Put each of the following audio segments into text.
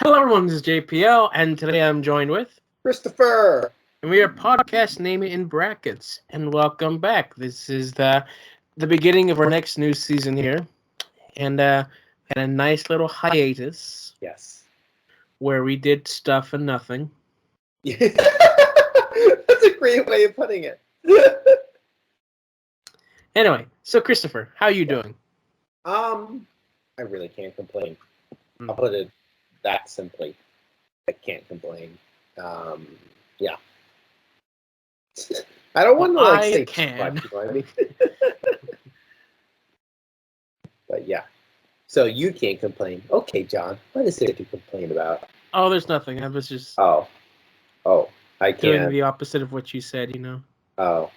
Hello, everyone. This is JPL, and today I'm joined with, Christopher. and we are podcast Name It in Brackets. And welcome back. This is the beginning of our next new season here, and had a nice little hiatus Yes. where we did stuff and nothing. That's a great way of putting it. Anyway, so Christopher, how are you doing? I really can't complain. I'll put it that simply. I can't complain. Yeah. I don't want to say too much, you know what I mean? But yeah. So you can't complain. Okay, John. What is there to complain about? Oh, there's nothing. I was just Oh, I doing can't. the opposite of what you said, you know, Oh,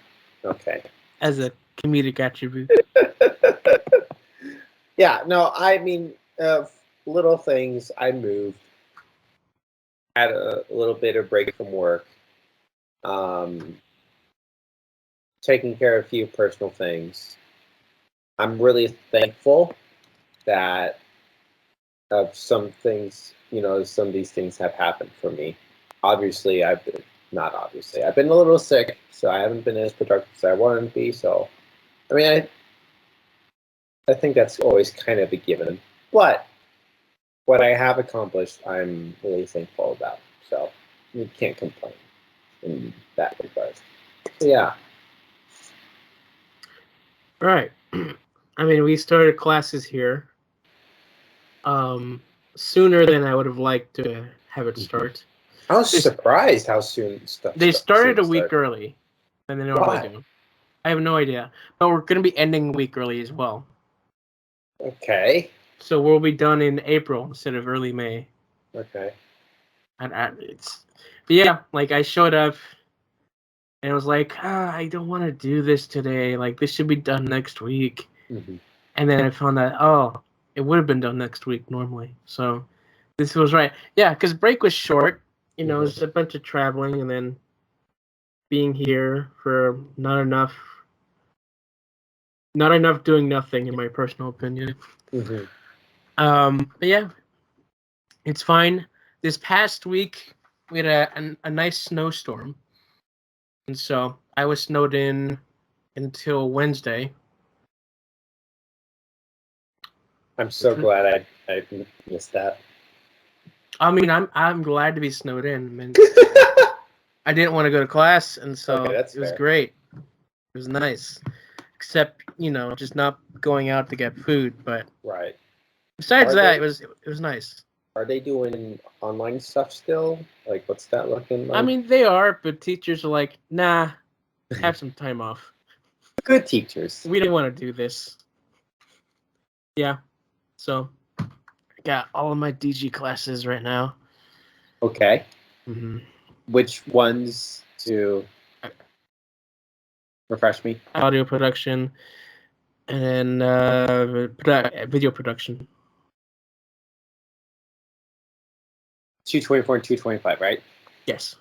okay. as a comedic attribute. Yeah, no, I mean, little things. I moved, had a little bit of break from work, um, taking care of a few personal things. I'm really thankful that of some things, some of these things have happened for me. Obviously, not obviously, I've been a little sick, so I haven't been as productive as I wanted to be. So, I mean, I think that's always kind of a given. But what I have accomplished, I'm really thankful about. So you can't complain in that regard. So, yeah. Right. I mean, we started classes here sooner than I would have liked to have it start. I was surprised how soon stuff. They started a week early than they normally Why? do. I have no idea, but we're going to be ending a week early as well. Okay. So we'll be done in April instead of early May. Okay. But yeah, like I showed up and I was like, I don't want to do this today. Like this should be done next week. Mm-hmm. And then I found out, it would have been done next week normally. So this was right. Yeah, because break was short. You know, it was a bunch of traveling and then being here for not enough doing nothing, in my personal opinion. Mm-hmm. But yeah, it's fine. This past week, we had a nice snowstorm. And so I was snowed in until Wednesday. I'm so glad I missed that. I mean, I'm glad to be snowed in. I mean, I didn't want to go to class, and so Okay, it was great. It was nice, except just not going out to get food. But right. Besides that, it was nice. Are they doing online stuff still? Like, what's that looking like? I mean, they are, but teachers are like, nah, have some time off. Good teachers. We didn't want to do this. Yeah, so I got all of my DG classes right now. Okay. Mm-hmm. Which ones to refresh me? Audio production and video production. 224 and 225, right? Yes.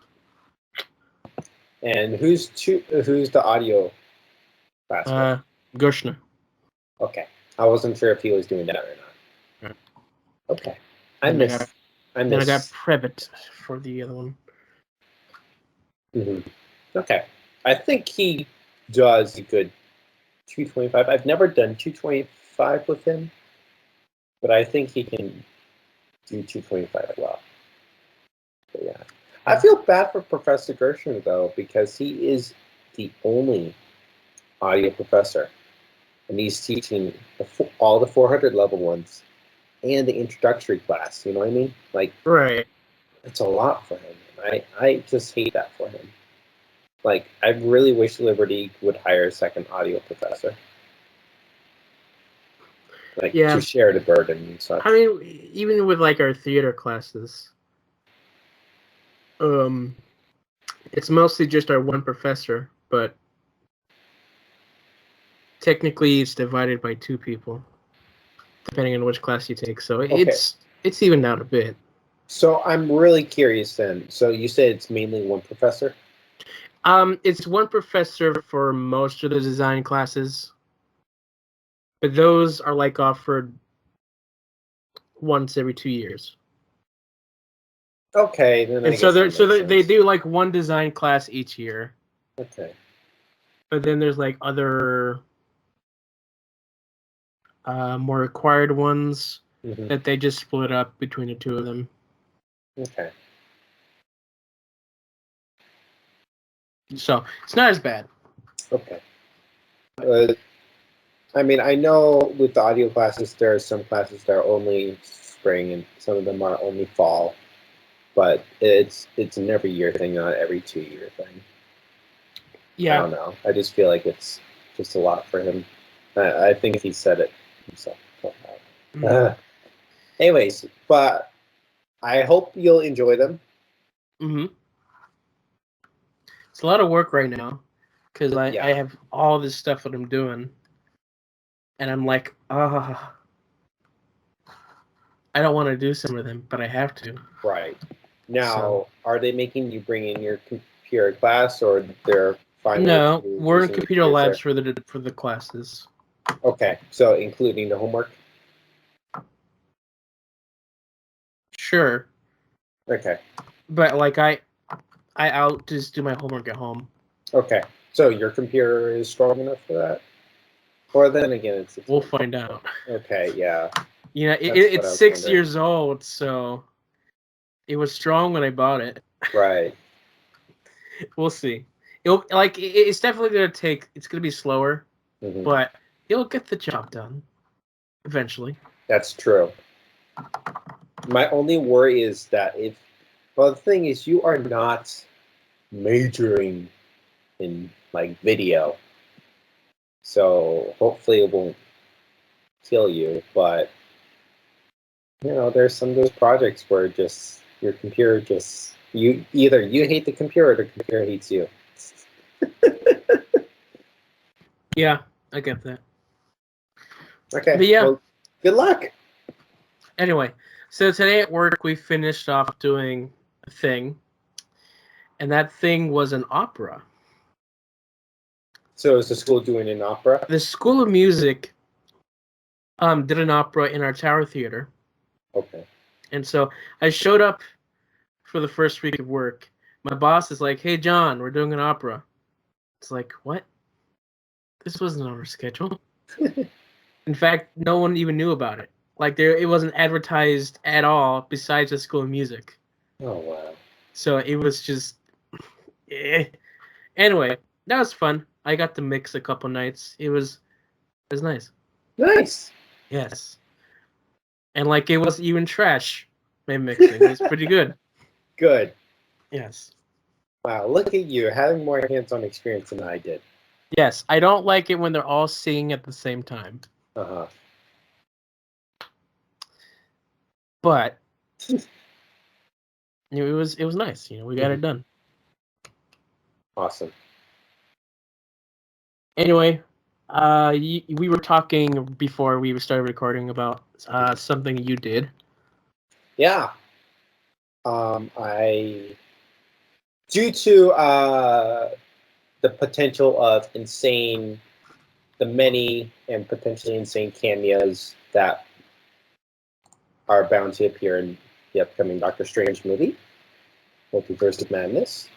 And who's the audio class? Gershner. Okay, I wasn't sure if he was doing that or not. Right. Okay, I got Previtt for the other one. Mm-hmm. Okay, I think he does a good 225. I've never done 225 with him, but I think he can do 225 well. But yeah, I feel bad for Professor Gershner though, because he is the only audio professor, and he's teaching all the 400 level ones and the introductory class. You know what I mean? Like, right. It's a lot for him. I just hate that for him. Like, I really wish Liberty would hire a second audio professor. Like, to share the burden and such. I mean, even with like our theater classes, it's mostly just our one professor, but technically it's divided by two people, depending on which class you take. So it's evened out a bit. So I'm really curious then. So you said it's mainly one professor? It's one professor for most of the design classes, but those are like offered once every 2 years. Okay, then I And so guess they do like one design class each year. Okay. But then there's like other more required ones that they just split up between the two of them. Okay. So it's not as bad. Okay. I mean, I know with the audio classes, there are some classes that are only spring, and some of them are only fall. But it's an every year thing, not every 2 year thing. Yeah. I don't know. I just feel like it's just a lot for him. I think he said it himself. Anyways, but I hope you'll enjoy them. It's a lot of work right now because I have all this stuff that I'm doing, and I'm like, I don't want to do some of them, but I have to. Right. Now, are they making you bring in your computer class, or they're fine? No, with you we're in using computer labs there? for the classes. Okay, so including the homework. Sure. Okay. But like I'll just do my homework at home. Okay. So your computer is strong enough for that? Or then again, we'll find out. Okay, yeah. You know, it's 6 years old, so it was strong when I bought it. Right. We'll see. It's definitely gonna take. It's gonna be slower, but it'll get the job done eventually. That's true. My only worry is that the thing is, you are not majoring in like video, so hopefully it won't kill you. But there's some of those projects where just your computer you hate the computer or the computer hates you. Yeah, I get that. Okay. But yeah. Well, good luck. Anyway, so today at work we finished off doing a thing, and that thing was an opera. So is the school doing an opera? The School of Music did an opera in our Tower Theater. Okay. And so I showed up for the first week of work. My boss is like, "Hey, John, we're doing an opera." It's like, what? This wasn't on our schedule. In fact, no one even knew about it. Like, it wasn't advertised at all besides the School of Music. Oh, wow. So it was just... Anyway, that was fun. I got to mix a couple nights. It was nice. Nice. Yes. And like, it wasn't even trash. My mixing. It was pretty good. Good. Yes. Wow, look at you having more hands-on experience than I did. Yes, I don't like it when they're all singing at the same time. Uh-huh. But it was nice. We got it done. Awesome. Anyway, we were talking before we started recording about something you did. Yeah. Due to the potential of the many and potentially insane cameos that are bound to appear in the upcoming Doctor Strange movie, Multiverse of Madness,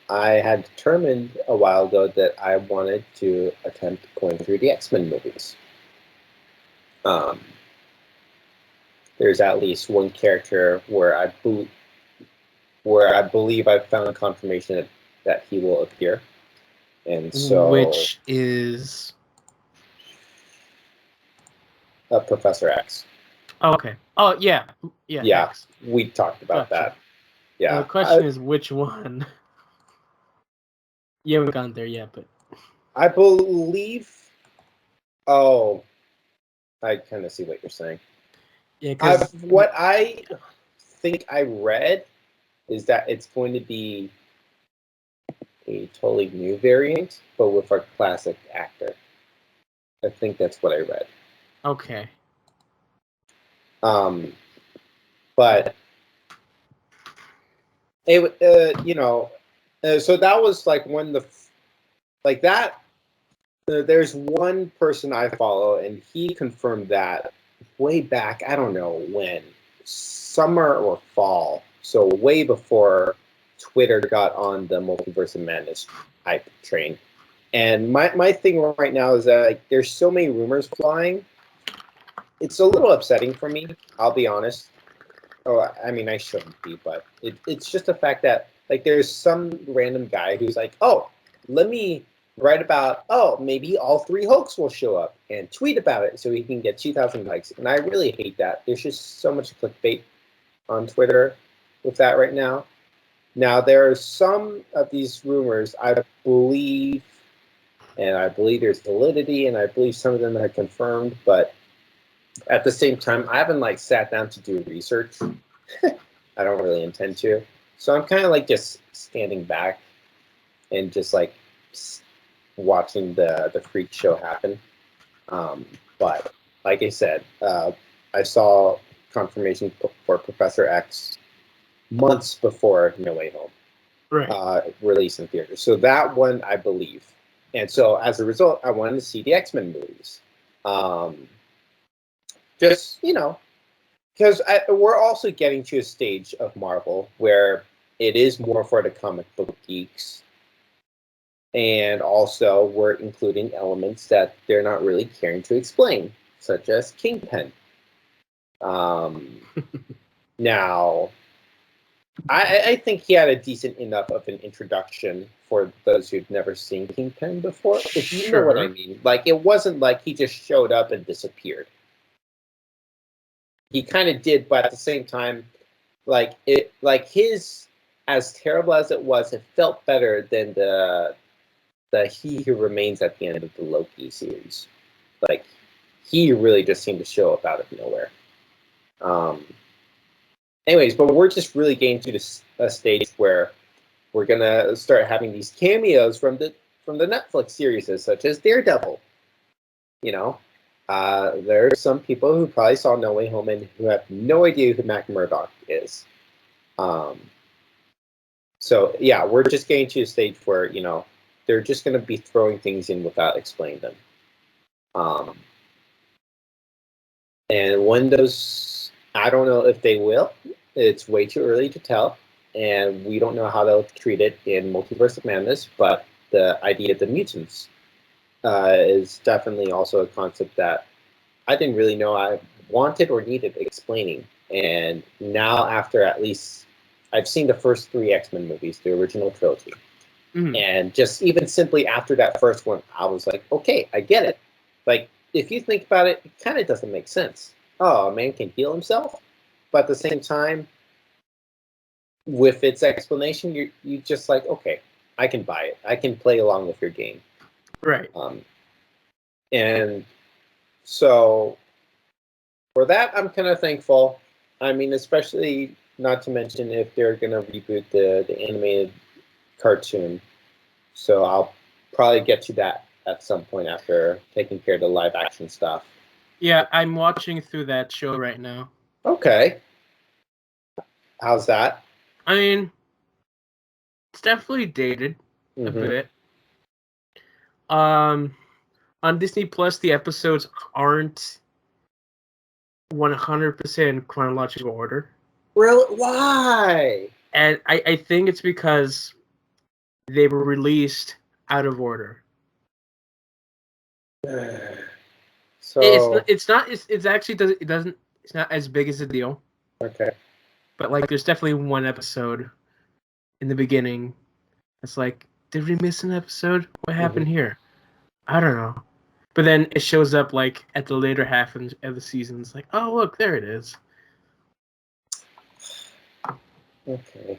I had determined a while ago that I wanted to attempt going through the X-Men movies. There's at least one character where I believe I've found confirmation that he will appear, and so which is Professor X. Oh, okay. Oh yeah. X. We talked about that. Yeah. The question is which one. You haven't gone there yet, but I believe. Oh, I kind of see what you're saying. Yeah, what I think I read is that it's going to be a totally new variant, but with a classic actor. I think that's what I read. Okay. But it, so that was like one of the like that. There's one person I follow, and he confirmed that way back. I don't know when, summer or fall, so way before Twitter got on the Multiverse of Madness hype train. And my thing right now is that like, there's so many rumors flying. It's a little upsetting for me, I'll be honest. Oh, I mean, I shouldn't be, but it's just the fact that like there's some random guy who's like, oh, let me write about, oh, maybe all 3 Hulks will show up and tweet about it so he can get 2,000 likes. And I really hate that. There's just so much clickbait on Twitter with that right now. Now, there are some of these rumors I believe, and I believe there's validity, and I believe some of them are confirmed, but at the same time, I haven't like sat down to do research. I don't really intend to. So I'm kind of like just standing back and just like watching the freak show happen. But like I said, I saw confirmation for Professor X months before No Way Home release in theaters. So that one I believe. And so as a result, I wanted to see the X-Men movies. Just, because we're also getting to a stage of Marvel where it is more for the comic book geeks. And also we're including elements that they're not really caring to explain, such as Kingpin. Now, I think he had a decent enough of an introduction for those who've never seen Kingpin before, if you know what I mean. Like, it wasn't like he just showed up and disappeared. He kind of did, but at the same time, his, as terrible as it was, it felt better than the He Who Remains at the end of the Loki series. Like, he really just seemed to show up out of nowhere. Anyways, but we're just really getting to a stage where we're gonna start having these cameos from the Netflix series, such as Daredevil. There are some people who probably saw No Way Home and who have no idea who Matt Murdock is. So yeah, we're just getting to a stage where they're just gonna be throwing things in without explaining them. And when those, I don't know if they will. It's way too early to tell, and we don't know how they'll treat it in Multiverse of Madness. But the idea of the mutants is definitely also a concept that I didn't really know I wanted or needed explaining. And now, after at least I've seen the first 3 X-Men movies, the original trilogy, and just even simply after that first one, I was like, okay, I get it. Like, if you think about it, it kind of doesn't make sense. Oh, a man can heal himself? But at the same time, with its explanation, you just like, okay, I can buy it. I can play along with your game. Right. And so for that, I'm kind of thankful. I mean, especially not to mention if they're going to reboot the animated cartoon. So I'll probably get to that at some point after taking care of the live action stuff. Yeah, I'm watching through that show right now. Okay. How's that? I mean, it's definitely dated a bit. On Disney Plus, the episodes aren't 100% chronological order. Really? Why? And I think it's because they were released out of order. So it's not as big as a deal. Okay. But like, there's definitely one episode in the beginning. It's like, did we miss an episode? What happened here? I don't know. But then it shows up like at the later half of the season. It's like, oh look, there it is. Okay.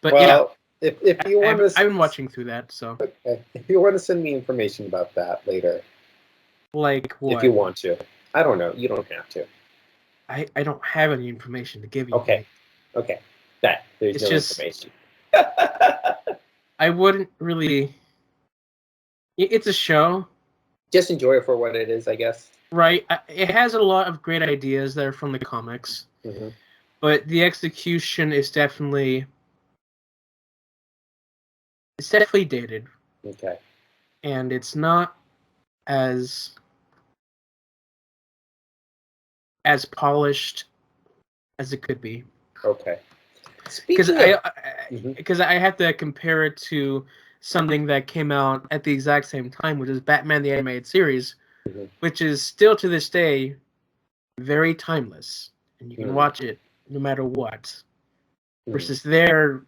But well, yeah, if you want to, I've been watching through that. So okay. If you want to send me information about that later, like what? If you want to, I don't know. You don't have to. I don't have any information to give you. Okay. Okay. There's it's no just, information. I wouldn't really. It's a show. Just enjoy it for what it is, I guess. Right. It has a lot of great ideas that are from the comics. But the execution is definitely dated. Okay. And it's not as polished as it could be. Okay. Because Speaking of, Mhm. I have to compare it to something that came out at the exact same time, which is Batman the Animated Series, Mhm. which is still to this day very timeless, and you can Mm. watch it no matter what. Mm. Versus their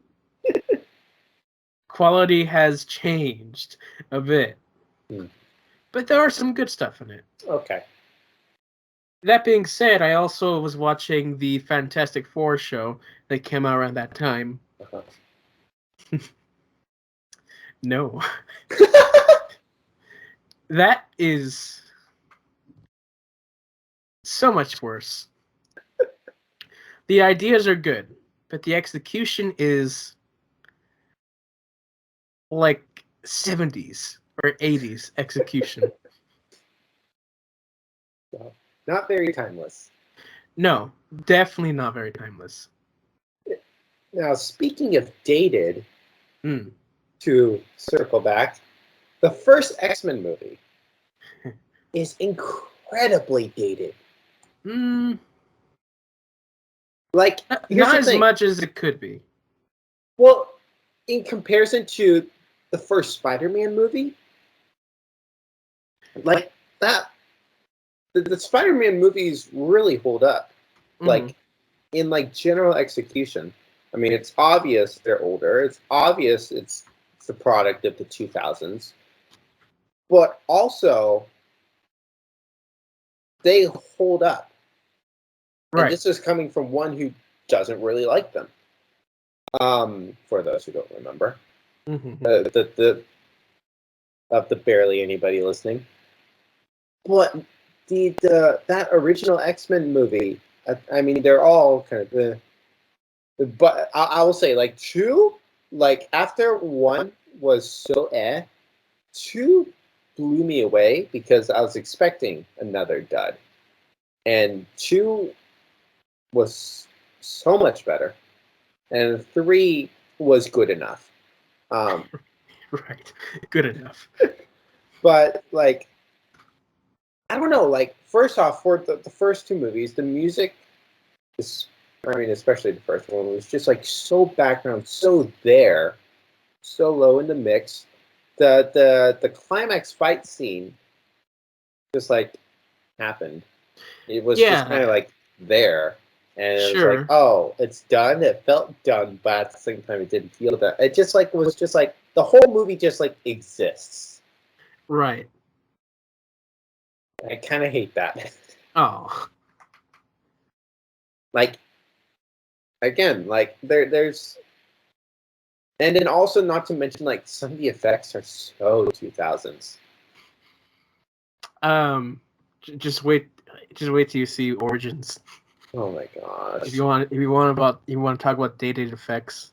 quality has changed a bit, Mm. but there are some good stuff in it. Okay. That being said, I also was watching the Fantastic Four show that came out around that time. Uh-huh. No. That is so much worse. The ideas are good, but the execution is like 70s or 80s execution. So, not very timeless. No, definitely not very timeless. Now, speaking of dated, Mm. to circle back, the first X-Men movie is incredibly dated. Mm, Like, here's not the as thing. much as it could be. Well, in comparison to the first Spider-Man movie, like that, the Spider-Man movies really hold up. Like, in like general execution. I mean, it's obvious they're older. It's obvious it's the product of the 2000s, but also they hold up. And Right. this is coming from one who doesn't really like them. For those who don't remember, Mm-hmm. the of the barely anybody listening, but the that original X-Men movie. I mean, they're all kind of but I will say like two, like after one was so two blew me away because I was expecting another dud, and two was so much better, and three was good enough. Um, Right. Good enough. but like I don't know, like first off, for the first two movies, the music is, I mean, especially the first one was just like so background, so there, so low in the mix. The climax fight scene just like happened. It was just kind of Yeah, like there, and it was like, sure. oh, it's done. It felt done, but at the same time, it didn't feel that. It just like was just like the whole movie just like exists. Right. I kind of hate that. Oh. Like again, like there's, and then also not to mention like some of the effects are so 2000s. Just wait. Just wait till you see Origins. Oh my gosh. If you want to talk about dated effects,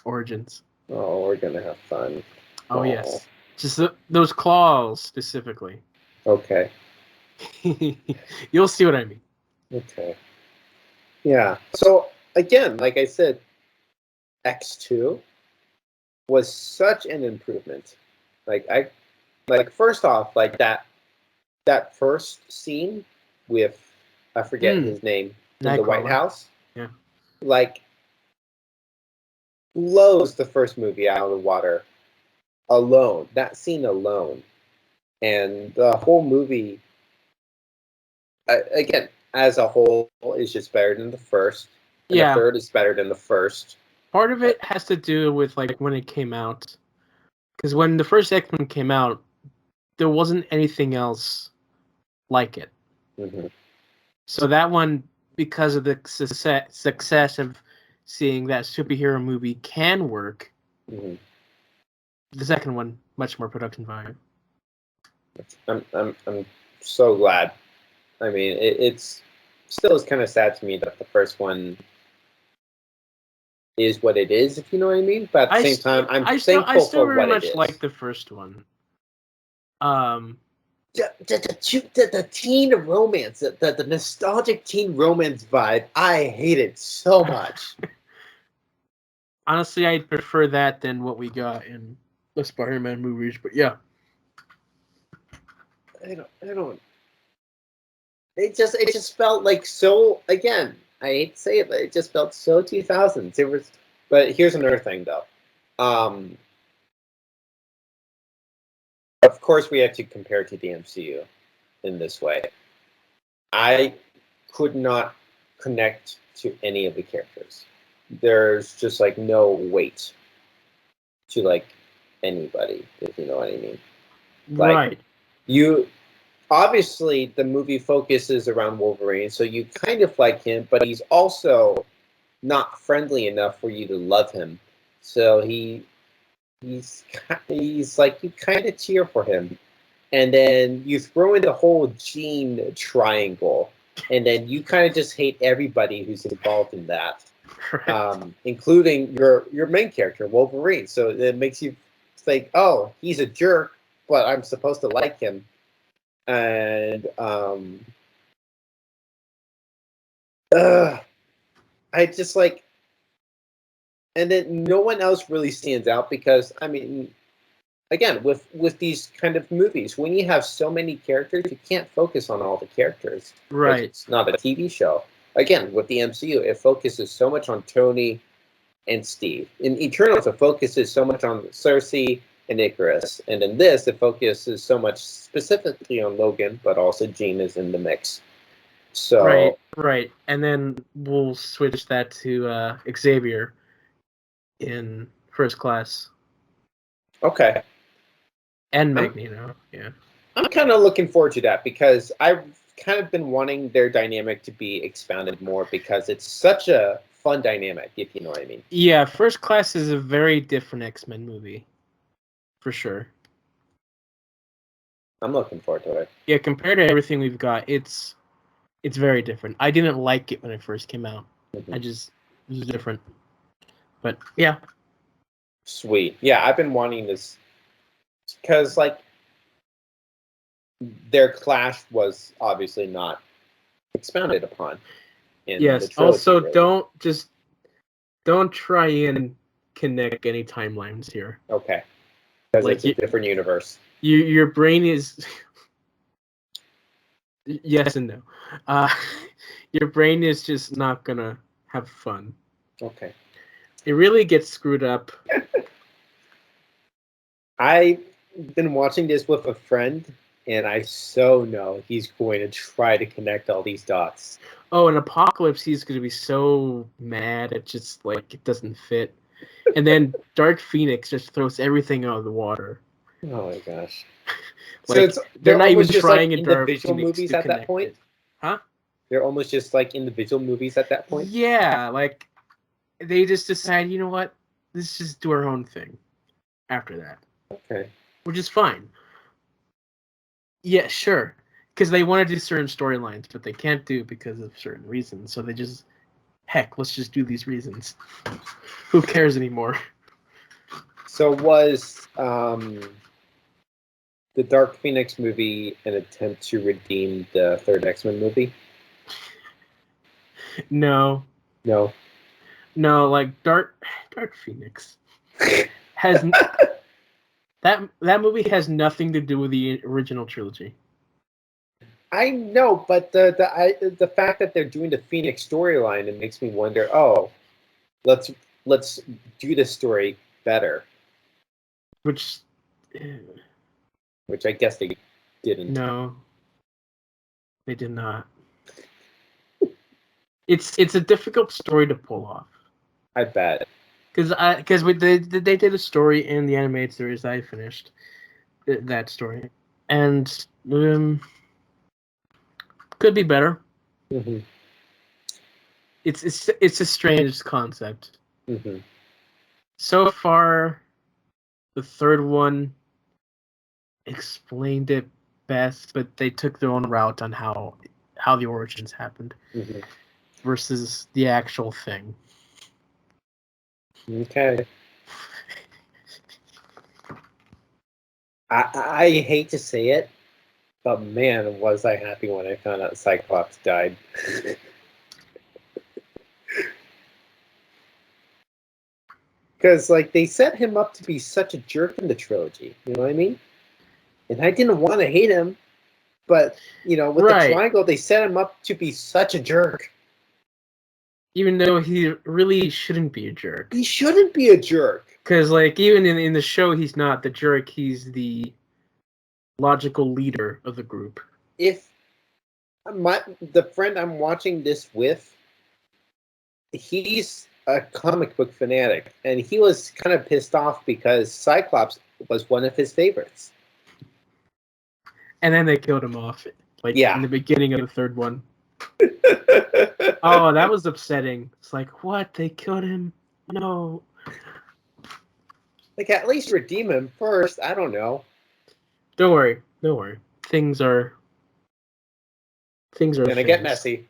Origins. Oh, we're gonna have fun. Oh yes, just those claws specifically. Okay. You'll see what I mean. Okay. Yeah. So again, like I said, X2 was such an improvement. Like I like first off, like that first scene with I forget his name in the White Nightcrawler. House. Yeah. Like blows the first movie out of the water alone. That scene alone. And the whole movie again, as a whole, is just better than the first. And the third is better than the first. Part of it has to do with like when it came out, because when the first X-Men came out, there wasn't anything else like it. Mm-hmm. So that one, because of the success of seeing that superhero movie can work, Mm-hmm. the second one much more production value. I'm so glad. I mean, it's still is kind of sad to me that the first one is what it is, if you know what I mean. But at the same time, I'm I thankful still for very what much it is. like the first one. The teen romance, the nostalgic teen romance vibe, I hate it so much. Honestly, I'd prefer that than what we got in the Spider-Man movies. But yeah, I don't. It just felt like so again. I hate to say it, but it just felt so 2000s. It was, but here's another thing though. Of course, we have to compare to the MCU in this way. I could not connect to any of the characters. There's just like no weight to like anybody, if you know what I mean. Like, Right. you obviously the movie focuses around Wolverine, so you kind of like him, but he's also not friendly enough for you to love him. So he's like you kind of cheer for him, and then you throw in the whole Jean triangle, and then you kind of just hate everybody who's involved in that, Right. including your main character Wolverine. So it makes you think, oh, he's a jerk, but I'm supposed to like him, and I just like, and then no one else really stands out because I mean, again, with these kind of movies, when you have so many characters, you can't focus on all the characters because Right. it's not a TV show. Again, with the MCU, it focuses so much on Tony and Steve. In Eternals, it focuses so much on Cersei and Icarus, and in this, it focuses so much specifically on Logan, but also Jean is in the mix. Right. So Right. And then we'll switch that to Xavier in First Class okay, and I'm Magneto. Yeah. I'm kind of looking forward to that because I've kind of been wanting their dynamic to be expanded more because it's such a fun dynamic, if you know what I mean. Yeah. First Class is a very different X-Men movie, for sure. I'm looking forward to it. Yeah. Compared to everything we've got, it's very different. I didn't like it when it first came out. Mm-hmm. It was different. But yeah. Sweet. Yeah, I've been wanting this because, like, their clash was obviously not expounded upon in the Yes. trilogy. Also, Really. don't try and connect any timelines here. Okay, because Like it's a different universe. your brain is yes and no. Uh, your brain is just not gonna have fun. Okay. It really gets screwed up. I've been watching this with a friend, and I so know he's going to try to connect all these dots. Oh, and Apocalypse, he's gonna be so mad. It just like it doesn't fit. And then Dark Phoenix just throws everything out of the water. Oh my gosh. So Like it's they're they're not even almost just like trying in Dark individual Phoenix movies to at that connect point. it. Huh? They're almost just like individual movies at that point. Yeah, like they just decide, you know what? Let's just do our own thing after that. Okay. Which is fine. Yeah, sure. Because they want to do certain storylines, but they can't do it because of certain reasons. So they just, heck, let's just do these reasons. Who cares anymore? So was the Dark Phoenix movie an attempt to redeem the third X-Men movie? No, No. no, like Dark Phoenix has that movie has nothing to do with the original trilogy. I know, but the fact that they're doing the Phoenix storyline, it makes me wonder. Oh, let's let's do this story better, Which, which I guess they didn't. no, they did not. It's a difficult story to pull off. I bet. Because they did a story in the animated series that I finished that story, and could be better. Mm-hmm. It's a strange concept. Mm-hmm. So far, the third one explained it best, but they took their own route on how the origins happened Mm-hmm. versus the actual thing. Okay. I hate to say it, but man, was I happy when I found out Cyclops died. Because like they set him up to be such a jerk in the trilogy, you know what I mean? And I didn't want to hate him, but you know, with the Right. triangle, they set him up to be such a jerk. Even though he really shouldn't be a jerk. He shouldn't be a jerk. Because, like, even in the show, he's not the jerk. He's the logical leader of the group. If the friend I'm watching this with, he's a comic book fanatic, and he was kind of pissed off because Cyclops was one of his favorites. And then they killed him off, like, Yeah. in the beginning of the third one. Oh, that was upsetting. It's like, what? They killed him? No. Like, at least redeem him first. I don't know. Don't worry. Don't worry. Things are Gonna get messy.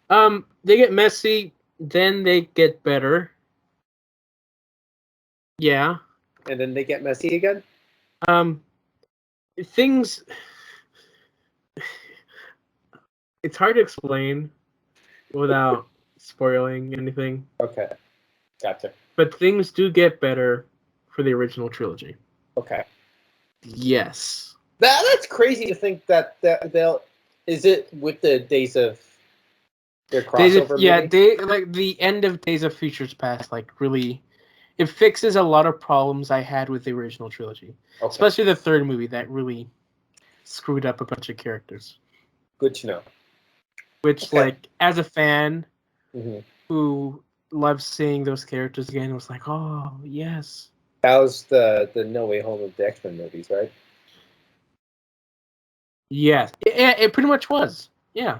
They get messy, then they get better. Yeah. And then they get messy again? Things... It's hard to explain without spoiling anything. Okay. Gotcha. But things do get better for the original trilogy. Okay. Yes. That's crazy to think that they'll... Is it with the Days of... Their crossover movie? Like the end of Days of Futures Past, like, really... It fixes a lot of problems I had with the original trilogy. Okay. Especially the third movie that really screwed up a bunch of characters. Good to know. Which, like, as a fan who loves seeing those characters again, was like, oh, yes. That was the No Way Home of the X-Men movies, right? Yes. It pretty much was. Yeah.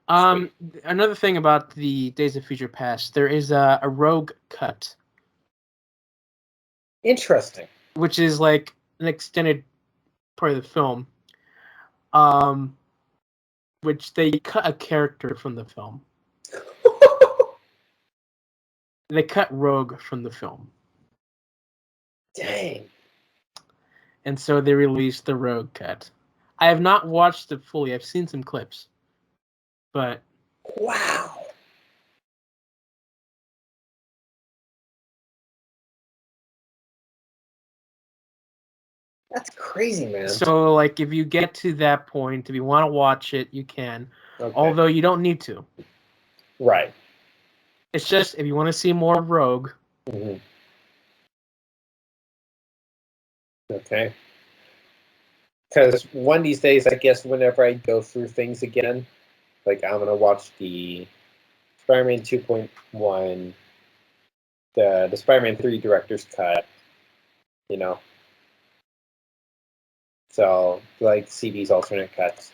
Another thing about the Days of Future Past, there is a rogue cut. Interesting. Which is like an extended part of the film. Which they cut a character from the film. They cut Rogue from the film. Dang. And so they released the Rogue cut. I have not watched it fully. I've seen some clips. But wow. That's crazy, man. So, like, if you get to that point, if you want to watch it, you can. Okay. Although you don't need to. Right. It's just, if you want to see more Rogue. Mm-hmm. Okay. Because one of these days, I guess, whenever I go through things again, like, I'm going to watch the Spider-Man 2.1, the Spider-Man 3 director's cut, you know. So, like, CD's alternate cuts.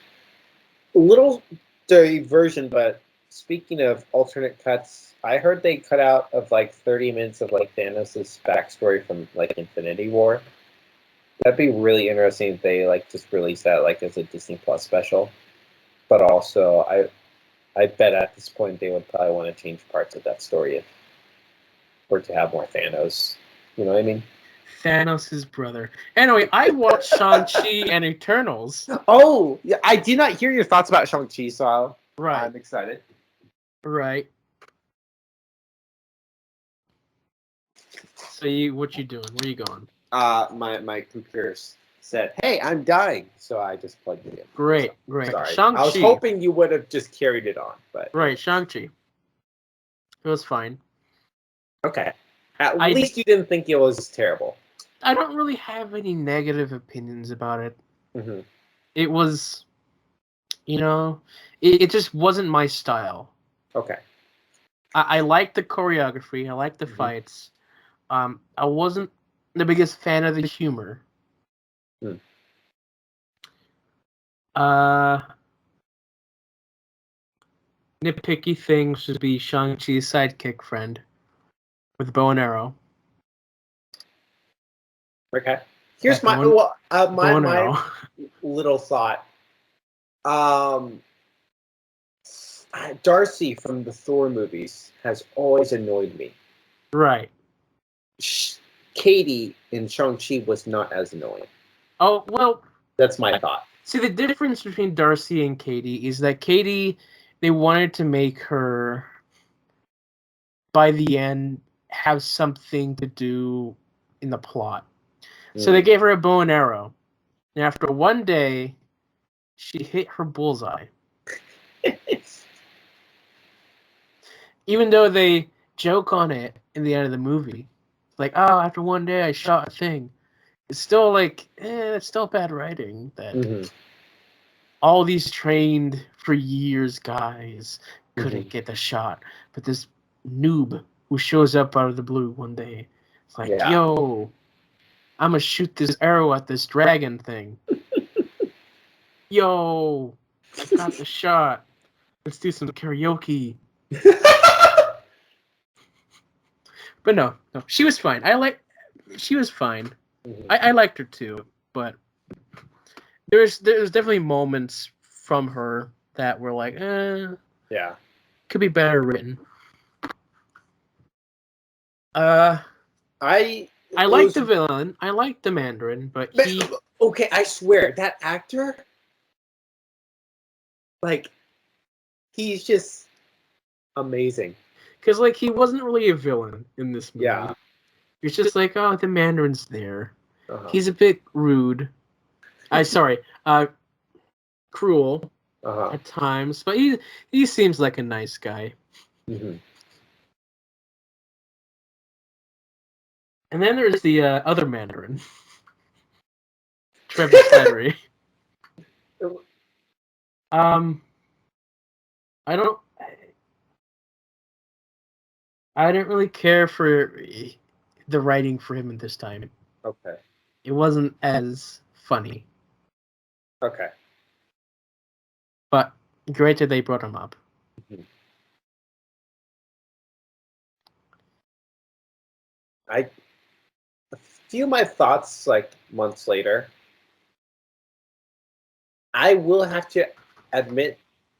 A little diversion, but speaking of alternate cuts, I heard they cut out of, like, 30 minutes of, like, Thanos' backstory from, like, Infinity War. That'd be really interesting if they, like, just released that, like, as a Disney Plus special. But also, I bet at this point they would probably want to change parts of that story for to have more Thanos. You know what I mean? Thanos' brother. Anyway, I watched Shang-Chi and Eternals. Oh, yeah, I did not hear your thoughts about Shang-Chi, so I'm excited. Right. So what you doing? Where you going? My computer said, "Hey, I'm dying," so I just plugged it in. Great. Sorry. Shang-Chi. I was hoping you would have just carried it on, but right, Shang-Chi. It was fine. Okay. At least you didn't think it was terrible. I don't really have any negative opinions about it. Mm-hmm. It was, it just wasn't my style. Okay. I liked the choreography. I liked the fights. I wasn't the biggest fan of the humor. Nitpicky things should be Shang-Chi's sidekick friend with bow and arrow. Okay. Here's my little thought. Darcy from the Thor movies has always annoyed me. Right. Katie in Shang-Chi was not as annoying. Oh, well... That's my thought. See, the difference between Darcy and Katie is that Katie, they wanted to make her, by the end, have something to do in the plot. So they gave her a bow and arrow. And after one day, she hit her bullseye. even though they joke on it in the end of the movie, like, oh, after one day I shot a thing. It's still like, it's still bad writing that Mhm. all these trained for years guys couldn't Mhm. get the shot, but this noob who shows up out of the blue one day, it's like, Yeah. yo, I'm gonna shoot this arrow at this dragon thing. Yo, I got the shot. Let's do some karaoke. But no, she was fine. She was fine. Mhm. I liked her too, but there's definitely moments from her that were like, Yeah. could be better written. Uh, I I it like was the villain. I like the Mandarin, but Man, he, okay, I swear that actor, like, he's just amazing. because like he wasn't really a villain in this movie. Yeah. He's just like, oh, the Mandarin's there. Uh-huh. He's a bit rude. Sorry, cruel Uh-huh. at times, but he seems like a nice guy. Hmm. And then there's the other Mandarin, Trevor Slattery. Um, I don't. I didn't really care for the writing for him at this time. Okay. It wasn't as funny, Okay. but great that they brought him up. Mhm. I A few of my thoughts like months later. I will have to admit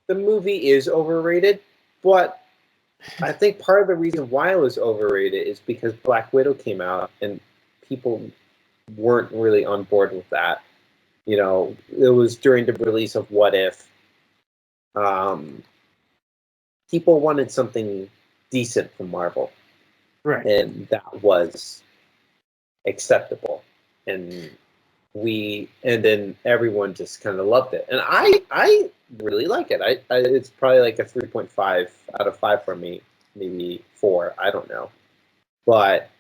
the movie is overrated, but I think part of the reason why it was overrated is because Black Widow came out and people weren't really on board with that. You know, it was during the release of What If. Um, People wanted something decent from Marvel, Right. and that was acceptable. And and then everyone just kind of loved it, and I really like it. It's probably like a 3.5 out of 5 for me, maybe 4. I don't know, but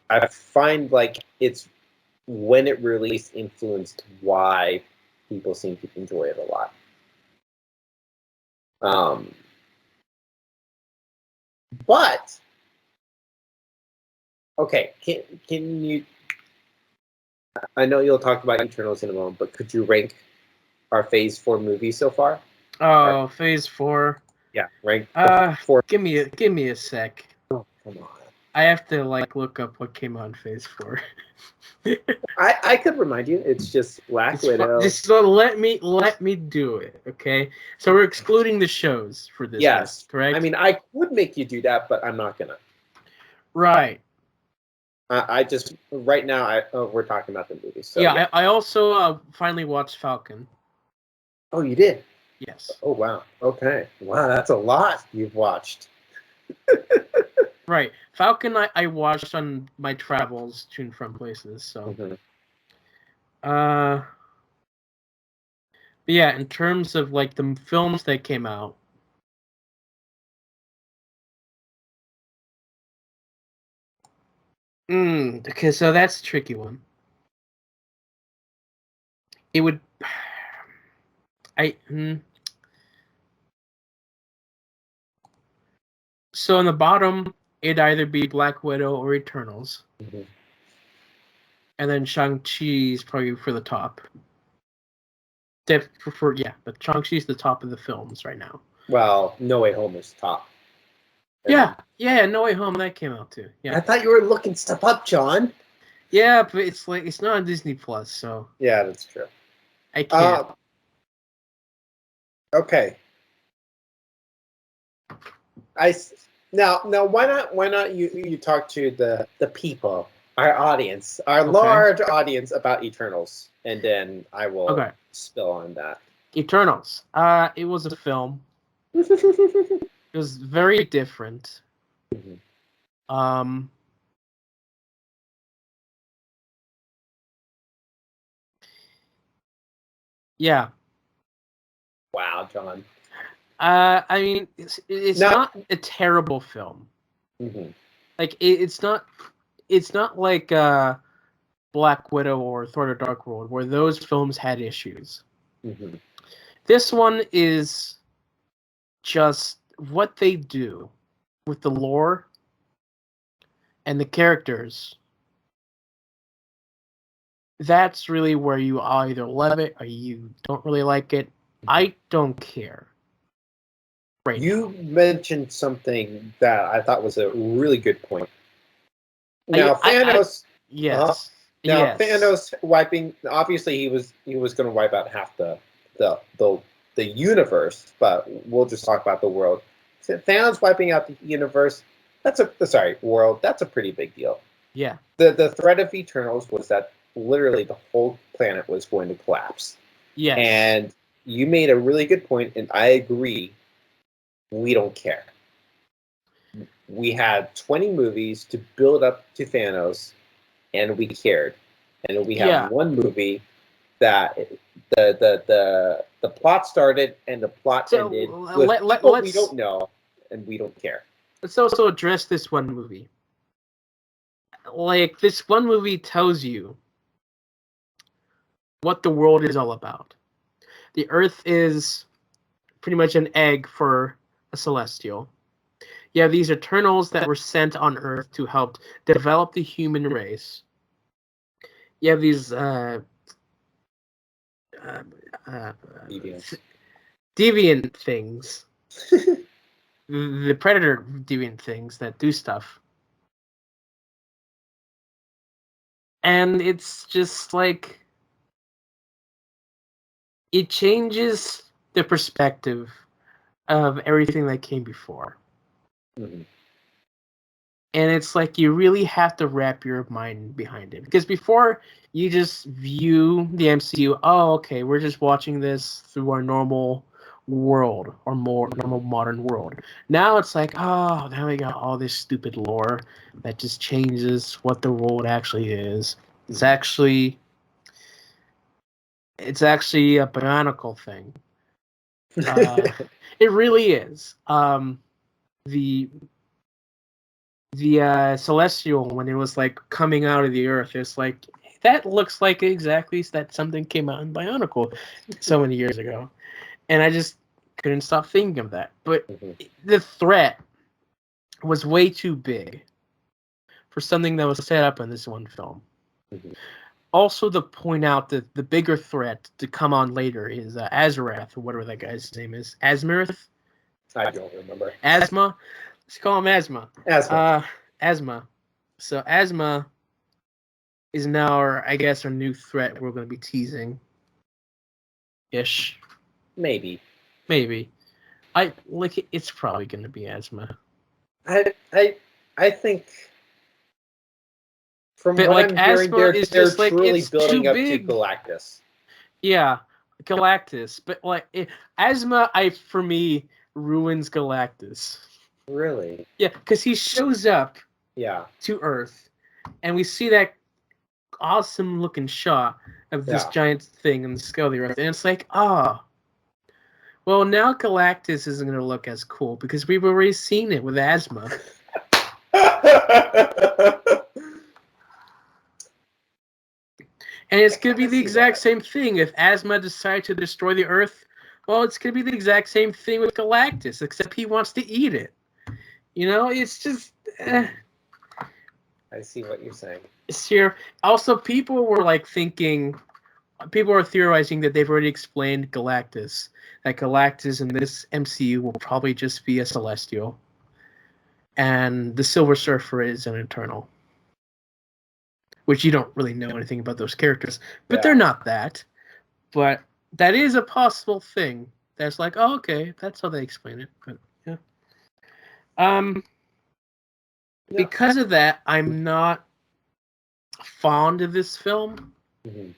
I find like it's when it released influenced why people seem to enjoy it a lot. Um, but okay, can you? I know you'll talk about Eternals in a moment, but could you rank our Phase 4 movies so far? Or, Oh, Phase 4. yeah, rank the 4. Give me a sec. Oh, come on. I have to like look up what came out in Phase 4. I could remind you. It's just Black Widow. Just let me do it, okay? So we're excluding the shows for this Yes. list, correct? I mean, I would make you do that, but I'm not gonna. Right. I just right now. We're talking about the movie. So Yeah, I also finally watched Falcon. Oh, you did. Yes. Oh wow. Okay. Wow, that's a lot you've watched. Right. Falcon I watched on my travels to and from places, so Mhm. but yeah, in terms of like the films that came out, okay, so that's a tricky one. It would I so on the bottom it'd either be Black Widow or Eternals. Mhm. And then Shang-Chi's probably for the top. Yeah, but Shang-Chi's the top of the films right now. Well, No Way Home is top. Yeah, No Way Home, that came out too. Yeah. I thought you were looking stuff up, John. Yeah, but it's like it's not on Disney Plus, so Yeah, that's true. I can't. Okay. Now why not you talk to the people, our audience, our large audience about Eternals, and then I will spill on that. Eternals. It was a film. It was very different. Um Yeah. Wow, John. I mean, it's No. not a terrible film. Mm-hmm. Like it's not like Black Widow or Thor: The Dark World, where those films had issues. Mm-hmm. This one is just what they do with the lore and the characters. That's really where you either love it or you don't really like it. I don't care. Right You now. mentioned something that I thought was a really good point. Now Thanos. Yes. Now Yes. Thanos wiping. Obviously, he was going to wipe out half the the universe, but we'll just talk about the world. Thanos wiping out the universe. That's a world. That's a pretty big deal. Yeah. The threat of Eternals was that literally the whole planet was going to collapse. Yes. And you made a really good point, and I agree. We don't care. We had 20 movies to build up to Thanos, and we cared. And we have one movie that the plot started and the plot ended with people we don't know, and we don't care. Let's also address this one movie. Like, this one movie tells you what the world is all about. The Earth is pretty much an egg for a Celestial. You have these Eternals that were sent on Earth to help develop the human race. You have these deviant things. The Predator deviant things that do stuff. And it's just like, it changes the perspective of everything that came before. Mm-hmm. And it's like you really have to wrap your mind behind it. Because before, you just view the MCU, oh, okay, we're just watching this through our normal world, or more normal modern world. Now it's like, oh, now we got all this stupid lore that just changes what the world actually is. It's actually a bionicle thing. It really is. The Celestial, when it was like coming out of the Earth, it's like, that looks like exactly that something came out in Bionicle so many years ago, and I just couldn't stop thinking of that. But the threat was way too big for something that was set up in this one film. Also, to point out that the bigger threat to come on later is Azarath, or whatever that guy's name is. Asmarith? I don't remember. Asma? Let's call him Asma. Asma. So Asma is now, I guess, our new threat we're going to be teasing. Ish. Maybe. It's probably going to be Asma. I think from but what like, I'm hearing, they're like, truly it's building up big. to Galactus. Yeah, Galactus. But like, Asma, for me, ruins Galactus. Really? Yeah, because he shows up. Yeah. To Earth, and we see that awesome looking shot of this giant thing in the scale of the Earth, and it's like, well, now Galactus isn't going to look as cool because we've already seen it with Asma. And it's going to be the exact same thing. If Asma decides to destroy the Earth, well, it's going to be the exact same thing with Galactus, except he wants to eat it. You know, it's just... I see what you're saying. Sure. Also, people were theorizing that they've already explained Galactus. That Galactus in this MCU will probably just be a Celestial. And the Silver Surfer is an Eternal. Which you don't really know anything about those characters. But they're not that. But that is a possible thing. That's like, oh, okay, that's how they explain it. But yeah. Because of that, I'm not fond of this film. Mm-hmm.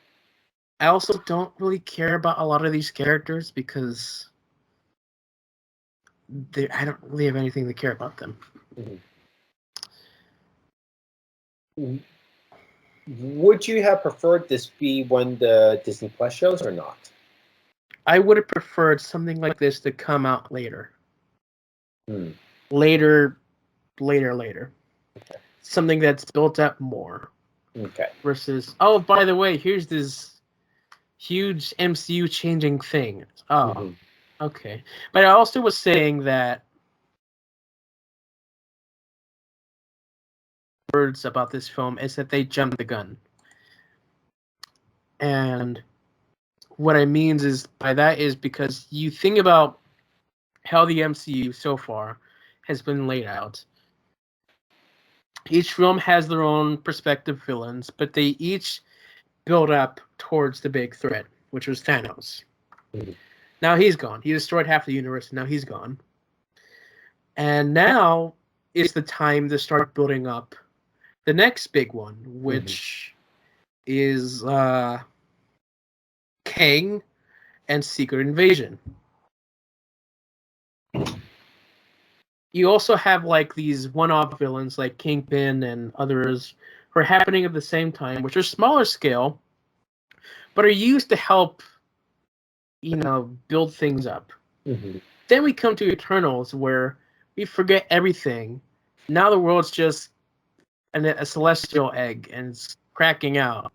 I also don't really care about a lot of these characters because I don't really have anything to care about them. Mm-hmm. Would you have preferred this be one of the Disney Plus shows or not? I would have preferred something like this to come out later. Hmm. Later. Something that's built up more. Okay. Versus, oh, by the way, here's this huge MCU changing thing. Oh, Mhm. okay. But I also was saying that words about this film is that they jumped the gun. And what I means is by that is because you think about how the MCU so far has been laid out. Each film has their own perspective villains, but they each build up towards the big threat, which was Thanos. Mhm. Now he's gone. He destroyed half the universe, and now he's gone. And now is the time to start building up the next big one, which is Kang and Secret Invasion. You also have like these one-off villains like Kingpin and others who are happening at the same time, which are smaller scale, but are used to help, build things up. Mhm. Then we come to Eternals, where we forget everything. Now the world's just a celestial egg, and it's cracking out.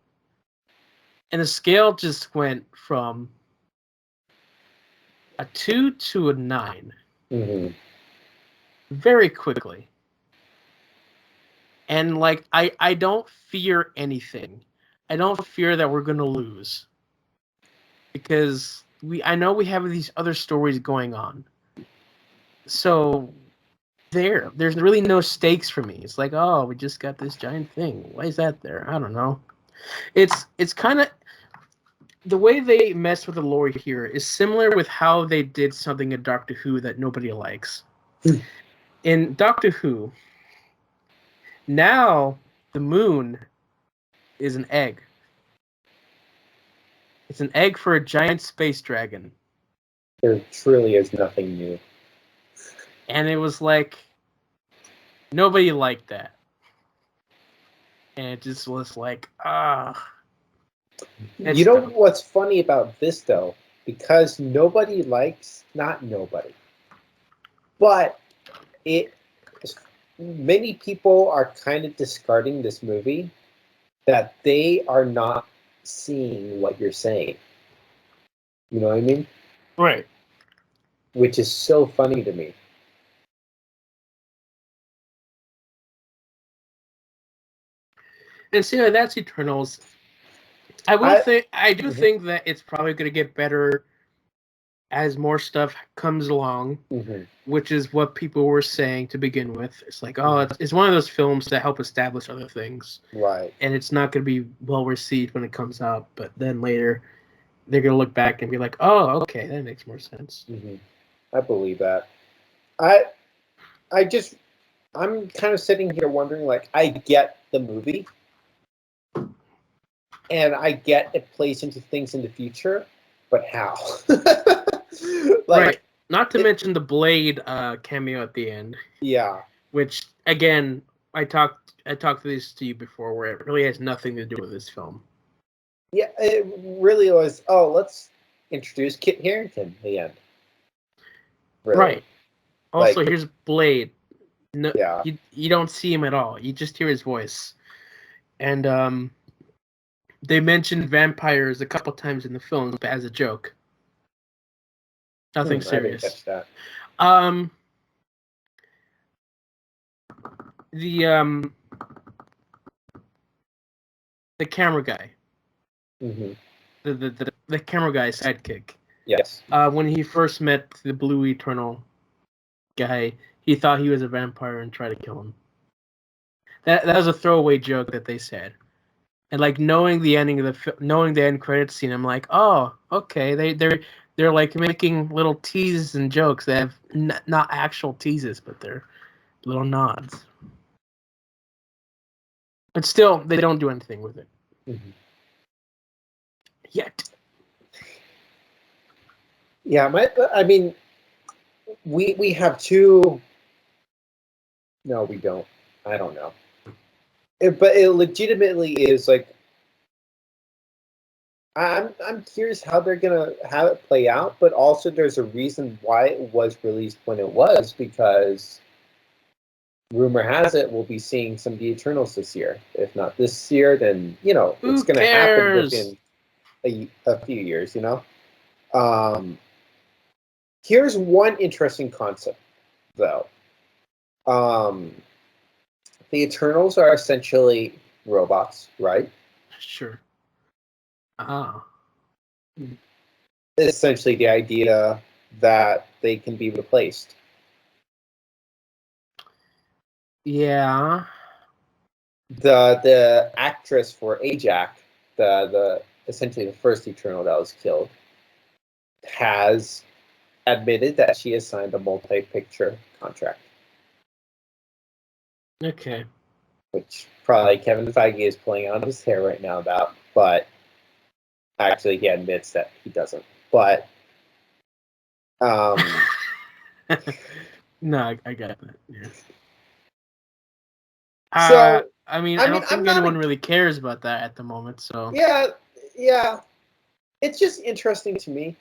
And the scale just went from a 2 to a 9 Mhm. very quickly. And like I don't fear anything. I don't fear that we're gonna lose. Because I know we have these other stories going on. So there's really no stakes for me. It's like, oh, we just got this giant thing. Why is that there? I don't know. It's kind of the way they mess with the lore here is similar with how they did something in Doctor Who that nobody likes. In Doctor Who, now the moon is an egg. It's an egg for a giant space dragon. There truly is nothing new. And it was like nobody liked that. And it just was like, it's You know dumb. what's funny about this though? Because nobody likes, not nobody, but it many people are kind of discarding this movie that they are not seeing what you're saying. You know what I mean? Right. Which is so funny to me. And see, that's Eternals. I do Mhm. think that it's probably going to get better as more stuff comes along, Mhm. which is what people were saying to begin with. It's like, oh, it's one of those films that help establish other things, Right. and it's not going to be well received when it comes out. But then later, they're going to look back and be like, oh, okay, that makes more sense. Mhm. I believe that. I I just I'm kind of sitting here wondering, like, I get the movie, and I get it plays into things in the future, but how? Like, Right. Not to mention the Blade cameo at the end, yeah, which again, I talked this to you before, where it really has nothing to do with this film. yeah, it really was. Oh, let's introduce Kit Harington again. Really, Right. like, Also, here's Blade. No, yeah, you don't see him at all. You just hear his voice. And they mentioned vampires a couple times in the film as a joke. Nothing I didn't serious. catch that. Um, the um, the camera guy, Hmm. the camera guy sidekick. Yes. When he first met the Blue Eternal guy, he thought he was a vampire and tried to kill him. That was a throwaway joke that they said. And like knowing the ending of knowing the end credits scene, I'm like, oh, okay. They're like making little teases and jokes that have not actual teases, but they're little nods. But still, they don't do anything with it yet. Yeah, I mean, we have two. No, we don't. I don't know. But it legitimately is like I'm curious how they're gonna have it play out, but also there's a reason why it was released when it was, because rumor has it we'll be seeing some of the Eternals this year. If not this year, then it's Who gonna happen cares? within a few years. Um, here's one interesting concept, though. Um, the Eternals are essentially robots, right? Sure. Ah. Essentially, the idea that they can be replaced. Yeah. The actress for Ajak, the essentially the first Eternal that was killed, has admitted that she has signed a multi-picture contract, Okay. which probably Kevin Feige is pulling out of his hair right now about, but actually he admits that he doesn't. But um, No, I got that. Yeah. so I mean, I I mean, don't I'm think not anyone a, really cares about that at the moment. So yeah, yeah. It's just interesting to me,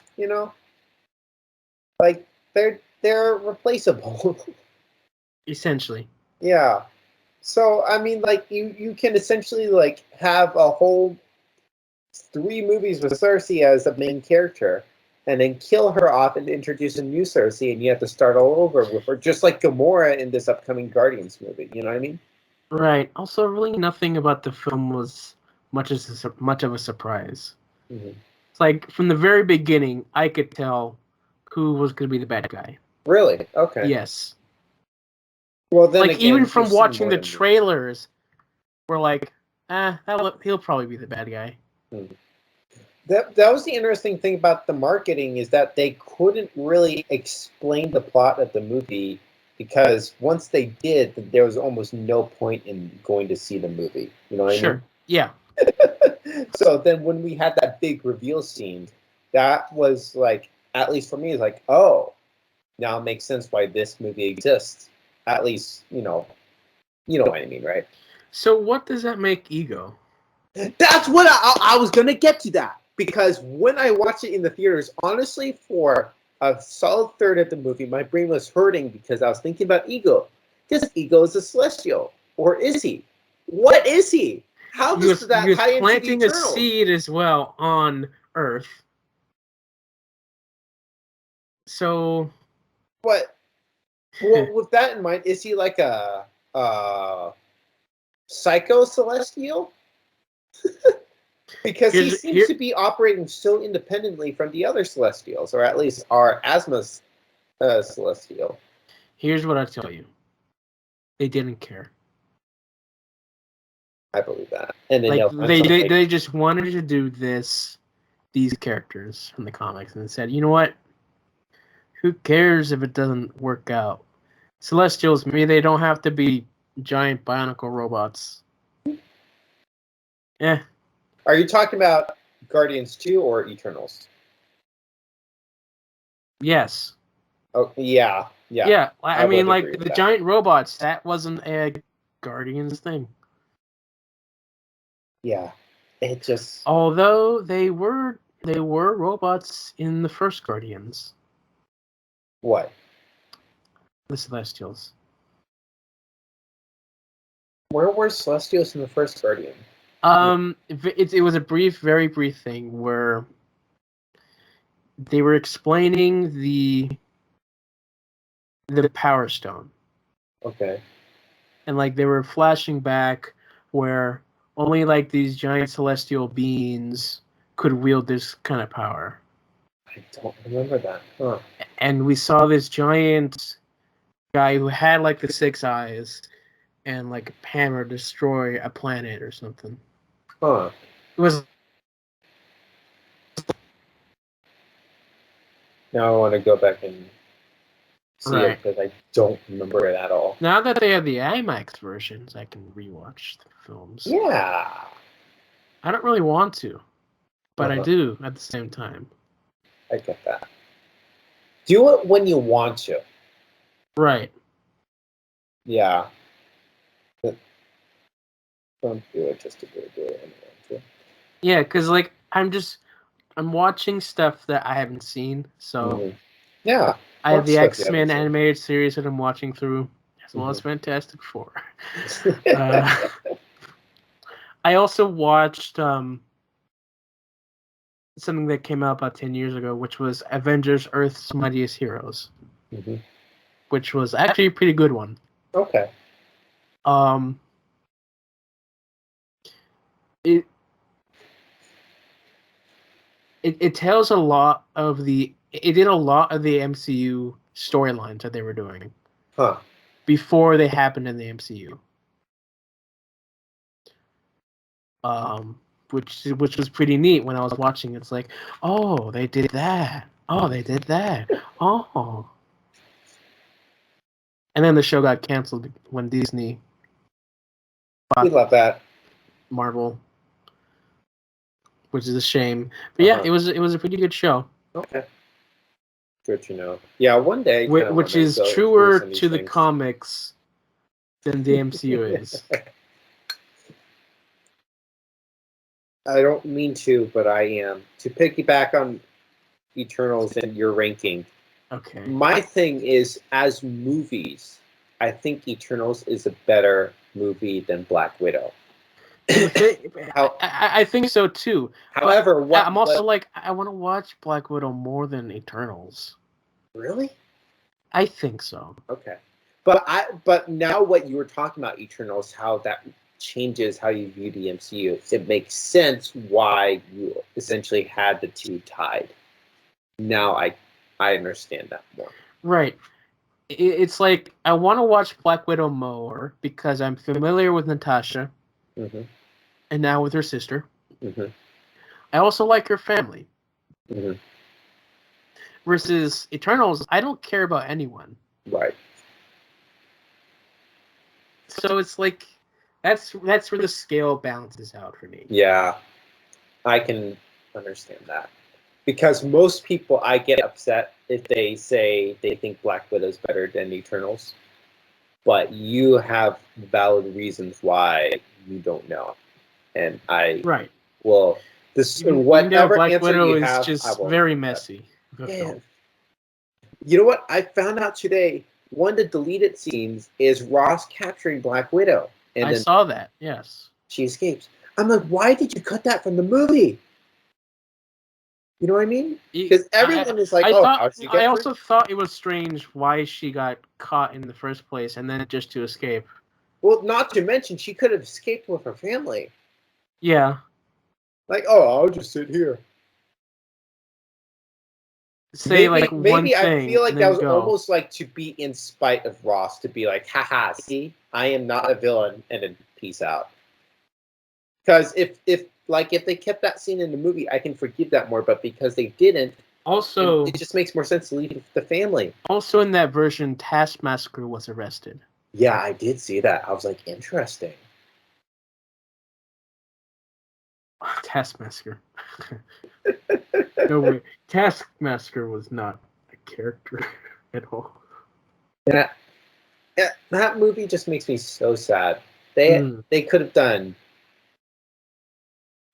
like they're replaceable. essentially, Yeah. So I mean, like you can essentially like have a whole 3 movies with Cersei as the main character, and then kill her off and introduce a new Cersei, and you have to start all over with her, just like Gamora in this upcoming Guardians movie. You know what I mean? right? Also, really, nothing about the film was much of a surprise. Mm-hmm. It's like from the very beginning, I could tell who was going to be the bad guy. Really? Okay. Yes. Well, then Like even again, from you've seen watching more the than me. trailers, we're like, he'll probably be the bad guy. Hmm. That was the interesting thing about the marketing, is that they couldn't really explain the plot of the movie, because once they did, there was almost no point in going to see the movie. You know what I mean? Sure. Yeah. So then when we had that big reveal scene, that was like, at least for me, is like, oh, now it makes sense why this movie exists. At least, you know what I mean, right? So what does that make Ego? That's what I was gonna get to that, because when I watched it in the theaters, honestly, for a solid third of the movie, my brain was hurting because I was thinking about Ego. Because Ego is a Celestial, or is he? What is he? How does He that was tie into the planting a Eternals? seed as well on Earth. So But well, with that in mind, is he like a psycho Celestial? Because he here's seems here to be operating so independently from the other Celestials, or at least our Asma's Celestial. here's what I tell you. They didn't care. I believe that. And then Like they'll find something. they just wanted to do these characters from the comics and said, you know what? Who cares if it doesn't work out? Celestials, maybe they don't have to be giant bionicle robots. Eh, Are you talking about Guardians 2 or Eternals? yes. Oh, yeah. Yeah. Yeah, I I mean, would like agree with the that. giant robots, that wasn't a Guardians thing. Yeah. It just. Although they were robots in the first Guardians, What? the Celestials. Where were Celestials in the first Guardian? It was a very brief thing where they were explaining the Power Stone, Okay. and like they were flashing back where only like these giant celestial beings could wield this kind of power. I don't remember that. Huh. And we saw this giant guy who had like the 6 eyes and like hammer destroy a planet or something. Huh. It was Now I want to go back and see it, right. because I don't remember it at all. Now that they have the IMAX versions, I can rewatch the films. Yeah. I don't really want to, but I Uh-huh. do at the same time. I get that. Do it when you want to. Right. Yeah. But don't do it just to do it. Do it when you want to. Yeah, because like I'm watching stuff that I haven't seen. So Mhm. Yeah. I have the Watch stuff you X-Men haven't seen. animated series that I'm watching through, as well as Fantastic Four. I also watched something that came out about 10 years ago, which was Avengers: Earth's Mightiest Heroes, Mhm. which was actually a pretty good one. Okay. It tells a lot of the it did a lot of the MCU storylines that they were doing Huh. before they happened in the MCU. Which was pretty neat when I was watching. It's like, oh, they did that. Oh, they did that. Oh. And then the show got canceled when Disney We bought love that. Marvel, which is a shame. But yeah, it was a pretty good show. Okay. Good to know. Yeah, one day. Which is truer to the comics than the MCU is. I don't mean to, but I am. To piggyback on Eternals and your ranking, Okay. my thing is, as movies, I think Eternals is a better movie than Black Widow. I think so too. However, I'm also like, I want to watch Black Widow more than Eternals. Really? I think so. Okay. But now what you were talking about Eternals, how that changes how you view the MCU. It makes sense why you essentially had the two tied. Now I understand that more. Right. It's like I want to watch Black Widow more because I'm familiar with Natasha, and now with her sister. I also like her family. Versus Eternals, I don't care about anyone. Right. So it's like that's where the scale balances out for me. Yeah, I can understand that. Because most people, I get upset if they say they think Black Widow is better than Eternals, but you have valid reasons why you don't know, and I will. Whatever Black answer Widow you have, is just very messy. Yeah. You know what? I found out today. One of the deleted scenes is Ross capturing Black Widow, and I saw that. Yes, she escapes. I'm like, why did you cut that from the movie? You know what I mean? Because everyone is like, I also thought it was strange why she got caught in the first place and then just to escape. Well, not to mention, she could have escaped with her family. Yeah. Like, oh, I'll just sit here. Say maybe one thing, I feel like that was almost like to be in spite of Ross, to be like, haha, see, I am not a villain, and then peace out. Because if they kept that scene in the movie, I can forgive that more. But because they didn't, also it just makes more sense to leave the family. Also, in that version, Taskmaster was arrested. Yeah, I did see that. I was like, interesting. Taskmaster. No way. Taskmaster was not a character at all. That movie just makes me so sad. They could have done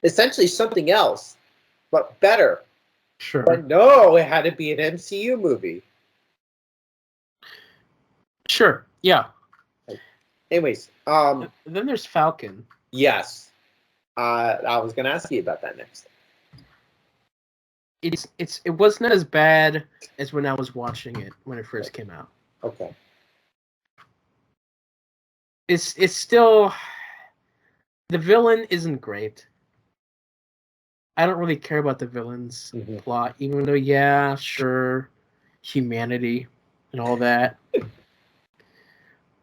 essentially something else, but better. Sure. But no, it had to be an MCU movie. Sure. Yeah. Anyways, then there's Falcon. Yes. I was gonna ask you about that next. It wasn't as bad as when I was watching it when it first came out. Okay. It's still, the villain isn't great. I don't really care about the villain's plot, even though, yeah, sure, humanity and all that.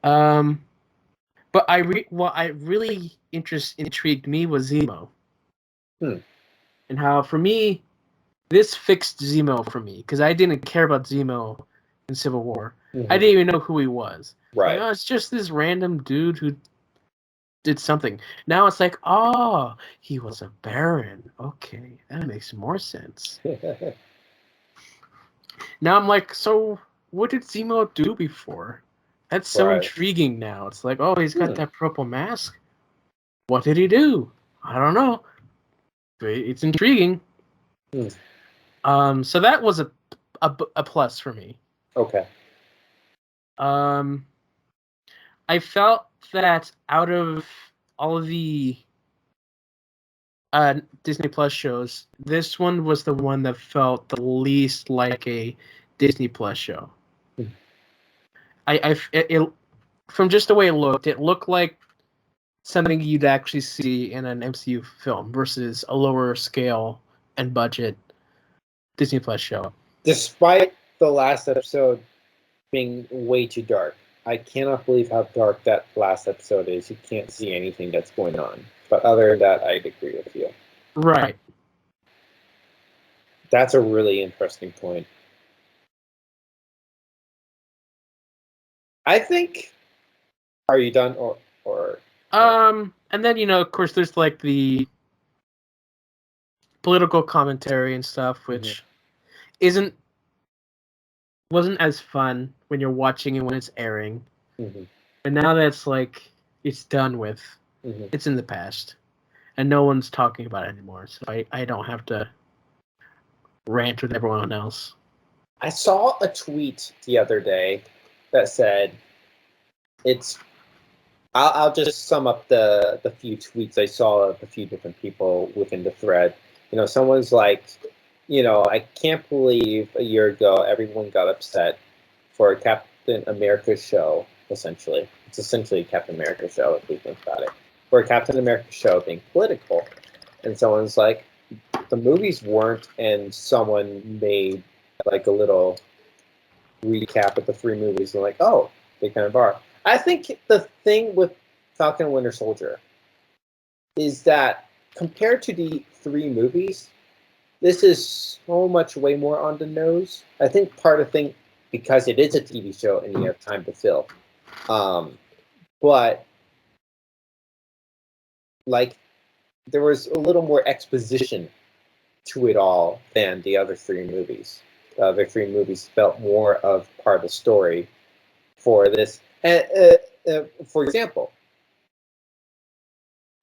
But what really intrigued me was Zemo. And how, for me, this fixed Zemo for me, because I didn't care about Zemo in Civil War. I didn't even know who he was. Right. Like, it's just this random dude who did something. Now it's like, oh, he was a Baron. Okay, that makes more sense. Now I'm like, so what did Zemo do before? That's so intriguing now. It's like, oh, he's got that purple mask. What did he do? I don't know. It's intriguing. So that was a plus for me. Okay. I felt that out of all of the Disney Plus shows, this one was the one that felt the least like a Disney Plus show. It from just the way it looked like something you'd actually see in an MCU film versus a lower scale and budget Disney Plus show. Despite the last episode being way too dark, I cannot believe how dark that last episode is. You can't see anything that's going on. But other than that, I'd agree with you. Right. That's a really interesting point. I think. Are you done or? And then of course, there's like the political commentary and stuff, which wasn't as fun when you're watching it when it's airing. And now that's like it's done with. It's in the past, and no one's talking about it anymore. So I don't have to rant with everyone else. I saw a tweet the other day that said, I'll just sum up the few tweets I saw of a few different people within the thread. Someone's like, I can't believe a year ago everyone got upset for a Captain America show, essentially. It's essentially a Captain America show if we think about it. For a Captain America show being political. And someone's like, the movies weren't, and someone made like a little recap of the 3 movies and like, oh, they kind of are. I think the thing with Falcon and Winter Soldier is that compared to the 3 movies, this is so much way more on the nose. I think part of the thing, because it is a TV show and you have time to fill, but like there was a little more exposition to it all than the other 3 movies. The other 3 movies felt more of part of the story for this. For example,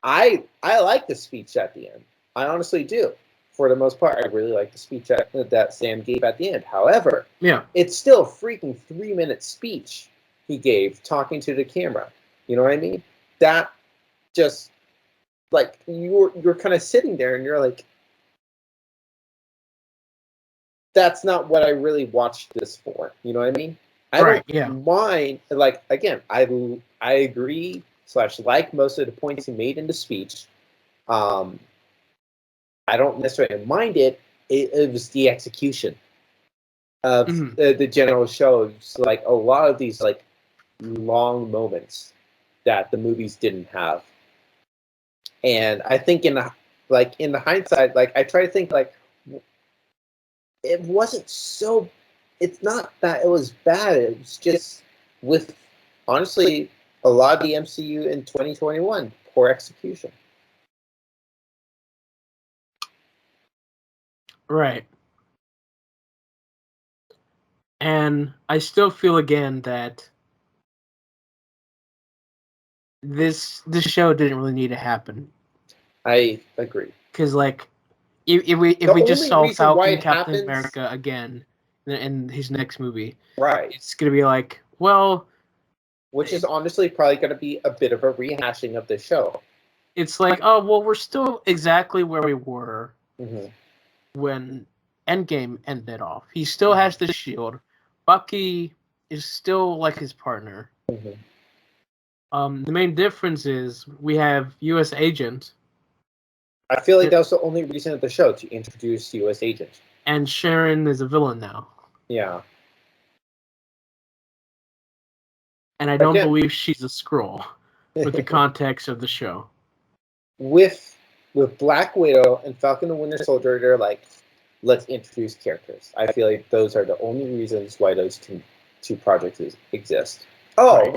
I like the speech at the end. I honestly do. For the most part, I really like the speech that Sam gave at the end. However, it's still a freaking 3-minute speech he gave talking to the camera. You know what I mean? That just like you're kind of sitting there and you're like, that's not what I really watched this for. You know what I mean? I don't mind. Like again, I agree / like most of the points he made in the speech. I don't necessarily mind it. It was the execution of the general show. It's like a lot of these like long moments that the movies didn't have. And I think in the hindsight, like I try to think like it wasn't so. It's not that it was bad. It was just with honestly a lot of the MCU in 2021 poor execution. Right. And I still feel again that this show didn't really need to happen. I agree. Because like if we just saw Falcon Captain America again in his next movie, right, it's gonna be like, well, which is honestly probably gonna be a bit of a rehashing of the show. It's like, oh well, we're still exactly where we were when Endgame ended off. He still has the shield. Bucky is still like his partner. The main difference is we have U.S. Agent. I feel like that was the only reason of the show, to introduce U.S. Agent. And Sharon is a villain now. Yeah. And I don't believe she's a Skrull with the context of the show. With Black Widow and Falcon and Winter Soldier, they're like, let's introduce characters. I feel like those are the only reasons why those two projects exist. Oh, right.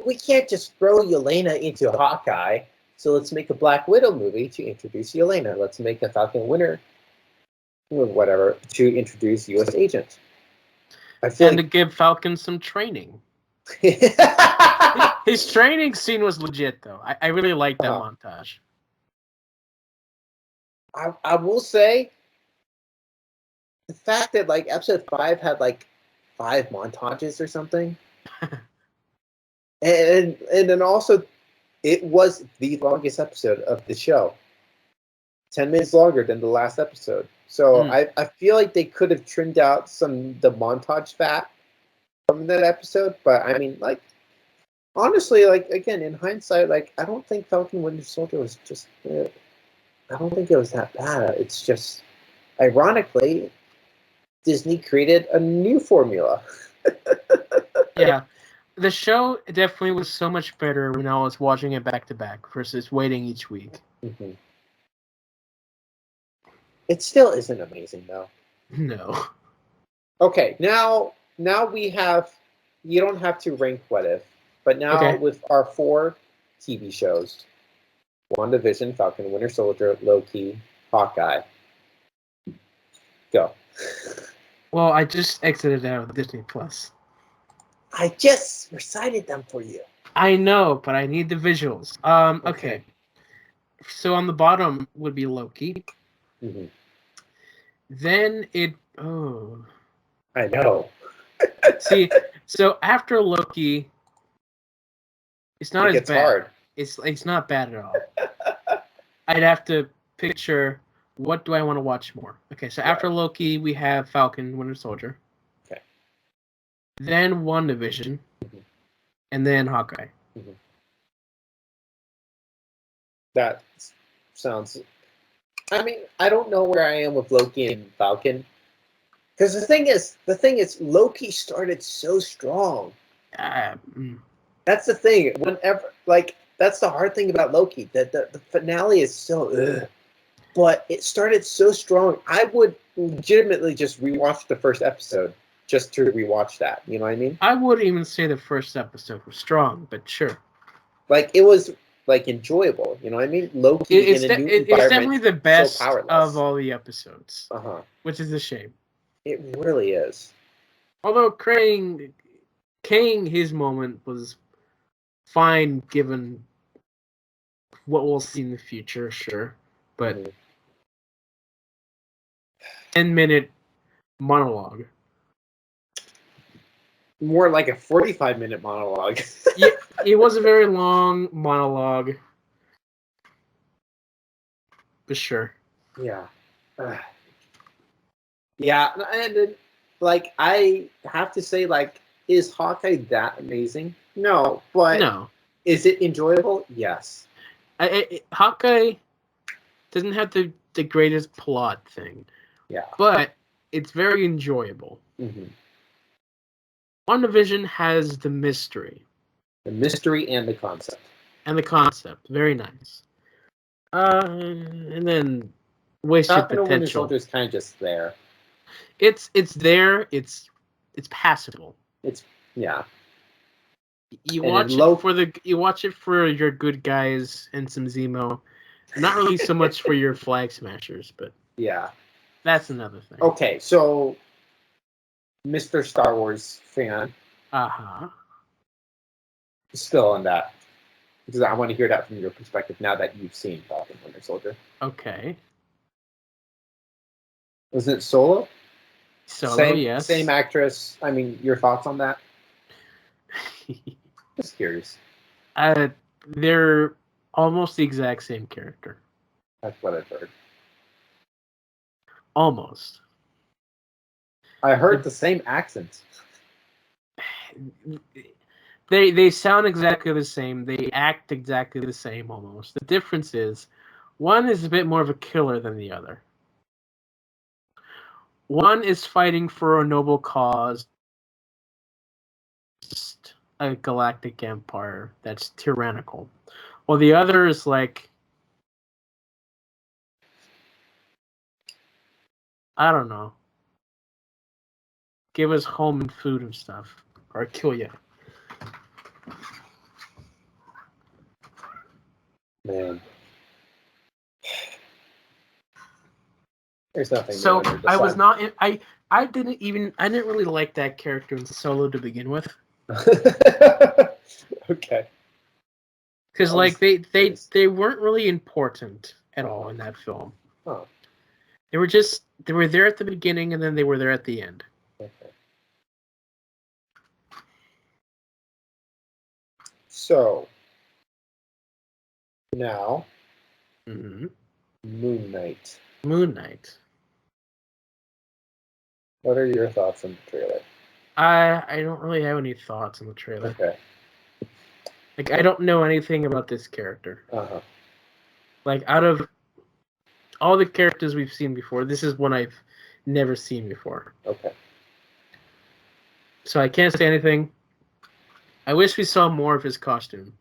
we can't just throw Yelena into Hawkeye, so let's make a Black Widow movie to introduce Yelena. Let's make a Falcon Winter, whatever, to introduce U.S. Agent. To give Falcon some training. His training scene was legit, though. I really liked that montage. I will say the fact that like episode 5 had like 5 montages or something, and then also it was the longest episode of the show, 10 minutes longer than the last episode. So I feel like they could have trimmed out the montage fat from that episode, but I mean, like, honestly, like, again, in hindsight, like, I don't think Falcon Winter Soldier was just, I don't think it was that bad. It's just, ironically, Disney created a new formula. Yeah. The show definitely was so much better when I was watching it back to back versus waiting each week. Mm-hmm. It still isn't amazing, though. No. Okay, now we have, you don't have to rank What If, but now Okay. with our 4 TV shows, WandaVision, Falcon Winter Soldier, Loki, Hawkeye. Go. Well, I just exited out of Disney Plus. I just recited them for you. I know, but I need the visuals. Okay. So on the bottom would be Loki. Mm-hmm. Then oh. I know. See, so after Loki, it's not it as gets bad. hard. It's not bad at all. I'd have to picture what do I want to watch more. Okay, so after Loki, we have Falcon, Winter Soldier. Okay. Then WandaVision. Mm-hmm. And then Hawkeye. Mm-hmm. That sounds... I mean, I don't know where I am with Loki and Falcon. Because the thing is, Loki started so strong. That's the thing. Whenever, like, that's the hard thing about Loki. That the finale is so, but it started so strong. I would legitimately just rewatch the first episode just to rewatch that. You know what I mean? I wouldn't even say the first episode was strong, but sure. Like, it was like enjoyable. You know what I mean? Loki it's in a new environment. It's definitely the best so powerless. of all the episodes. Which is a shame. It really is. Although Kang, his moment was fine given what we'll see in the future, sure. But 10-minute monologue. More like a 45-minute monologue. Yeah, it was a very long monologue. For sure. Yeah. Yeah, and like, I have to say, like, is Hawkeye that amazing? No, but no. Is it enjoyable? Yes. Hawkeye doesn't have the greatest plot thing. Yeah. But it's very enjoyable. Mm-hmm. WandaVision has the mystery. The mystery and the concept. Very nice. And then wasted potential. Winter Soldier is kind of just there. It's there. It's passable. Yeah. You watch it for your good guys and some Zemo. Not really so much for your flag smashers, but yeah, that's another thing. Okay, so Mr. Star Wars fan. Still on that. Because I want to hear that from your perspective now that you've seen Falcon Winter Soldier. Okay. Was it Solo? Yes. Same actress. I mean, your thoughts on that? Just curious. They're almost the exact same character. That's what I've heard. Almost. I heard the same accents. They sound exactly the same. They act exactly the same almost. The difference is one is a bit more of a killer than the other. One is fighting for a noble cause, a galactic empire that's tyrannical. While the other is like, I don't know, give us home and food and stuff, or kill you. Man. There's nothing. So I was not. I didn't really like that character in Solo to begin with. Okay. Because like they weren't really important at all in that film. Oh, They were there at the beginning, and then they were there at the end. okay. So now, Mm-hmm. Moon Knight. Moon Knight. What are your thoughts on the trailer? I don't really have any thoughts on the trailer. Okay. Like, I don't know anything about this character. Uh-huh. Like, out of all the characters we've seen before, this is one I've never seen before. Okay. So I can't say anything. I wish we saw more of his costume.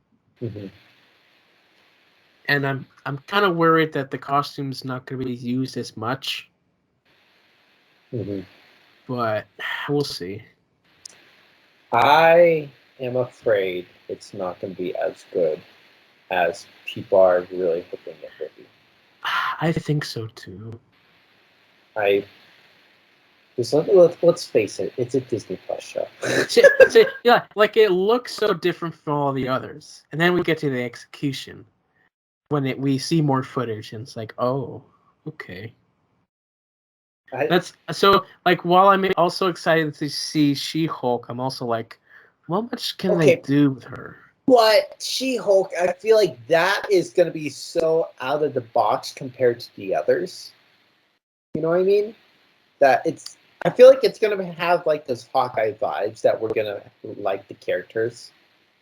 Mm-hmm. And I'm kind of worried that the costume's not going to be used as much. Mm-hmm. But we'll see. I am afraid it's not going to be as good as people are really hoping it will be. I think so too. Let's face it, it's a Disney Plus show. Yeah, like it looks so different from all the others, and then we get to the execution when we see more footage, and it's like, oh, okay. That's so. Like, while I'm also excited to see She-Hulk, I'm also like, how much can they do with her? But She-Hulk, I feel like that is going to be so out of the box compared to the others. You know what I mean? I feel like it's going to have like those Hawkeye vibes that we're going to like the characters.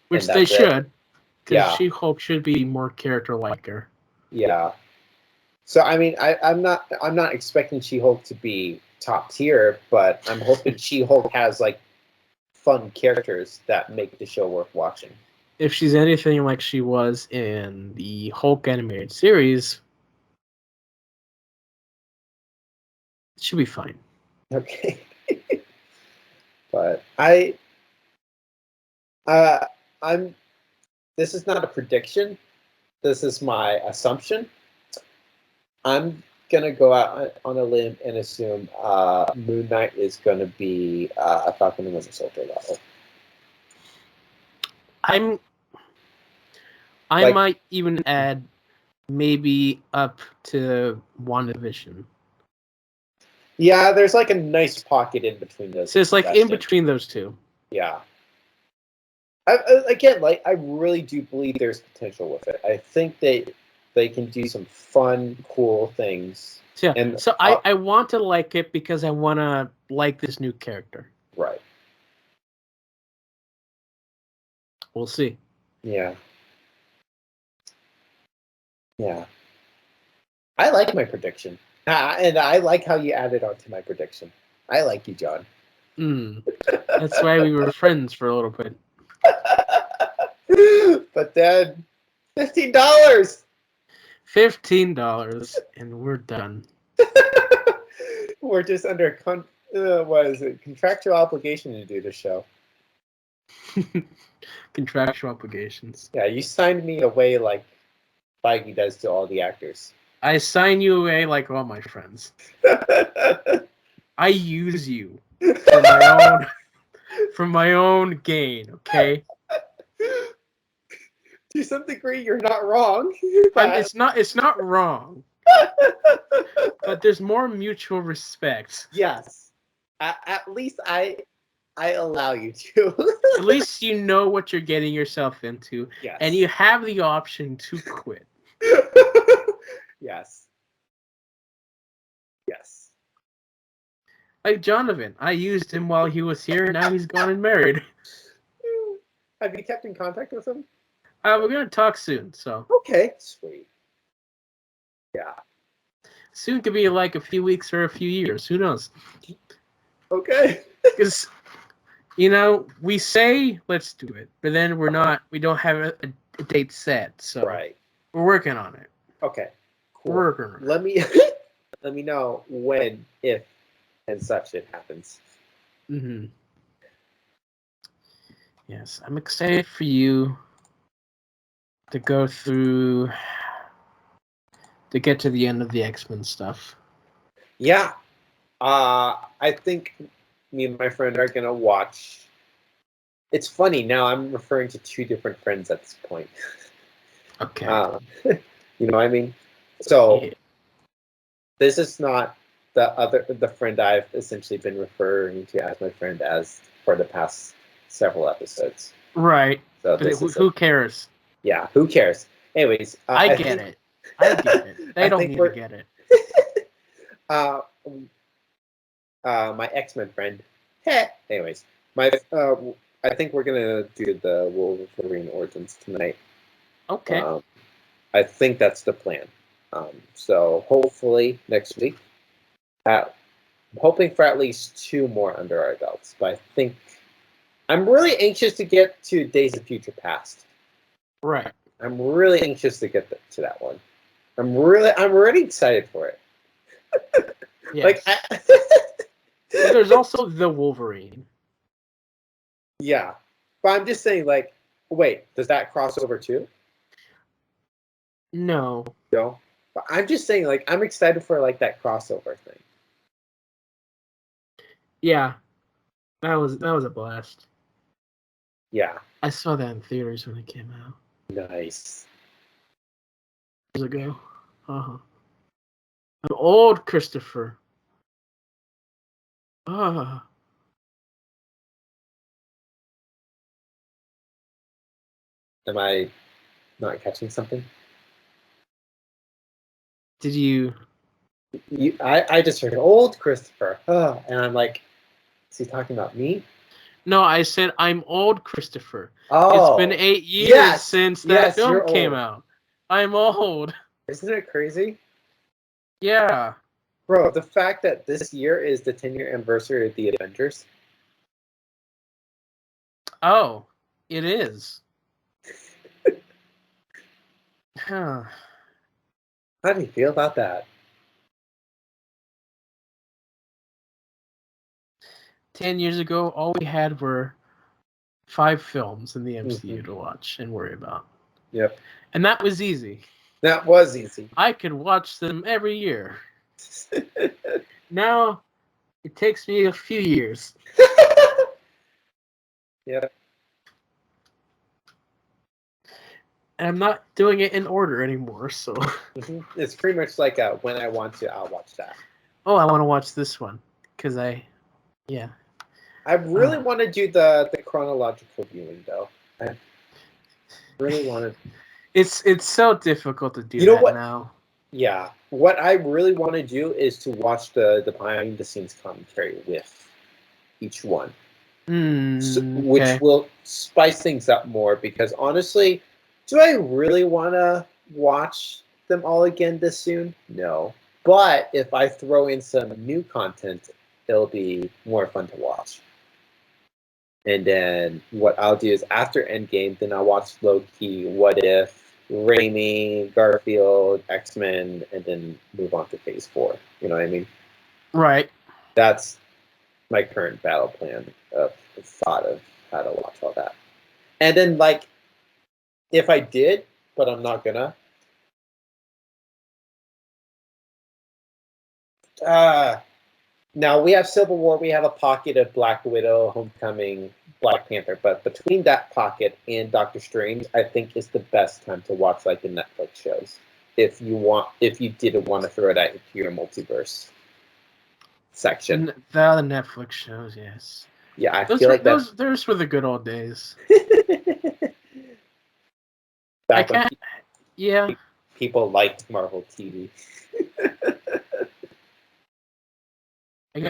Which they should. Because Yeah. She-Hulk should be more character-like her. Yeah. So I mean, I'm not expecting She-Hulk to be top tier, but I'm hoping She-Hulk has like fun characters that make the show worth watching. If she's anything like she was in the Hulk animated series, it should be fine. Okay. But I'm. This is not a prediction. This is my assumption. I'm gonna go out on a limb and assume Moon Knight is gonna be a Falcon and Winter Soldier level. I might even add maybe up to WandaVision. Yeah, there's like a nice pocket in between those. So it's like in between those two. Yeah. I really do believe there's potential with it. I think they can do some fun, cool things. Yeah. And so I want to like it because I want to like this new character. Right. We'll see. Yeah. Yeah. I like my prediction. And I like how you added on to my prediction. I like you, John. That's why we were friends for a little bit. But then, $15. $15, and we're done. We're just under contractual obligation to do the show. Contractual obligations. Yeah, you signed me away like Feige does to all the actors. I sign you away like all my friends. I use you for my own gain, okay? To some degree, you're not wrong. It's not wrong. But there's more mutual respect. Yes. At least I allow you to. At least you know what you're getting yourself into. Yes. And you have the option to quit. Yes. Yes. Like Jonathan, I used him while he was here, and now he's gone and married. Have you kept in contact with him? We're gonna talk soon, so. Okay, sweet. Yeah. Soon could be like a few weeks or a few years. Who knows? Okay. Because, we say let's do it, but then we don't have a date set. So right. We're working on it. Okay. Cool. We're working on it. Let me know when, if, and such it happens. Mm-hmm. Yes, I'm excited for you to go through to get to the end of the X-Men stuff. Yeah. I think me and my friend are gonna watch. It's funny now. I'm referring to two different friends at this point. Okay. You know what I mean? So This is not the friend I've essentially been referring to as my friend as for the past several episodes. Right. So But who cares? Yeah, who cares? Anyways, I get it. I get it. They don't need to get it. My X-Men friend. Anyways, I think we're gonna do the Wolverine Origins tonight. Okay. I think that's the plan. So hopefully next week. I'm hoping for at least 2 more under our belts, but I think I'm really anxious to get to Days of Future Past. Right. I'm really anxious to get to that one. I'm really excited for it. Yes. But there's also the Wolverine. Yeah, but I'm just saying, like, wait, does that cross over too? No. No, but I'm just saying, like, I'm excited for like that crossover thing. Yeah, that was a blast. Yeah, I saw that in theaters when it came out. nice. Years ago. An old Christopher. Ah. Am I not catching something? Did you? I just heard old Christopher, and I'm like, is he talking about me? No, I said I'm old Christopher. Oh, it's been 8 years since that film came out. I'm old. Isn't it crazy? Yeah. Bro, the fact that this year is the 10-year anniversary of the Avengers. Oh, it is. Huh. How do you feel about that? 10 years ago, all we had were 5 films in the MCU to watch and worry about. Yep. And that was easy. That was easy. I could watch them every year. Now, it takes me a few years. Yep. And I'm not doing it in order anymore, so. It's pretty much like when I want to, I'll watch that. Oh, I want to watch this one. Because yeah. I really want to do the chronological viewing, though. I really want to. It's so difficult to do now. Yeah. What I really want to do is to watch the behind-the-scenes commentary with each one. Which will spice things up more, because honestly, do I really want to watch them all again this soon? No. But if I throw in some new content, it'll be more fun to watch. And then what I'll do is after Endgame, then I'll watch Loki, What If, Raimi, Garfield, X-Men, and then move on to Phase 4. You know what I mean? Right. That's my current battle plan of thought of how to watch all that. And then, like, if I did, but I'm not gonna. Now we have Civil War, we have a pocket of Black Widow, Homecoming, Black Panther, but between that pocket and Doctor Strange, I think is the best time to watch like the Netflix shows. If you didn't want to throw that into your multiverse section. The Netflix shows, yes. Yeah, I feel like those were the good old days. Yeah. People liked Marvel TV.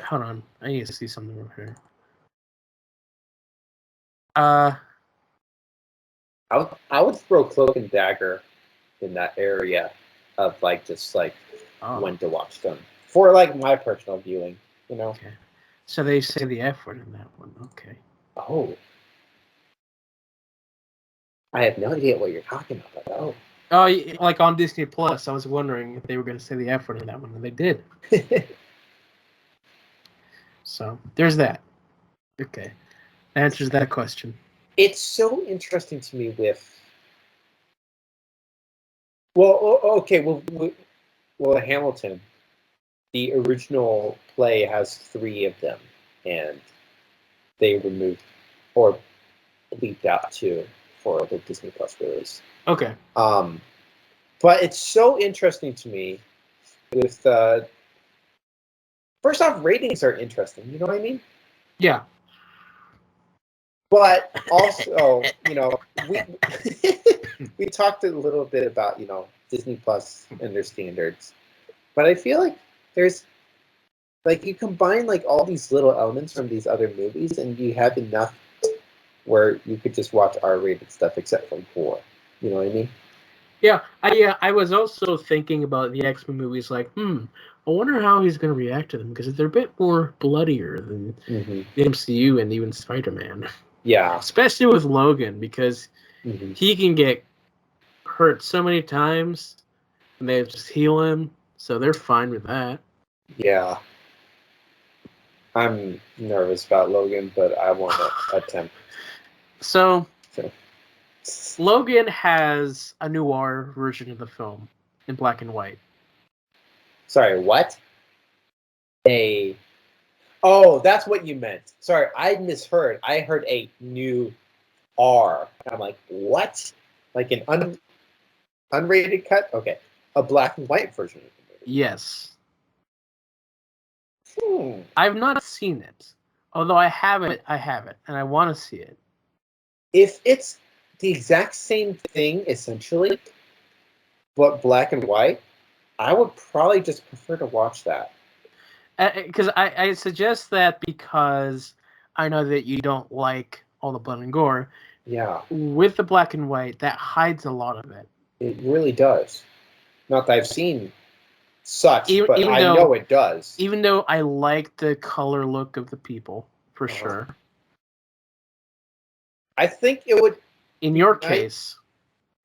Hold on. I need to see something over here. I would throw Cloak and Dagger in that area of like just like when to watch them for like my personal viewing, you know. Okay. So they say the F word in that one. Okay. Oh, I have no idea what you're talking about. Oh, like on Disney Plus. I was wondering if they were going to say the F word in that one, and they did. So there's that. Okay, answers that question. It's so interesting to me with. Well, okay, well, Hamilton, the original play has 3 of them, and they removed or bleeped out 2 for the Disney Plus release. Okay. But it's so interesting to me with first off, ratings are interesting. You know what I mean? Yeah. But also, we we talked a little bit about Disney Plus and their standards, but I feel like there's like you combine like all these little elements from these other movies, and you have enough where you could just watch R-rated stuff, except from 4. You know what I mean? Yeah, I was also thinking about the X-Men movies. Like, I wonder how he's going to react to them because they're a bit more bloodier than Mm-hmm. the MCU and even Spider-Man. Yeah. Especially with Logan, because Mm-hmm. he can get hurt so many times, and they just heal him, so they're fine with that. Yeah. I'm nervous about Logan, but I want to attempt. So, Logan has a noir version of the film in black and white. Sorry, what? Oh, that's what you meant. Sorry, I misheard. I heard a new R. I'm like, what? Like an unrated cut? Okay. A black and white version of the movie. Yes. I've not seen it. Although I have it, and I want to see it. If it's the exact same thing, essentially, but black and white, I would probably just prefer to watch that. Because I suggest that because I know that you don't like all the blood and gore. Yeah. With the black and white, that hides a lot of it. It really does. Not that I've seen such, but I know it does. Even though I like the color look of the people, for sure. I think it would. In your case,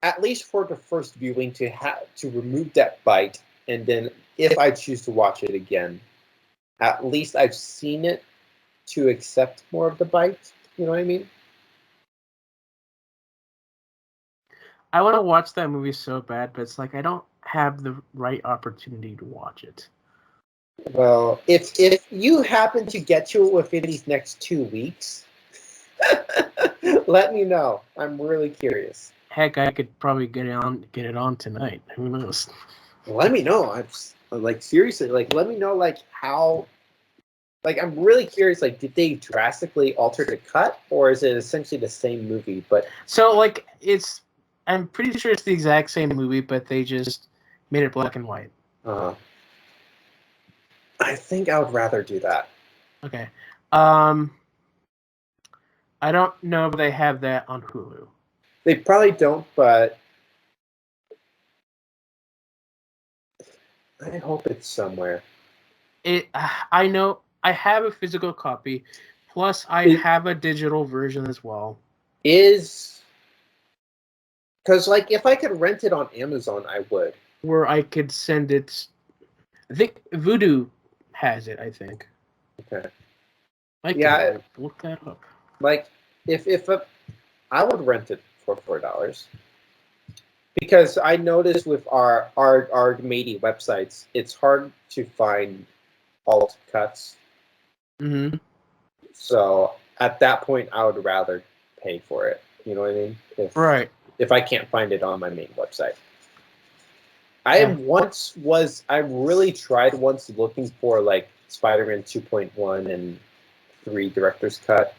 at least for the first viewing, to remove that bite, and then if I choose to watch it again, at least I've seen it to accept more of the bite. You know what I mean? I want to watch that movie so bad, but it's like I don't have the right opportunity to watch it. Well, if you happen to get to it within these next 2 weeks, let me know. I'm really curious. Heck, I could probably get it on tonight. Who knows? Let me know. I'm like seriously. Like, let me know how. Like, I'm really curious. Like, did they drastically alter the cut, or is it essentially the same movie? But so I'm pretty sure it's the exact same movie, but they just made it black and white. I think I would rather do that. Okay. I don't know if they have that on Hulu. They probably don't, but I hope it's somewhere. I know I have a physical copy, plus I have a digital version as well. Because like if I could rent it on Amazon, I would. Where I could send it. I think Vudu has it. I think. Okay. Yeah. Look that up. Like if I would rent it for $4. Because I noticed with our Matey websites, it's hard to find alt cuts. Mm-hmm. So at that point, I would rather pay for it. You know what I mean? If I can't find it on my main website. I really tried once looking for like Spider-Man 2.1 and 3 director's cut.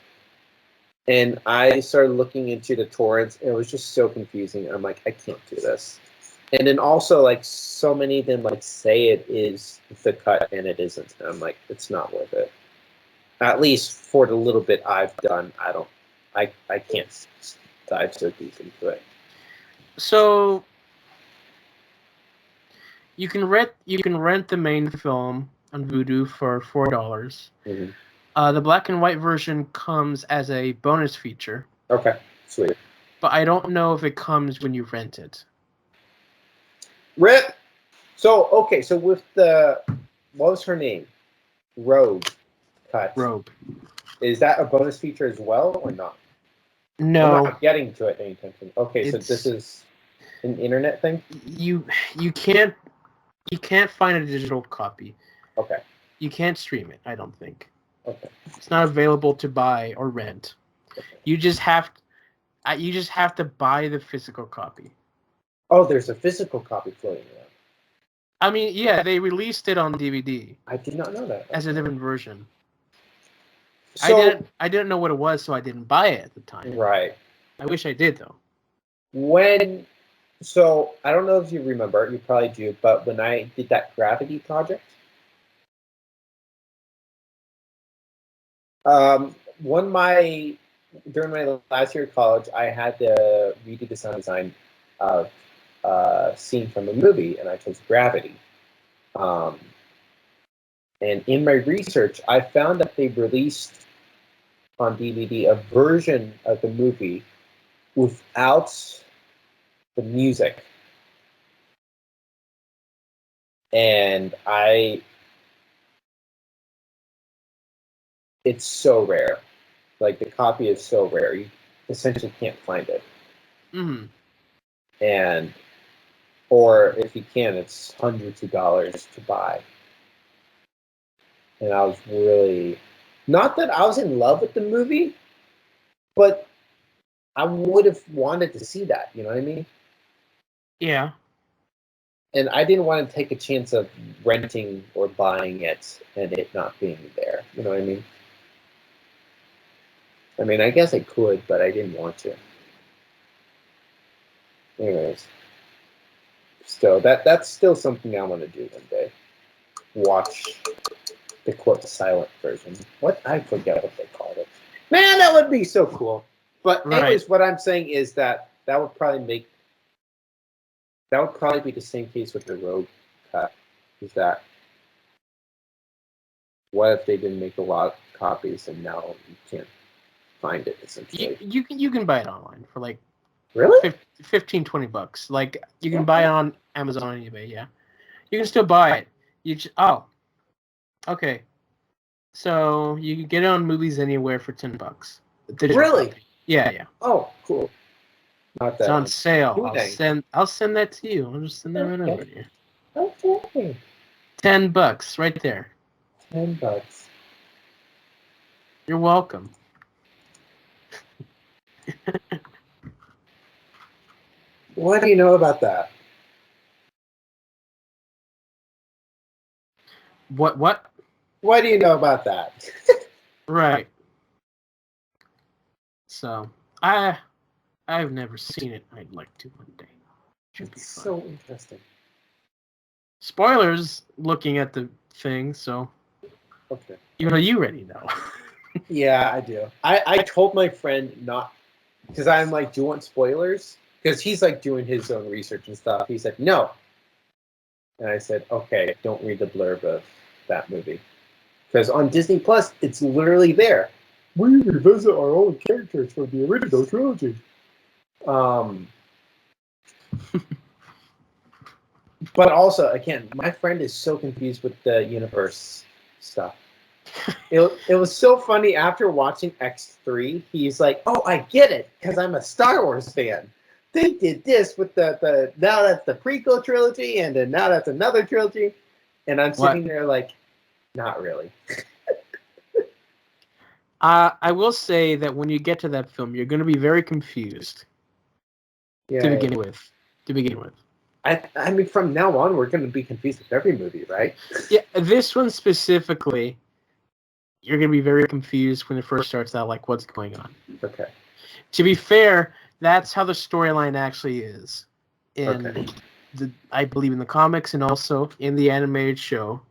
And I started looking into the torrents, and it was just so confusing. I'm like, I can't do this. And then also, like, so many of them like say it is the cut, and it isn't. And I'm like, it's not worth it. At least for the little bit I've done, I can't dive so deep into it. So you can rent the main film on Vudu for $4. Mm-hmm. The black and white version comes as a bonus feature. Okay, sweet. But I don't know if it comes when you rent it. RIP! So with what was her name? Rogue cut. Rogue. Is that a bonus feature as well, or not? No. I'm not getting to it anytime soon. Okay, so this is an internet thing? You can't find a digital copy. Okay. You can't stream it, I don't think. Okay. It's not available to buy or rent. Okay. You just have to buy the physical copy. Oh, there's a physical copy floating around. I mean, yeah, they released it on DVD I did not know that. as a different version. So I didn't know what it was, so I didn't buy it at the time. right I wish I did though. when so I don't know if you remember, you probably do, but when I did that Gravity project, one my during my last year of college, I had to redo the sound design of a scene from a movie, and I chose Gravity. Um, and in my research, I found that they released on DVD a version of the movie without the music, and it's so rare. Like the copy is so rare, you essentially can't find it. Mm. And or if you can, it's hundreds of dollars to buy. And I was really not that I was in love with the movie, but I would have wanted to see that. You know what I mean? Yeah. And I didn't want to take a chance of renting or buying it and it not being there. You know what I mean? I mean, I guess I could, but I didn't want to. Anyways, still, that's still something I want to do one day. Watch the quote silent version. What I forget what they called it. Man, that would be so cool. But Right. anyways, what I'm saying is that would probably be the same case with the Rogue cut. Is that what if they didn't make a lot of copies and now you can't find it essentially? You can buy it online for like Really? 15, $20. Like you can buy it on Amazon and eBay. Yeah, you can still buy it. Okay. So you can get it on Movies Anywhere for $10. The digital Really? copy. Yeah. Oh, cool. Not It's that on one. sale. Blu-ray. I'll send that to you. I'll just send that right over Okay. to you. Okay. $10 right there. $10. You're welcome. What do you know about that? What? What do you know about that? Right. So I've never seen it. I'd like to one day. Should be It's fun. so interesting. Spoilers. Looking at the thing, so Okay. you ready though? Yeah, I do. I told my friend not because I'm like, do you want spoilers? Because he's like doing his own research and stuff. He said no, and I said, okay, don't read the blurb of that movie because on Disney Plus, it's literally there. We revisit our own characters from the original trilogy. But also, again, my friend is so confused with the universe stuff. It was so funny after watching X3. He's like, "Oh, I get it because I'm a Star Wars fan. They did this with the now that's the prequel trilogy, and then now that's another trilogy." And I'm sitting there like, "Not really." I will say that when you get to that film, you're going to be very confused Yeah. to begin with. I mean, from now on, we're going to be confused with every movie, right? Yeah, this one specifically, you're going to be very confused when it first starts out, like what's going on. Okay. To be fair, that's how the storyline actually is Okay. I believe in the comics and also in the animated show.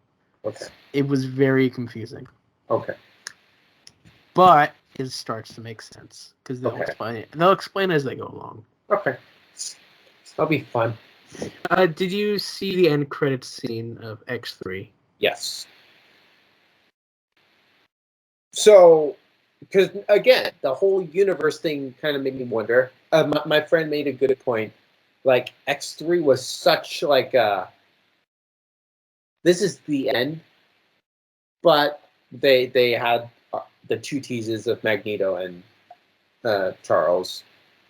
Okay. It was very confusing. Okay. But it starts to make sense because they'll Okay. explain it. They'll explain as they go along. Okay. That'll be fun. Did you see the end credits scene of X3? Yes. So, because again, the whole universe thing kind of made me wonder. My friend made a good point. Like X3 was such like this is the end, but they had the two teases of Magneto and Charles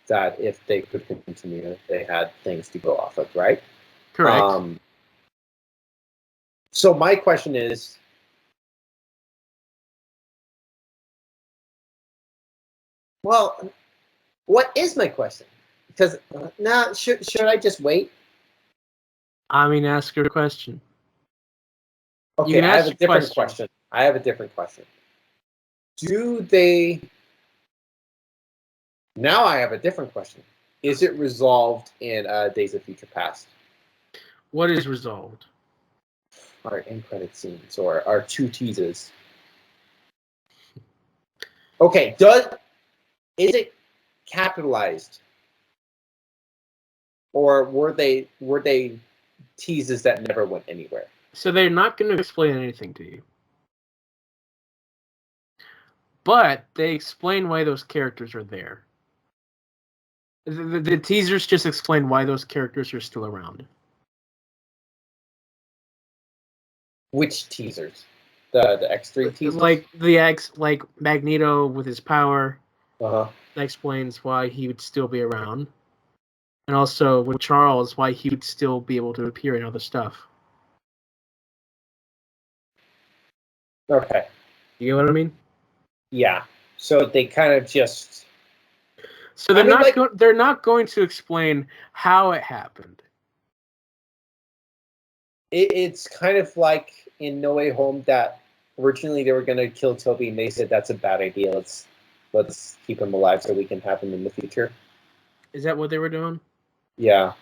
that if they could continue, they had things to go off of, right? Correct. So my question is, well, what is my question? Because now should I just wait? I mean, ask your question. You Okay, can I have ask a your different question. question. I have a different question. Do they? Now I have a different question. Is it resolved in Days of Future Past? What is resolved? Our end credit scenes or our two teases? Okay, is it capitalized, or were they teases that never went anywhere? So they're not going to explain anything to you. But they explain why those characters are there. The teasers just explain why those characters are still around. Which teasers? The X3 teasers? Like Magneto with his power. Uh-huh. That explains why he would still be around. And also with Charles, why he would still be able to appear in other stuff. Okay. You get what I mean? Yeah. So they kind of just. So they're not going to explain how it happened. It's kind of like in No Way Home that originally they were going to kill Toby and they said that's a bad idea. Let's keep him alive so we can have him in the future. Is that what they were doing? Yeah.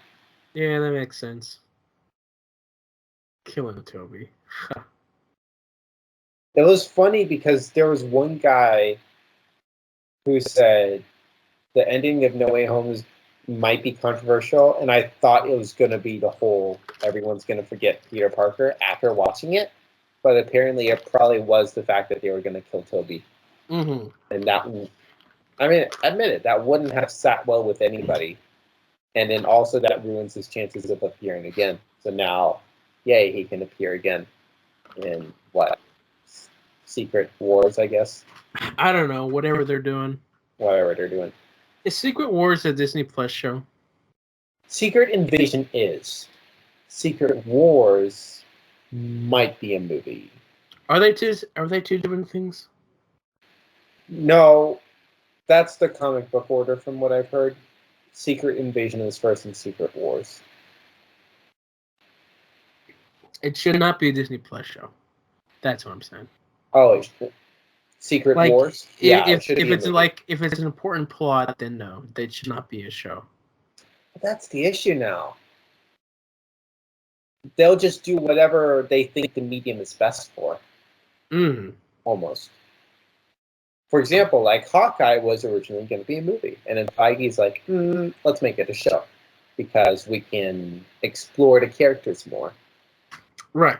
Yeah, that makes sense. Killing Toby. It was funny because there was one guy who said the ending of No Way Home might be controversial, and I thought it was going to be the whole everyone's going to forget Peter Parker after watching it, but apparently it probably was the fact that they were going to kill Toby. Mm-hmm. And that, I mean, admit it, that wouldn't have sat well with anybody. And then also that ruins his chances of appearing again. So now, yay, he can appear again in what? Secret Wars, I guess. I don't know. Whatever they're doing. Whatever they're doing. Is Secret Wars a Disney Plus show? Secret Invasion is. Secret Wars might be a movie. Are they two different things? No, that's the comic book order from what I've heard. Secret Invasion is first and Secret Wars. It should not be a Disney Plus show. That's what I'm saying. Oh, Secret Like, Wars? Yeah, it if should be a it's movie. like if it's an important plot, then no, that should not be a show. That's the issue now. They'll just do whatever they think the medium is best for. Almost. For example, like Hawkeye was originally going to be a movie, and then Feige's like, let's make it a show because we can explore the characters more. Right.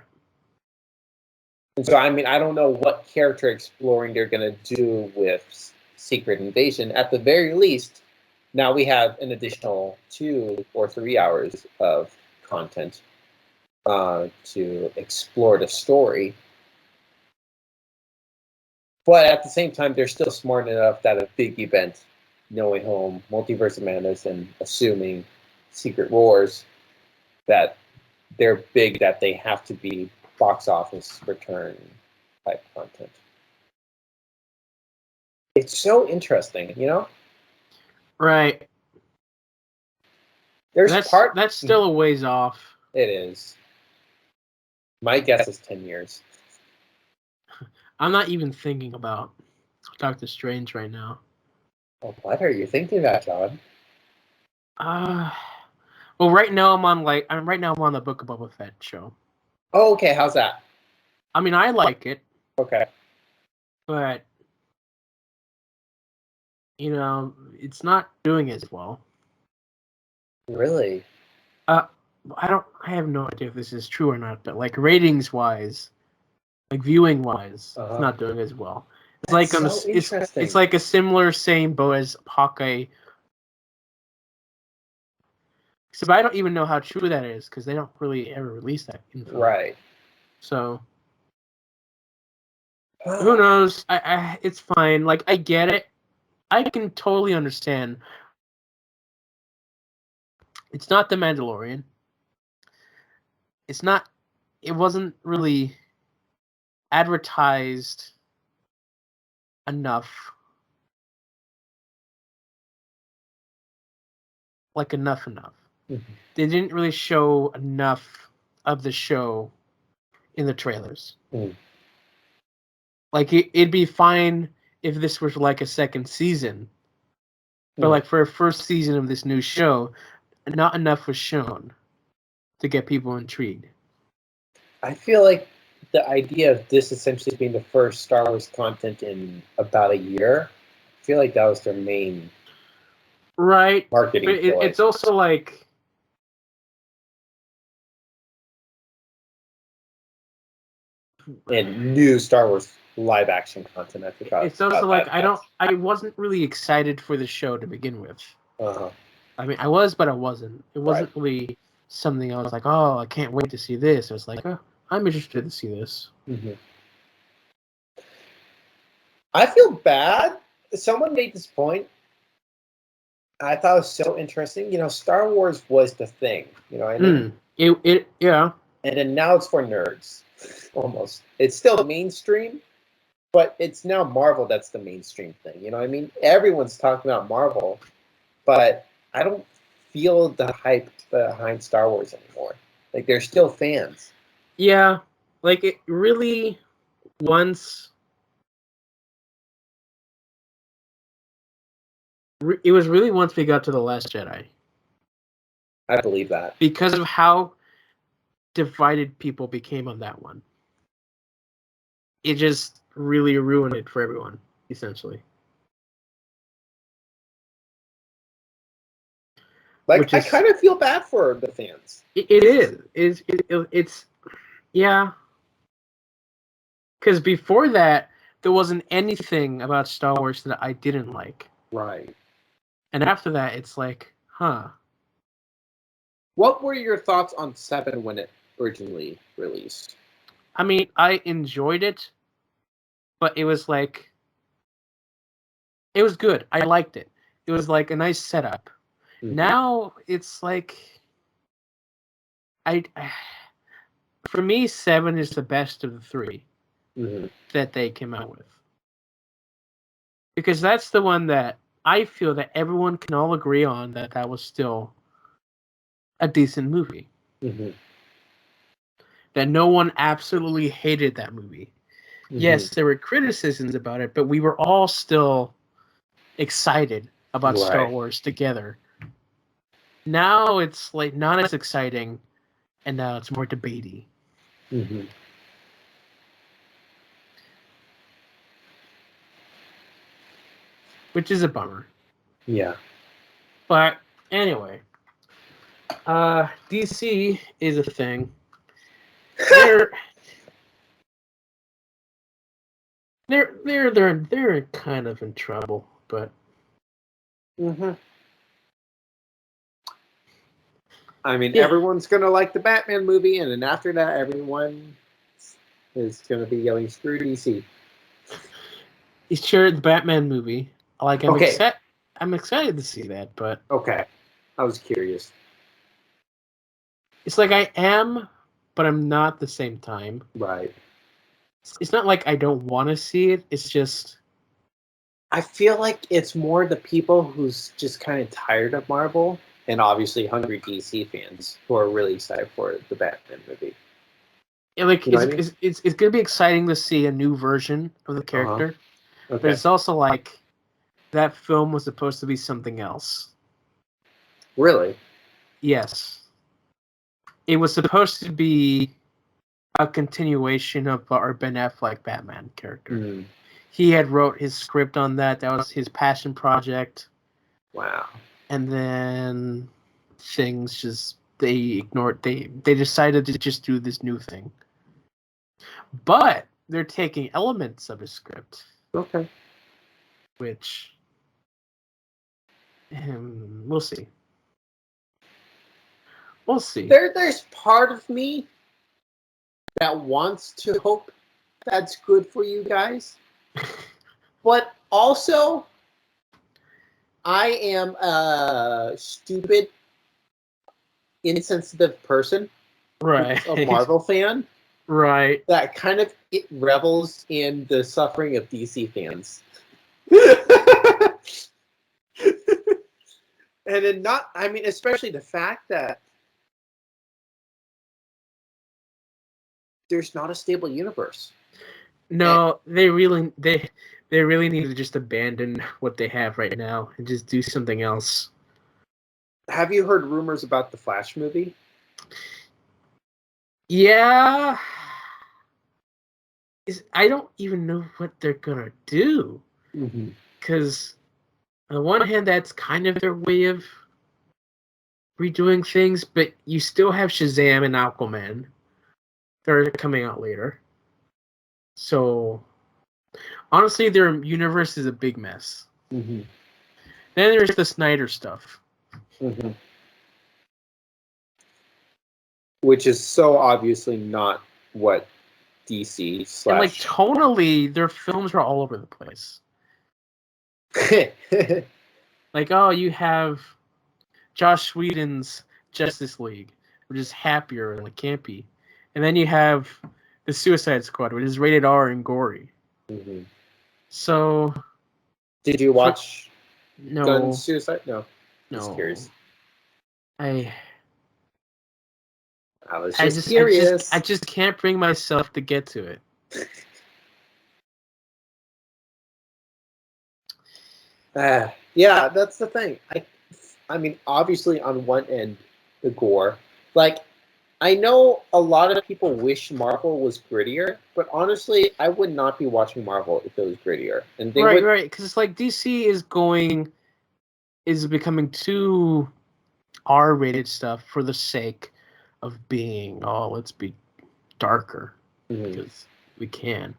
And so, I mean, I don't know what character exploring they're going to do with Secret Invasion. At the very least, now we have an additional 2 or 3 hours of content to explore the story. But at the same time, they're still smart enough that a big event, No Way Home, Multiverse of Madness, and assuming Secret Wars, that they're big, that they have to be box office return type content. It's so interesting, you know? Right. That's still a ways off. It is. My guess is 10 years. I'm not even thinking about Doctor Strange right now. Oh, what are you thinking about, John? Well, right now I'm on the Book of Boba Fett show. Oh, okay. How's that? I mean, I like it. Okay. But it's not doing as well. Really? I have no idea if this is true or not, but like ratings wise, like viewing wise, it's not doing as well. It's like it's like a same boat as Hawkeye. Except I don't even know how true that is because they don't really ever release that info. Right. So who knows? It's fine. Like, I get it. I can totally understand. It's not The Mandalorian. It wasn't really advertised enough. Like, enough. They didn't really show enough of the show in the trailers. Like it'd be fine if this was like a second season, but like for a first season of this new show, not enough was shown to get people intrigued. I feel like the idea of this essentially being the first Star Wars content in about a year, I feel like that was their main marketing. But it's also like and new Star Wars live action content. I forgot. It's also like I wasn't really excited for the show to begin with. I mean, I was, but I wasn't. It wasn't really something I was like, oh, I can't wait to see this. I was like, oh, I'm interested to see this. I feel bad. Someone made this point. I thought it was so interesting. You know, Star Wars was the thing. You know what I mean? Yeah. And then now it's for nerds, almost. It's still mainstream, but it's now Marvel that's the mainstream thing. You know what I mean? Everyone's talking about Marvel, but I don't feel the hype behind Star Wars anymore. Like, they're still fans. Yeah. Like, it really once... It was really once we got to The Last Jedi. I believe that. Because of how divided people became on that one. It just really ruined it for everyone, essentially. Like, I kind of feel bad for the fans. It is. It's yeah. Because before that, there wasn't anything about Star Wars that I didn't like. Right. And after that, it's like, huh. What were your thoughts on 7 when it originally released? I mean, I enjoyed it, but it was like... It was good. I liked it. It was like a nice setup. Now, it's like... For me, 7 is the best of the 3 that they came out with. Because that's the one that I feel that everyone can all agree on that was still a decent movie. That no one absolutely hated that movie. Yes, there were criticisms about it, but we were all still excited about Star Wars together. Now it's like not as exciting, and now it's more debatey. Which is a bummer. Yeah. But anyway, DC is a thing. They're kind of in trouble, but I mean, everyone's gonna like the Batman movie, and then after that, everyone is gonna be yelling "Screw DC." Sure, the Batman movie. Like, I'm excited to see that, but okay, I was curious. It's like I am, but I'm not at the same time. Right. It's not like I don't want to see it. It's just... I feel like it's more the people who's just kind of tired of Marvel, and obviously hungry DC fans who are really excited for the Batman movie. Yeah, like, it's going to be exciting to see a new version of the character, but it's also like that film was supposed to be something else. Really? Yes. It was supposed to be a continuation of our Ben Affleck Batman character. He had wrote his script on that. That was his passion project. Wow. And then things just... They ignored... They decided to just do this new thing. But they're taking elements of his script. Okay. Which... we'll see. We'll see. There's part of me that wants to hope that's good for you guys. But also, I am a stupid, insensitive person. Right. A Marvel fan. Right. That kind of revels in the suffering of DC fans. And then especially the fact that there's not a stable universe. No, they really need to just abandon what they have right now and just do something else. Have you heard rumors about the Flash movie? Yeah. I don't even know what they're gonna do. Because on the one hand, that's kind of their way of redoing things, but you still have Shazam and Aquaman. They're coming out later. So, honestly, their universe is a big mess. Then there's the Snyder stuff. Which is so obviously not what DC / And, like, tonally, their films are all over the place. Like, oh, you have Joss Whedon's Justice League, which is happier and, like, campy. And then you have the Suicide Squad, which is rated R and gory. So... Did you watch No. Gun Suicide? No. No. Just curious. I was just curious. I just can't bring myself to get to it. Yeah, that's the thing. I mean, obviously, on one end, the gore. Like, I know a lot of people wish Marvel was grittier, but honestly, I would not be watching Marvel if it was grittier. And they right, because it's like DC is becoming too R-rated stuff for the sake of being, let's be darker because we can.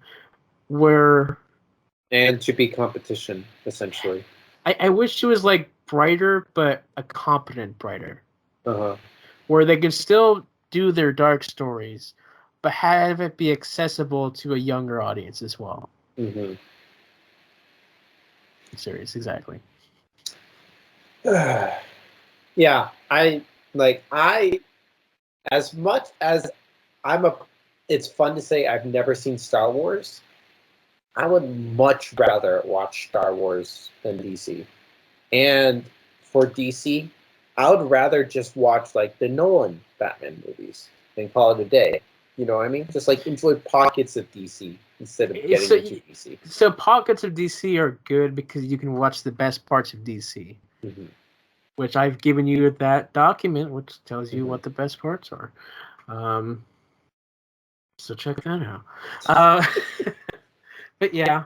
And to be competition, essentially. I wish it was like brighter, but a competent brighter. Where they could still do their dark stories, but have it be accessible to a younger audience as well. Serious, exactly. Yeah, as much as it's fun to say I've never seen Star Wars, I would much rather watch Star Wars than DC. And for DC, I would rather just watch like the Nolan Batman movies than call it a day. You know what I mean? Just like enjoy pockets of DC instead of getting into DC. So pockets of DC are good because you can watch the best parts of DC. Which I've given you that document, which tells you what the best parts are. So check that out. But yeah,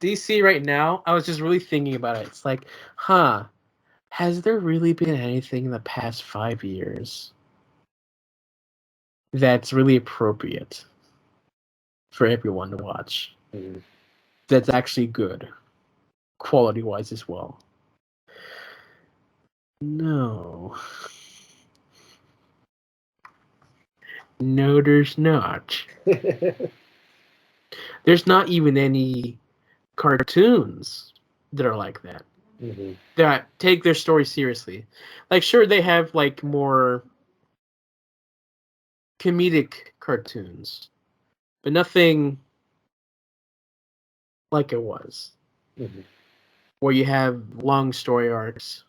DC right now, I was just really thinking about it. It's like, has there really been anything in the past 5 years that's really appropriate for everyone to watch? That's actually good, quality-wise as well. No. No, there's not. There's not even any cartoons that are like that. That take their story seriously. Like, sure, they have like more comedic cartoons, but nothing like it was. Where you have long story arcs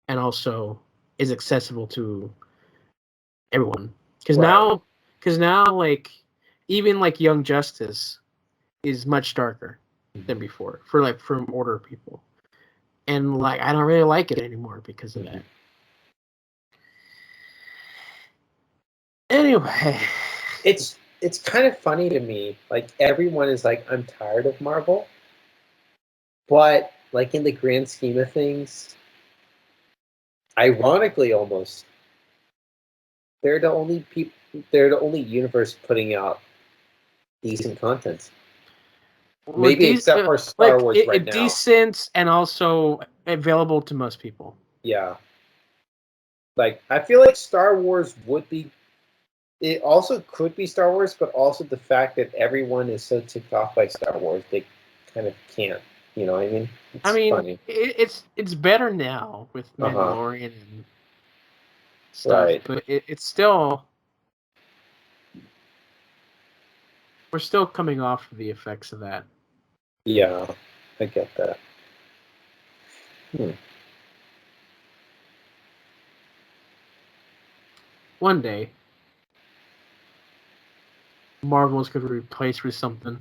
and also is accessible to everyone. Because now, like, even like Young Justice is much darker than before for older people, and like I don't really like it anymore because of that. Anyway, it's kind of funny to me. Like, everyone is like, I'm tired of Marvel, but like in the grand scheme of things, ironically, almost, they're the only people. They're the only universe putting out decent content. Maybe except for Star Wars right now. Decent and also available to most people. Yeah. Like, I feel like Star Wars would be... It also could be Star Wars, but also the fact that everyone is so ticked off by Star Wars, they kind of can't. You know what I mean? It's funny. It's better now with Mandalorian and stuff, but it's still... We're still coming off of the effects of that. Yeah, I get that. Hmm. One day, Marvel's going to replace with something.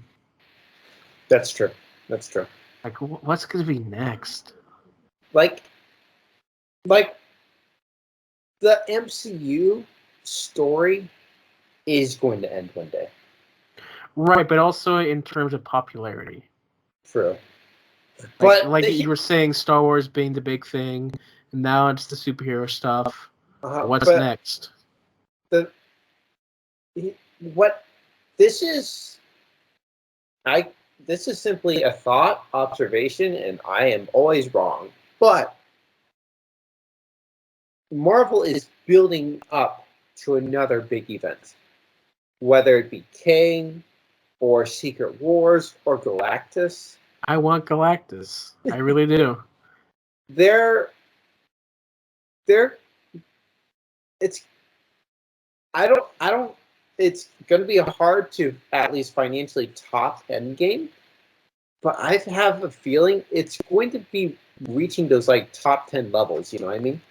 That's true. That's true. Like, what's going to be next? Like the MCU story is going to end one day. Right, but also in terms of popularity. True. Like you were saying, Star Wars being the big thing, and now it's the superhero stuff. What's next? This is simply a thought, observation, and I am always wrong. But Marvel is building up to another big event, whether it be Kang or Secret Wars or Galactus. I want Galactus. I really do. It's going to be hard to at least financially top Endgame, but I have a feeling it's going to be reaching those like top 10 levels, you know what I mean?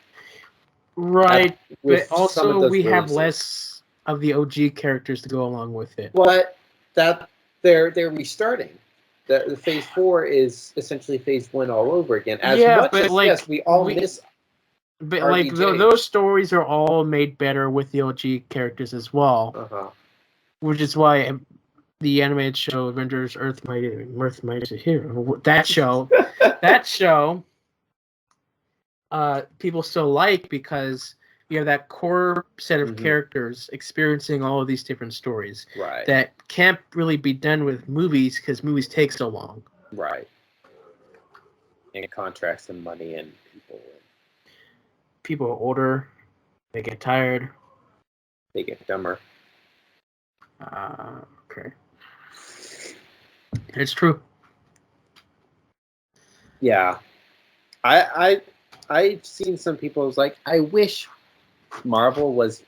Right, but also we have less of the OG characters to go along with it. But that they're restarting. The Phase 4 is essentially Phase 1 all over again. Yes, we all miss. But like those stories are all made better with the OG characters as well, which is why the animated show Avengers: Earth Mightiest Hero, that show, people still like because you have that core set of characters experiencing all of these different stories that can't really be done with movies because movies take so long. Right. And contracts and money and people. People are older. They get tired. They get dumber. Okay. It's true. Yeah. I've seen some people who's like, I wish Marvel was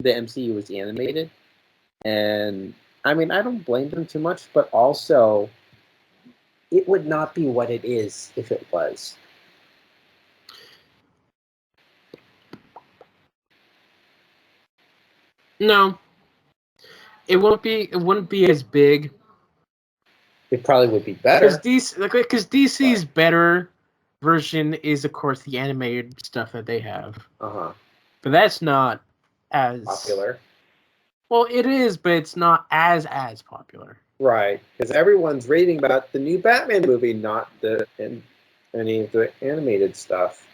the MCU was animated. And I mean, I don't blame them too much, but also it would not be what it is if it was. No. It wouldn't be as big. It probably would be better. Because DC's better version is, of course, the animated stuff that they have. But that's not as popular. Well, it is, but it's not as popular. Right, because everyone's raving about the new Batman movie, not any of the animated stuff.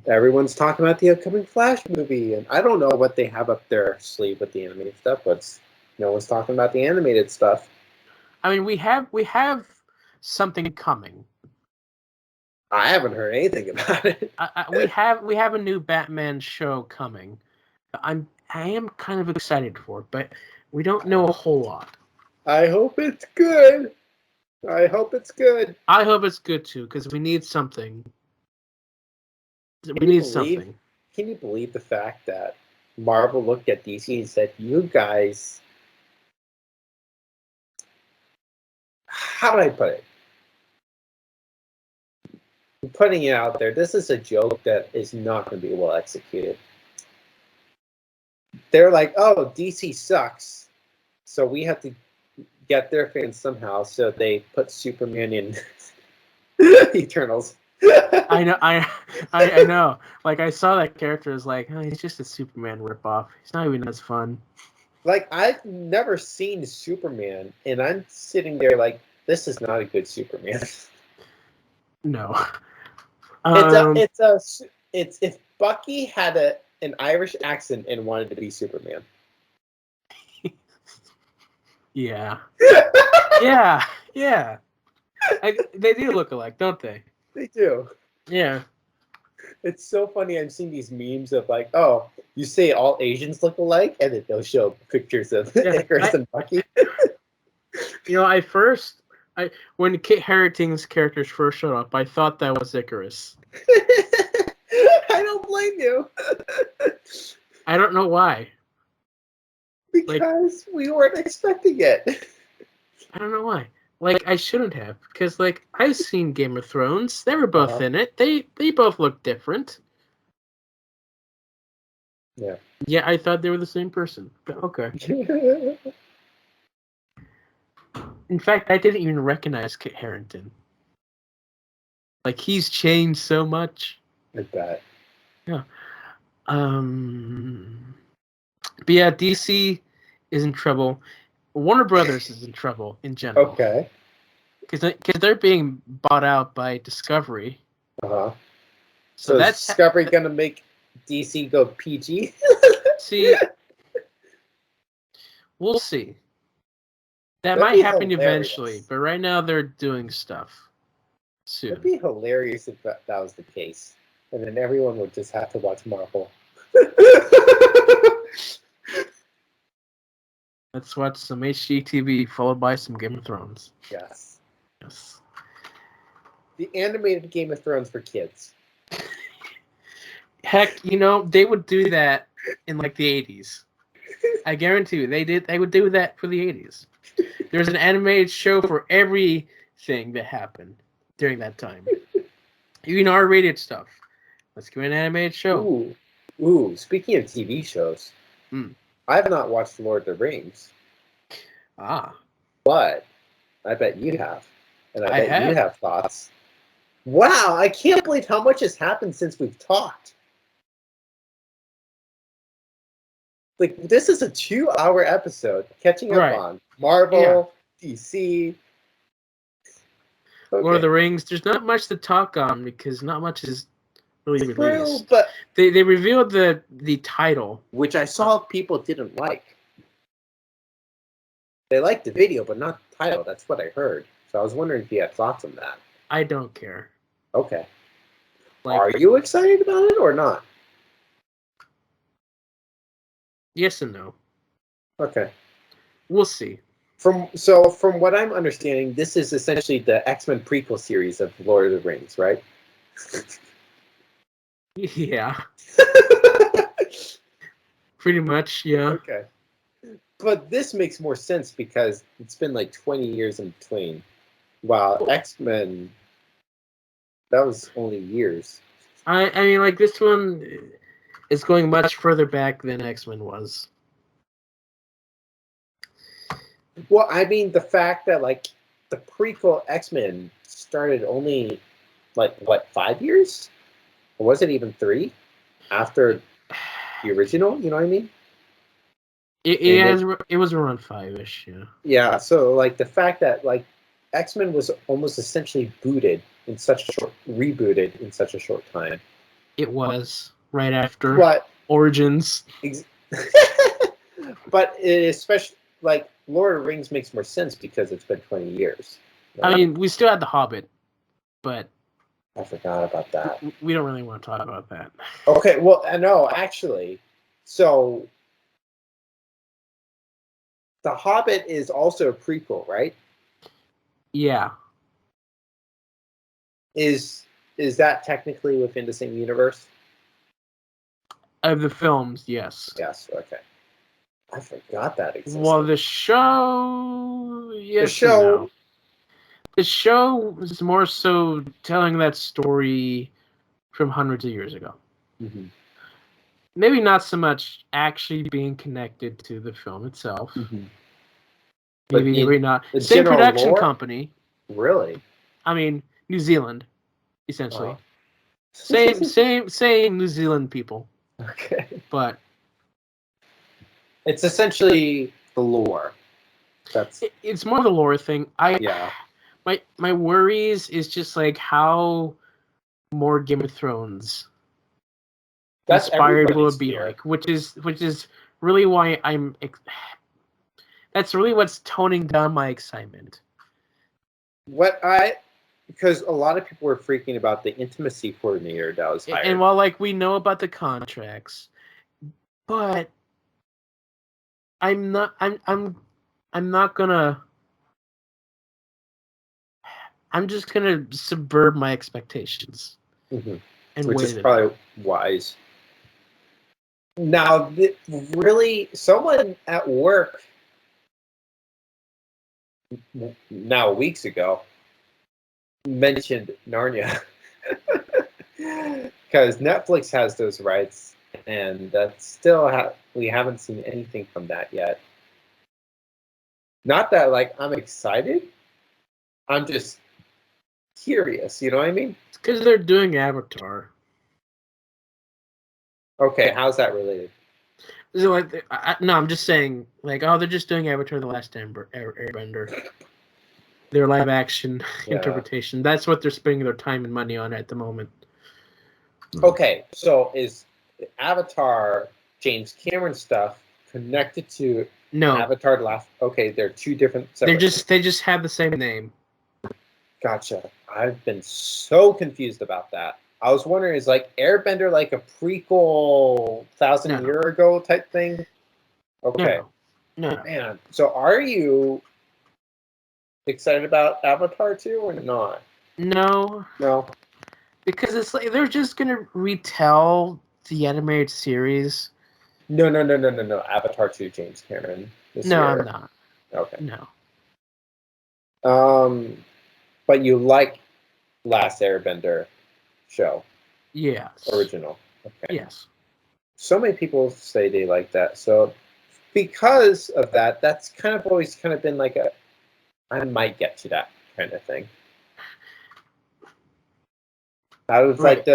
Everyone's talking about the upcoming Flash movie, and I don't know what they have up their sleeve with the animated stuff, but no one's talking about the animated stuff. I mean, we have something coming. I haven't heard anything about it. We have a new Batman show coming. I am kind of excited for it, but we don't know a whole lot. I hope it's good. I hope it's good. I hope it's good too, because we need something. We need something. Can you believe the fact that Marvel looked at DC and said, "You guys, how do I put it? I'm putting it out there. This is a joke that is not going to be well executed." They're like, "Oh, DC sucks, so we have to get their fans somehow." So they put Superman in Eternals. I know. Like, I saw that character as like, oh, he's just a Superman ripoff. He's not even as fun. Like, I've never seen Superman, and I'm sitting there like, this is not a good Superman. No. It's if Bucky had an Irish accent and wanted to be Superman. Yeah. Yeah. They do look alike, don't they? They do. Yeah. It's so funny. I'm seeing these memes of like, oh, you say all Asians look alike, and then they'll show pictures of Icarus and Bucky. You know, when Kit Harington's characters first showed up, I thought that was Icarus. I don't blame you. I don't know why. Because we weren't expecting it. I don't know why. like I shouldn't have, because like I've seen Game of Thrones. They were both Uh-huh. in it. They both look different. Yeah. Yeah, I thought they were the same person. But okay. In fact, I didn't even recognize Kit Harington. Like he's changed so much. Like that. Yeah. But yeah, DC is in trouble. Warner Brothers is in trouble in general. Okay. Because they're being bought out by Discovery. Uh-huh. So So is that's Discovery gonna make DC go PG? see, we'll see. That That'd might be happen hilarious. eventually, but right now they're doing stuff That'd soon. be hilarious if that was the case. And then everyone would just have to watch Marvel. Let's watch some HGTV followed by some Game of Thrones. Yes. Yes. The animated Game of Thrones for kids. Heck, they would do that in like the 80s. I guarantee you, they would do that for the 80s. There's an animated show for everything that happened during that time. Even R-rated stuff. Let's give it an animated show. Ooh. Speaking of TV shows, I have not watched Lord of the Rings, but I bet you have, and I bet you have thoughts. Wow, I can't believe how much has happened since we've talked. Like, this is a 2-hour episode catching up on Marvel, DC. Okay. Lord of the Rings. There's not much to talk on because not much is really released. But they revealed the title, which I saw people didn't like. They liked the video, but not the title. That's what I heard. So I was wondering if you had thoughts on that. I don't care. Okay. Are you excited about it or not? Yes and no. Okay. We'll see. From what I'm understanding, this is essentially the X-Men prequel series of Lord of the Rings, right? Yeah. Pretty much, yeah. Okay. But this makes more sense because it's been like 20 years in between. While X-Men, that was only years. I mean, like, this one is going much further back than X-Men was. Well, I mean, the fact that, like, the prequel X-Men started only, like, what, 5 years? Or was it even 3? After the original, you know what I mean? It was around 5-ish, yeah. Yeah, so, like, the fact that, like, X-Men was almost essentially rebooted in such a short time. It was right after Origins. But especially, like, Lord of the Rings makes more sense because it's been 20 years. Right? I mean, we still had The Hobbit, but I forgot about that. We don't really want to talk about that. Okay, well, no, actually, so The Hobbit is also a prequel, right? Yeah. Is that technically within the same universe? Of the films, yes. Yes, okay. I forgot that existed. Well, the show... Yes no. The show was more so telling that story from hundreds of years ago. Mm-hmm. Maybe not so much actually being connected to the film itself. Mm-hmm. Maybe not. Same production company. Really? I mean, New Zealand, essentially. Same New Zealand people. Okay. But it's essentially the lore. It's more the lore thing. My worries is just like how more Game of Thrones inspired will it be like, which is really why that's really what's toning down my excitement. Because a lot of people were freaking about the intimacy coordinator that was hired. And while like we know about the contracts, but I'm not gonna. I'm just gonna subvert my expectations, and which is probably wise. Now, really, someone at work now weeks ago, mentioned Narnia. Because Netflix has those rights, and that's still we haven't seen anything from that yet. Not that like I'm excited, I'm just curious. You know what I mean? It's because they're doing Avatar. Okay, how's that related? So like, no, I'm just saying, like, oh, they're just doing Avatar: The Last Airbender. Their live action interpretation. That's what they're spending their time and money on at the moment. Okay, so is Avatar James Cameron stuff connected to Avatar: The Last? Okay, they're two different. They just have the same name. Gotcha. I've been so confused about that. I was wondering, is like Airbender like a prequel 1,000 year ago type thing? Okay. No. Man, so are you excited about Avatar 2 or not? No. Because it's like they're just gonna retell the animated series. No. Avatar 2, James Cameron. This year. I'm not. Okay. No. But you like Last Airbender show? Yes. Original. Okay. Yes. So many people say they like that. So because of that, that's kind of always kind of been like I might get to that kind of thing. I was like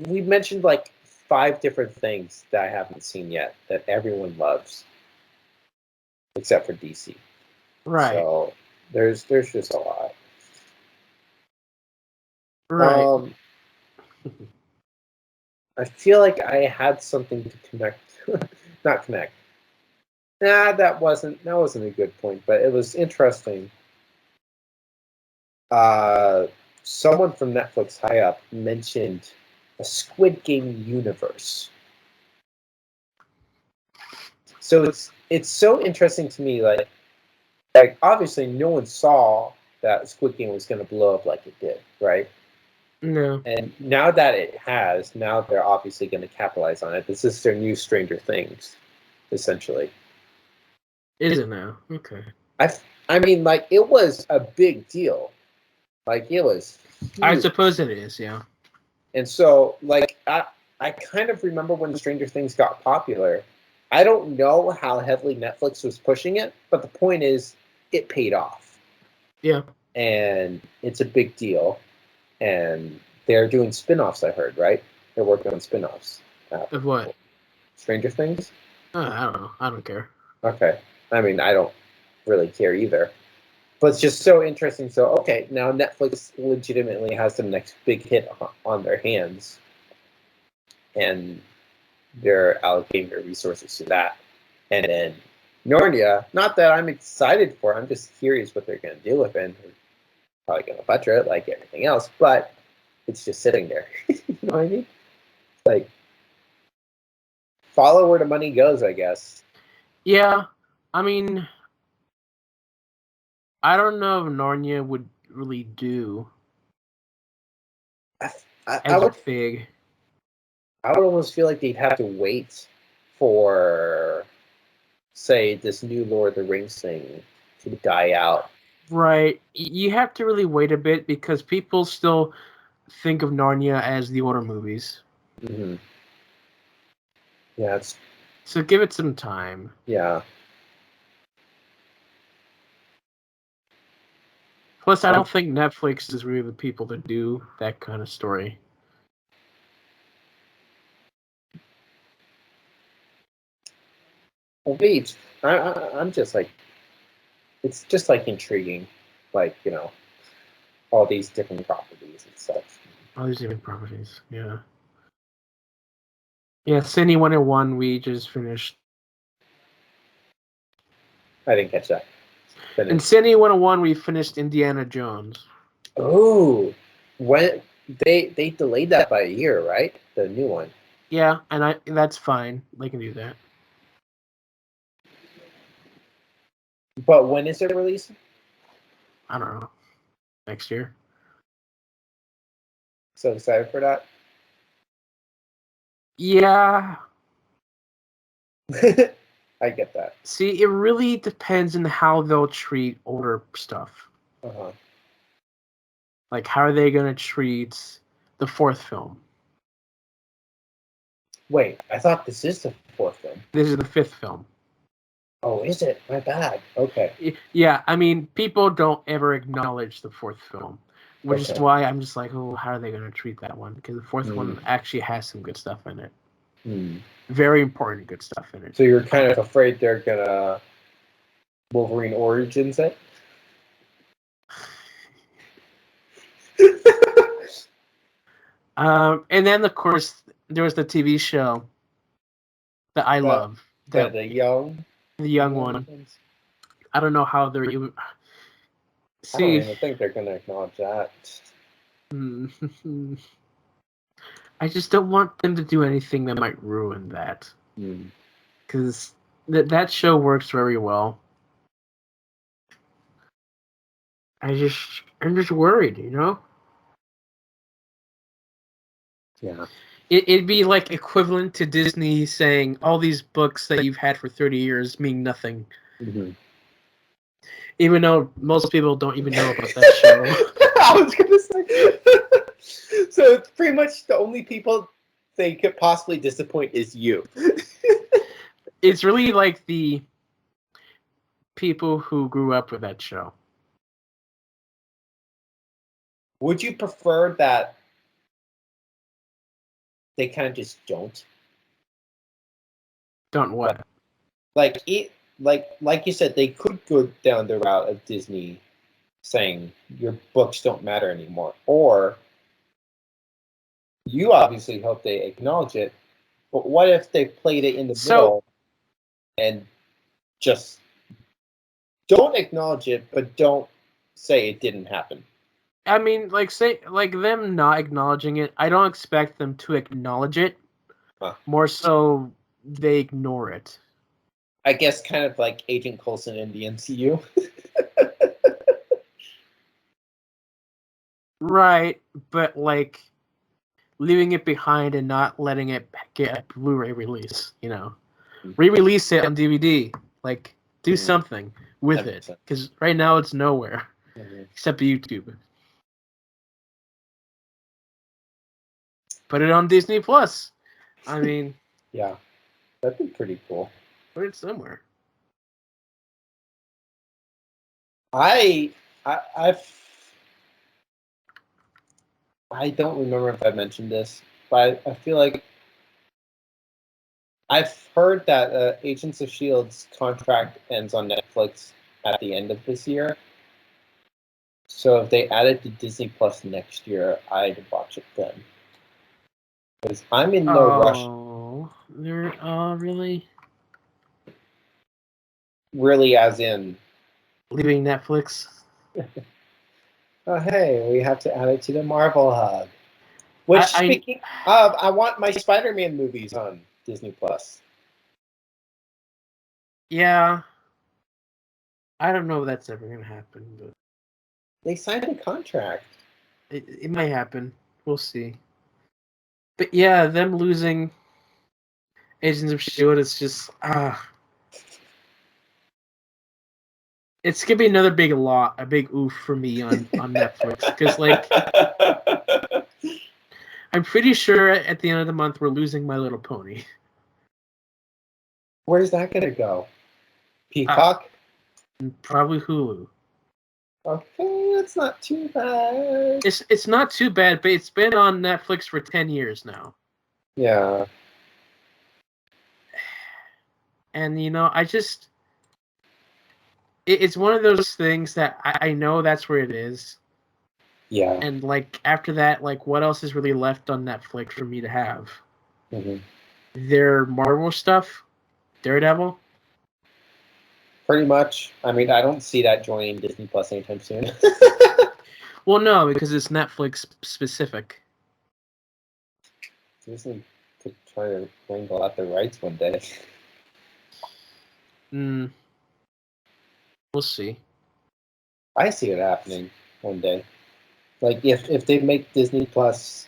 we mentioned like 5 different things that I haven't seen yet that everyone loves, except for DC. Right. So there's just a lot. Right. I feel like I had something to connect. Not connect. That wasn't a good point, but it was interesting. Someone from Netflix high up mentioned a Squid Game universe. So it's so interesting to me, like obviously no one saw that Squid Game was going to blow up like it did, right? No. And now that it has, now they're obviously going to capitalize on it. This is their new Stranger Things, essentially. Is it now? Okay. I mean, like, it was a big deal. Like, it was huge. I suppose it is, yeah. And so, like, I kind of remember when Stranger Things got popular. I don't know how heavily Netflix was pushing it, but the point is, it paid off. Yeah. And it's a big deal. And they're doing spin-offs, I heard, right? They're working on spin-offs. Of what? Stranger Things? I don't know. I don't care. Okay. I mean, I don't really care either. But it's just so interesting. So, okay, now Netflix legitimately has the next big hit on their hands. And they're allocating their resources to that. And then Narnia, not that I'm excited for, I'm just curious what they're going to do with it. And they're probably going to butcher it like everything else, but it's just sitting there. You know what I mean? Like, follow where the money goes, I guess. Yeah. I mean, I don't know if Narnia would really do I would big. I would almost feel like they'd have to wait for, say, this new Lord of the Rings thing to die out. Right. You have to really wait a bit because people still think of Narnia as the older movies. Mm-hmm. Yeah, so give it some time. Yeah. Plus, I don't think Netflix is really the people to do that kind of story. Well, Beach, I'm just like, it's just like intriguing, like, you know, all these different properties and such. All these different properties, yeah. Yeah, Cine 101, we just finished. I didn't catch that. In Cine 101, we finished Indiana Jones. Oh, when they delayed that by a year, right? The new one. Yeah, and that's fine. They can do that. But when is it releasing? I don't know. Next year. So excited for that. Yeah. I get that. See, it really depends on how they'll treat older stuff. Uh-huh. Like, how are they going to treat the fourth film? Wait, I thought this is the fourth film. This is the fifth film. Oh, is it? My bad. Okay. Yeah, I mean, people don't ever acknowledge the fourth film, which is Okay. why I'm just like, oh, how are they going to treat that one? Because the fourth one actually has some good stuff in it. Very important good stuff in it. So you're kind of afraid they're gonna Wolverine Origins it? And then, of course, there was the TV show that I love. The young one. I don't know how they're even. I don't See, even think they're gonna acknowledge that. I just don't want them to do anything that might ruin that. Because that show works very well. I'm just worried, you know? Yeah. It'd be like equivalent to Disney saying all these books that you've had for 30 years mean nothing. Even though most people don't even know about that show. I was gonna say. So it's pretty much the only people they could possibly disappoint is you. It's really like the people who grew up with that show. Would you prefer that they kind of just don't? Don't what? Like you said, they could go down the route of Disney saying your books don't matter anymore, or you obviously hope they acknowledge it. But what if they played it in the middle and just don't acknowledge it, but don't say it didn't happen? I mean, like them not acknowledging it. I don't expect them to acknowledge it. More so, they ignore it. I guess kind of like Agent Coulson in the MCU. Right, but like leaving it behind and not letting it get a Blu-ray release, you know. Re-release it on DVD. Like, do something with it. Because right now it's nowhere. Except YouTube. Put it on Disney Plus. I mean... Yeah. That'd be pretty cool. Put it somewhere. I don't remember if I mentioned this, but I feel like I've heard that Agents of S.H.I.E.L.D.'s contract ends on Netflix at the end of this year. So if they add it to Disney Plus next year, I'd watch it then. Because I'm in no rush. Oh, they're really? Really, as in leaving Netflix? Oh, hey, we have to add it to the Marvel Hub. Which, speaking of, I want my Spider-Man movies on Disney Plus. Yeah. I don't know if that's ever going to happen, but... They signed a contract. It might happen. We'll see. But yeah, them losing Agents of S.H.I.E.L.D. is just... It's going to be another big a big oof for me on Netflix. Because, like... I'm pretty sure at the end of the month we're losing My Little Pony. Where's that going to go? Peacock? Probably Hulu. Okay, that's not too bad. It's not too bad, but it's been on Netflix for 10 years now. Yeah. And, you know, I just... It's one of those things that I know that's where it is. Yeah. And, like, after that, like, what else is really left on Netflix for me to have? Their Marvel stuff? Daredevil? Pretty much. I mean, I don't see that joining Disney Plus anytime soon. Well, no, because it's Netflix specific. Disney could try to wrangle out the rights one day. We'll see. I see it happening one day. Like, if they make Disney Plus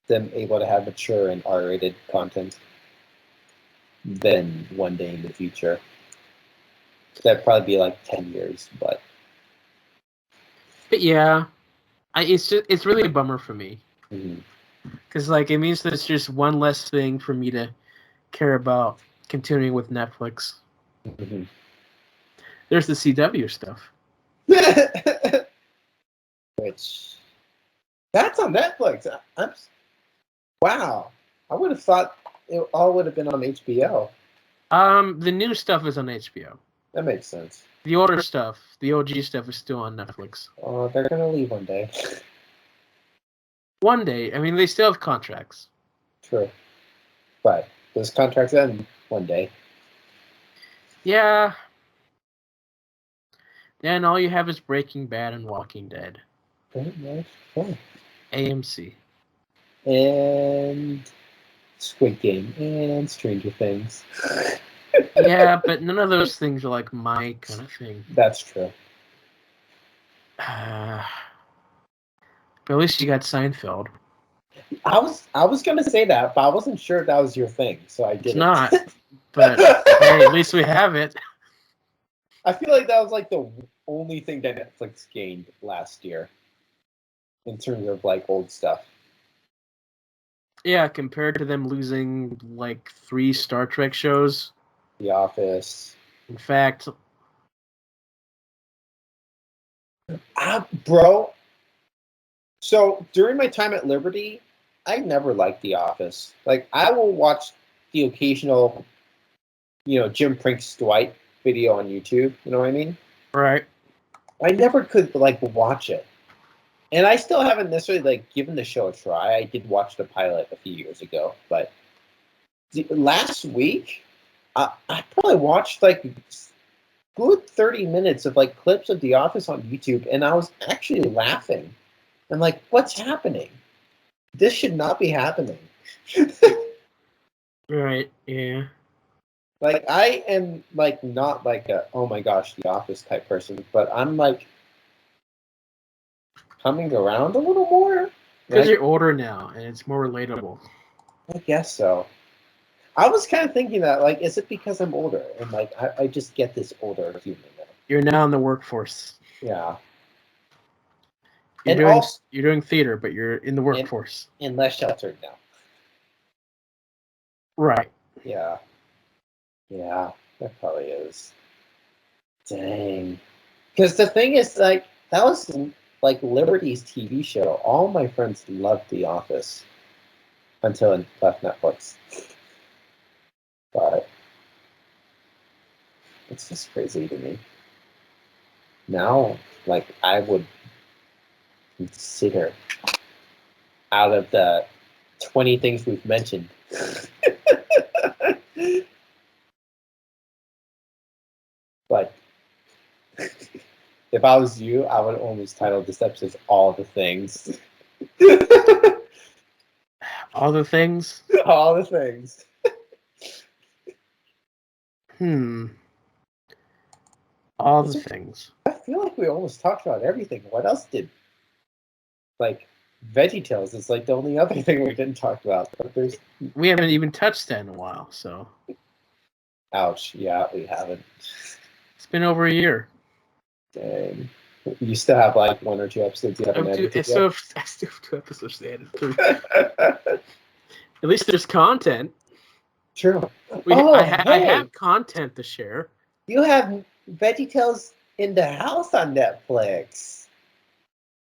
them able to have mature and R-rated content. than one day in the future. That'd probably be like 10 years, but yeah, it's really a bummer for me mhm. because like it means there's just one less thing for me to care about continuing with Netflix. Mhm. There's the CW stuff. Which that's on Netflix. Wow, I would have thought it all would have been on HBO. The new stuff is on HBO. That makes sense. The older stuff, the OG stuff, is still on Netflix. Oh, they're gonna leave one day. One day, I mean, they still have contracts. True, but those contracts end one day. Yeah. Then all you have is Breaking Bad and Walking Dead. Oh. AMC. And Squid Game and Stranger Things. Yeah, but none of those things are like my kind of thing. That's true. But at least you got Seinfeld. I was gonna say that, but I wasn't sure if that was your thing, so I didn't. It's not, but hey, at least we have it. I feel like that was like the only thing that Netflix gained last year in terms of like old stuff. Yeah, compared to them losing like 3 Star Trek shows. The Office. In fact, Bro. So during my time at Liberty, I never liked The Office. Like I will watch the occasional, Jim Prinks Dwight video on YouTube. You know what I mean? right. I never could like watch it. And I still haven't necessarily like given the show a try. I did watch the pilot a few years ago, but last week I probably watched like good 30 minutes of like clips of The Office on YouTube, and I was actually laughing. I'm like, what's happening? This should not be happening. Right, yeah. Like I am like not like a oh my gosh The Office type person, but I'm like coming around a little more. Because Like, you're older now, and it's more relatable. I guess so. I was kind of thinking that, like, is it because I'm older? And, like, I just get this older human now. You're now in the workforce. Yeah. You're And doing theater, but you're in the workforce. and less sheltered now. Right. Yeah. Yeah, that probably is. Dang. Because the thing is, like, that was, like, Liberty's TV show. All my friends loved The Office until it left Netflix. But it's just crazy to me. Now, like, I would consider out of the 20 things we've mentioned. But if I was you, I would almost title this episode All the Things. All the things? All the things. All the things. I feel like we almost talked about everything. What else did, like, VeggieTales is like the only other thing we didn't talk about. But we haven't even touched that in a while, so. Ouch. Yeah, we haven't. It's been over a year. Dang. You still have like 1 or 2 episodes you haven't edited I yet? still have 2 episodes to edit. At least there's content. True. I have content to share. You have VeggieTales in the House on Netflix.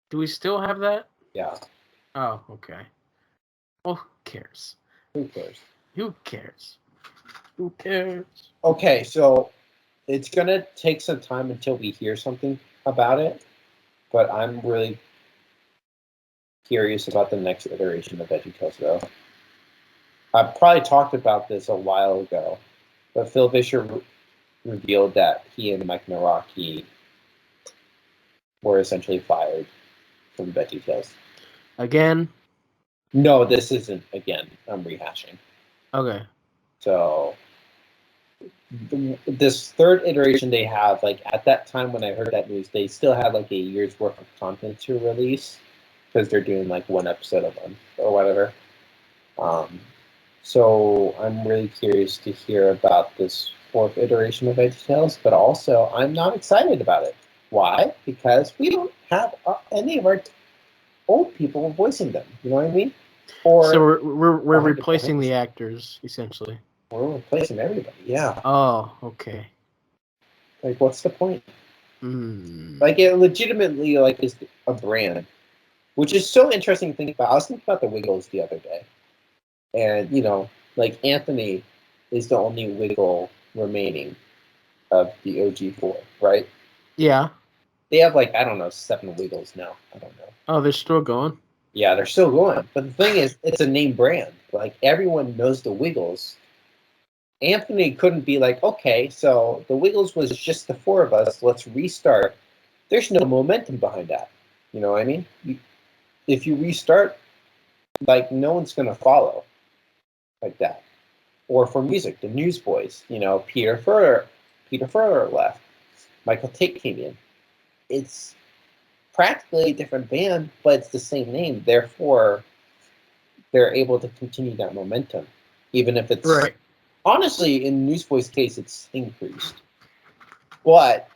Do we still have that? Yeah. Oh, okay. Well, who cares? Who cares? Who cares? Who cares? Okay, so it's gonna take some time until we hear something about it, but I'm really curious about the next iteration of VeggieTales, though. I probably talked about this a while ago, but Phil Vischer revealed that he and Mike Nawrocki were essentially fired from VeggieTales. Again? No, this isn't again. I'm rehashing. Okay. So this third iteration they have, like at that time when I heard that news, they still had like a year's worth of content to release because they're doing like 1 episode a month or whatever. So I'm really curious to hear about this fourth iteration of VeggieTales, but also I'm not excited about it. Why? Because we don't have any of our old people voicing them. You know what I mean? Or So we're 100%. replacing the actors essentially. We're replacing everybody. Yeah. Oh, okay. Like, what's the point? Mm. Like, it legitimately is a brand, which is so interesting to think about. I was thinking about the Wiggles the other day, and like Anthony is the only Wiggle remaining of the OG4, right? Yeah. They have I don't know 7 Wiggles now. I don't know. Oh, they're still going. Yeah, they're still going, but the thing is, it's a name brand. Like everyone knows the Wiggles. Anthony couldn't be like, okay, so the Wiggles was just the 4 of us. Let's restart. There's no momentum behind that. You know what I mean? If you restart, no one's gonna follow like that. Or for music, the Newsboys. Peter Furler left. Michael Tate came in. It's practically a different band, but it's the same name. Therefore, they're able to continue that momentum, even if it's Right. honestly in Newsboys' case, it's increased. But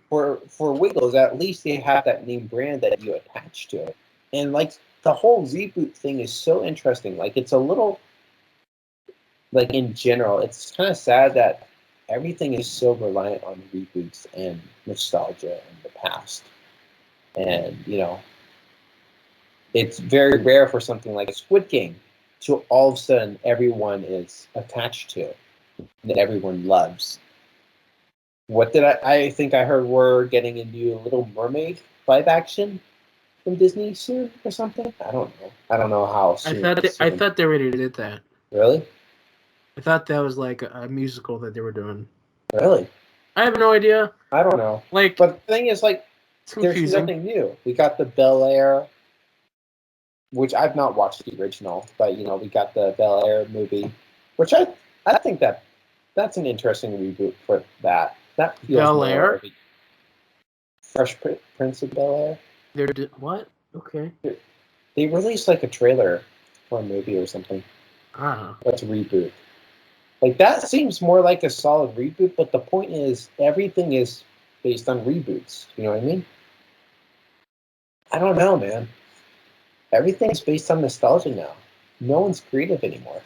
for Wiggles, at least they have that name brand that you attach to it, and the whole reboot thing is so interesting. It's a little in general, it's kind of sad that everything is so reliant on reboots and nostalgia in the past, and it's very rare for something like Squid Game to all of a sudden everyone is attached to and everyone loves. What did I think I heard we're getting a new Little Mermaid live action from Disney soon or something? I don't know. I don't know how soon. I thought they already did that. Really? I thought that was like a musical that they were doing. Really? I have no idea. I don't know. But the thing is, it's confusing. There's nothing new. We got the Bel Air, which I've not watched the original, but we got the Bel Air movie, which I think that's an interesting reboot for that. That feels Bel Air? Of a Fresh Prince of Bel Air. What? Okay. They released a trailer for a movie or something. Ah. That's a reboot. That seems more like a solid reboot, but the point is everything is based on reboots. You know what I mean? I don't know, man. Everything's based on nostalgia now. No one's creative anymore.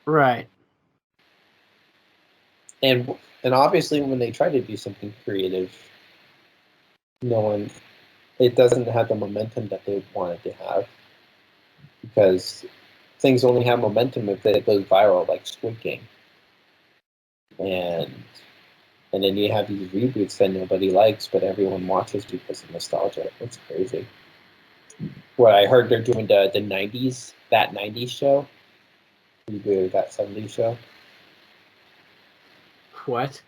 Right. And obviously when they try to do something creative, it doesn't have the momentum that they wanted to have. Because things only have momentum if it goes viral, like Squid Game. And then you have these reboots that nobody likes, but everyone watches because of nostalgia. It's crazy. What I heard they're doing the 90s, that 90s show, rebooted that 70s show. What?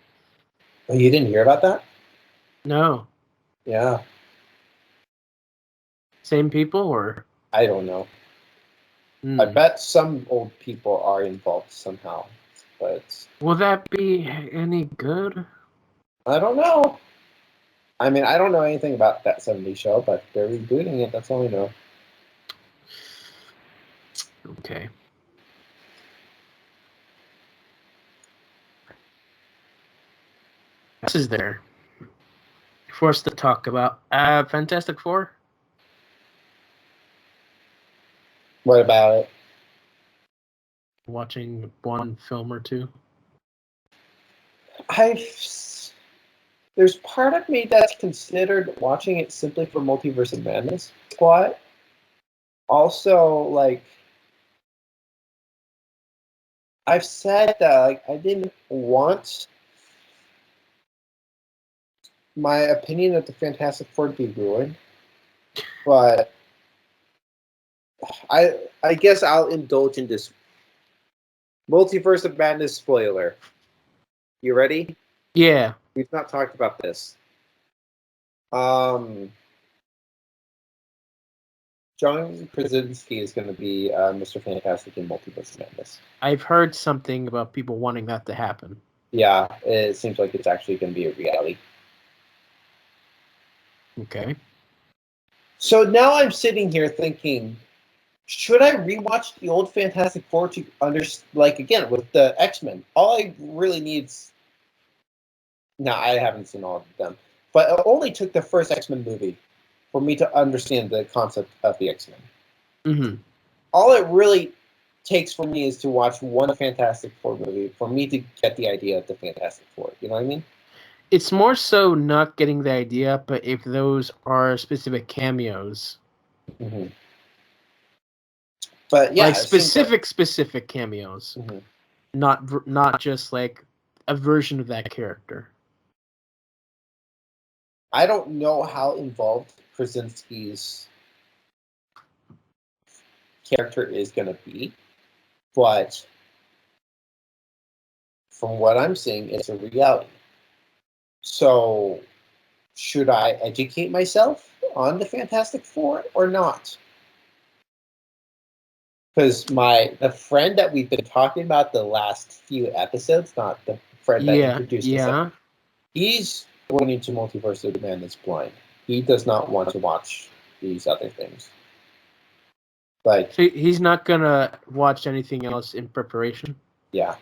Oh, you didn't hear about that? No. Yeah. Same people or? I don't know. I bet some old people are involved somehow, but will that be any good? I don't know. I mean, I don't know anything about that 70s show, but they're rebooting it. That's all I know. Okay. This is there. For us to talk about Fantastic Four. What about it? Watching one film or two. There's part of me that's considered watching it simply for Multiverse of Madness, but also I've said that I didn't want my opinion of the Fantastic Four to be ruined, but I guess I'll indulge in this Multiverse of Madness spoiler. You ready? Yeah. We've not talked about this. John Krasinski is going to be Mr. Fantastic in Multiverse of Madness. I've heard something about people wanting that to happen. Yeah, it seems like it's actually going to be a reality. Okay. So now I'm sitting here thinking, should I rewatch the old Fantastic Four to like again with the X-Men? All I really need's no, I haven't seen all of them, but it only took the first X-Men movie for me to understand the concept of the X-Men. Mm-hmm. All it really takes for me is to watch one Fantastic Four movie for me to get the idea of the Fantastic Four. You know what I mean? It's more so not getting the idea, but if those are specific cameos, Mm-hmm. But yeah, like it seems like specific cameos, mm-hmm. not just like a version of that character. I don't know how involved Krasinski's character is going to be, but from what I'm seeing, it's a reality. So, should I educate myself on the Fantastic Four or not? Because the friend that we've been talking about the last few episodes, not the friend that introduced us, he's going into Multiverse of Madness blind. He does not want to watch these other things. Like, So he's not gonna watch anything else in preparation. yeah.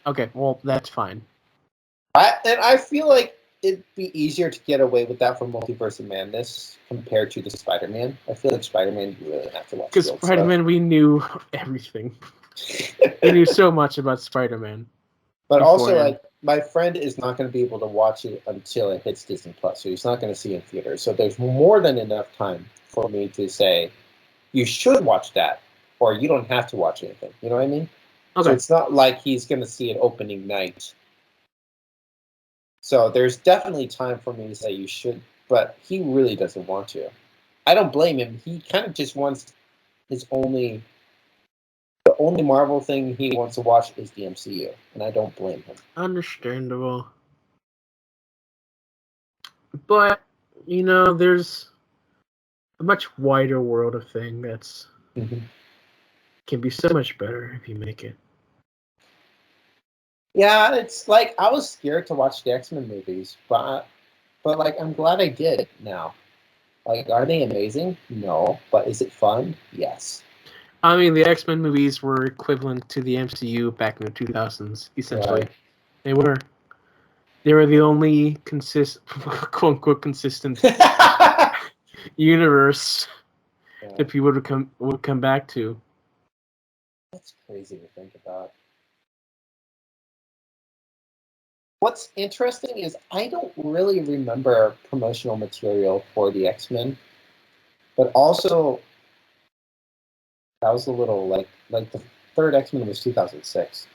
Okay, well that's fine. I feel like it'd be easier to get away with that for Multiverse of Madness compared to the Spider-Man. I feel like Spider-Man, you really have to watch Because the old Spider-Man, we knew everything. We knew so much about Spider-Man. But also, beforehand. like, my friend is not going to be able to watch it until it hits Disney Plus, so he's not going to see it in theaters. So there's more than enough time for me to say, you should watch that, or you don't have to watch anything. You know what I mean? Okay. So it's not like he's going to see it opening night. So there's definitely time for me to say you should, but he really doesn't want to. I don't blame him. He kind of just wants the only Marvel thing he wants to watch is the MCU, and I don't blame him. Understandable. But, there's a much wider world of thing that's can be so much better if you make it. Yeah, it's like I was scared to watch the X-Men movies, but like I'm glad I did now. Like, are they amazing? No, but is it fun? Yes. I mean, the X-Men movies were equivalent to the MCU back in the 2000s, essentially. Right. They were. They were the only quote unquote consistent universe that people would come back to. That's crazy to think about. What's interesting is I don't really remember promotional material for the X-Men, but also that was a little like the third X-Men was 2006.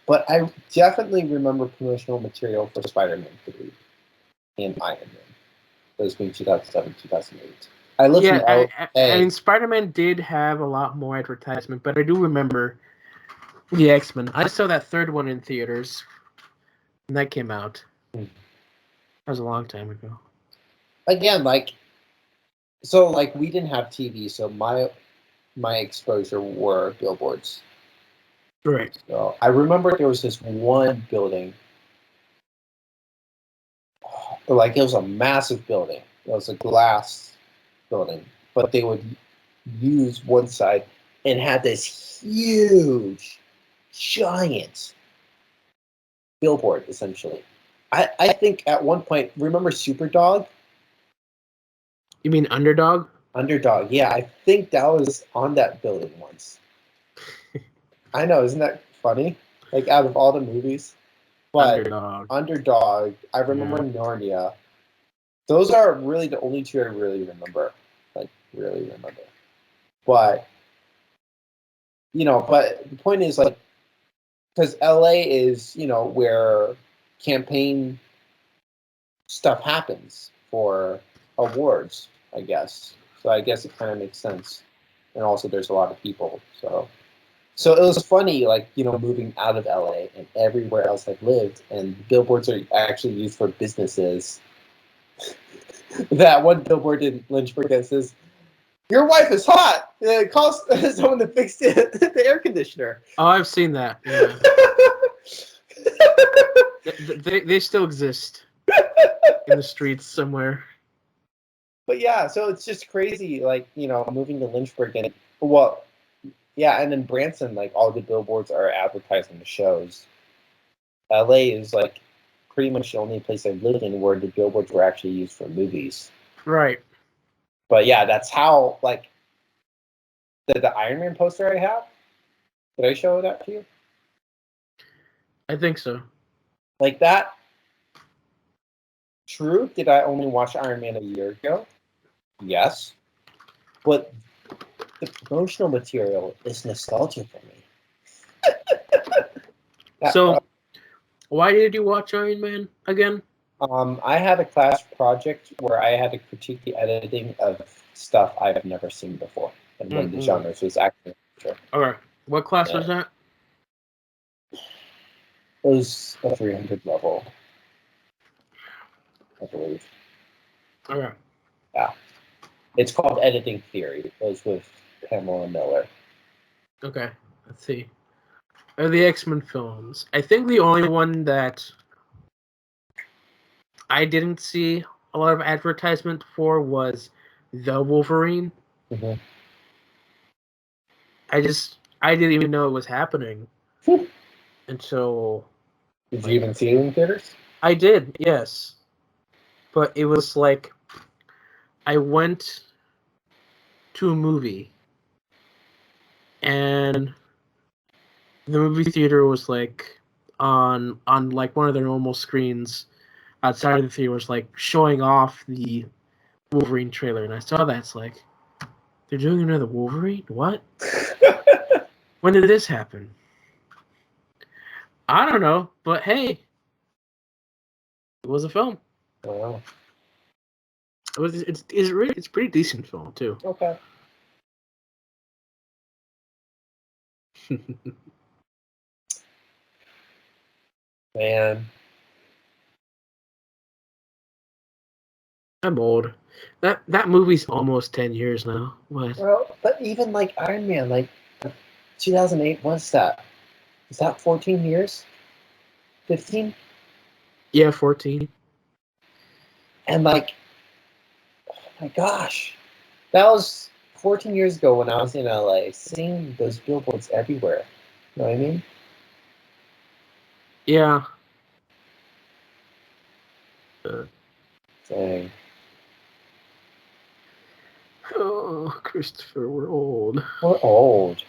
But I definitely remember promotional material for Spider-Man 3 and Iron Man. Those being 2007, 2008. I lived in LA. I mean, Spider-Man did have a lot more advertisement, but I do remember the X-Men. I saw that third one in theaters, and that came out. That was a long time ago. Again, we didn't have TV, so my exposure were billboards. Right. So I remember there was this one building, like it was a massive building. It was a glass building, but they would use one side and had this huge, giant billboard, essentially. I think at one point, remember Superdog? You mean Underdog? Underdog, yeah. I think that was on that building once. I know, isn't that funny? Like, out of all the movies. But Underdog, I remember Narnia. Those are really the only two I really remember. Like, really remember. But, but the point is, like, because LA is, where campaign stuff happens for awards, I guess. So I guess it kind of makes sense. And also there's a lot of people. So it was funny, like, moving out of LA and everywhere else I've lived, and billboards are actually used for businesses. That one billboard in Lynchburg that says, "Your wife is hot. Call someone to fix the air conditioner." Oh, I've seen that. Yeah. they still exist in the streets somewhere. But yeah, so it's just crazy, like, moving to Lynchburg and well, yeah, and then Branson, like all the billboards are advertising the shows. LA is like pretty much the only place I've lived in where the billboards were actually used for movies. Right. But yeah, that's how like the Iron Man poster I have. Did I show that to you? I think so. Like that. True. Did I only watch Iron Man a year ago? Yes. But the promotional material is nostalgia for me. So, why did you watch Iron Man again? I had a class project where I had to critique the editing of stuff I've never seen before, and one of the genres was action. Okay. What class was that? It was a 300 level, I believe. Okay. Yeah. It's called Editing Theory. It was with Pamela Miller. Okay. Let's see. The X-Men films. I think the only one that I didn't see a lot of advertisement for was the Wolverine. Mm-hmm. I didn't even know it was happening until. Did you even see it in theaters? I did, yes, but it was like I went to a movie, and the movie theater was like on like one of their normal screens outside of the theater was like showing off the Wolverine trailer, and I saw that. It's like they're doing another Wolverine. What? When did this happen? I don't know, but hey, it was a film. Wow. It's a pretty decent film too. Okay. Man. I'm old. That movie's almost 10 years now. What? Well, but even like Iron Man, like 2008, what's that? Is that 14 years? 15? Yeah, 14. And like, oh my gosh, that was 14 years ago when I was in LA, seeing those billboards everywhere. You know what I mean? Yeah. Dang. Oh, Christopher, we're old. We're old.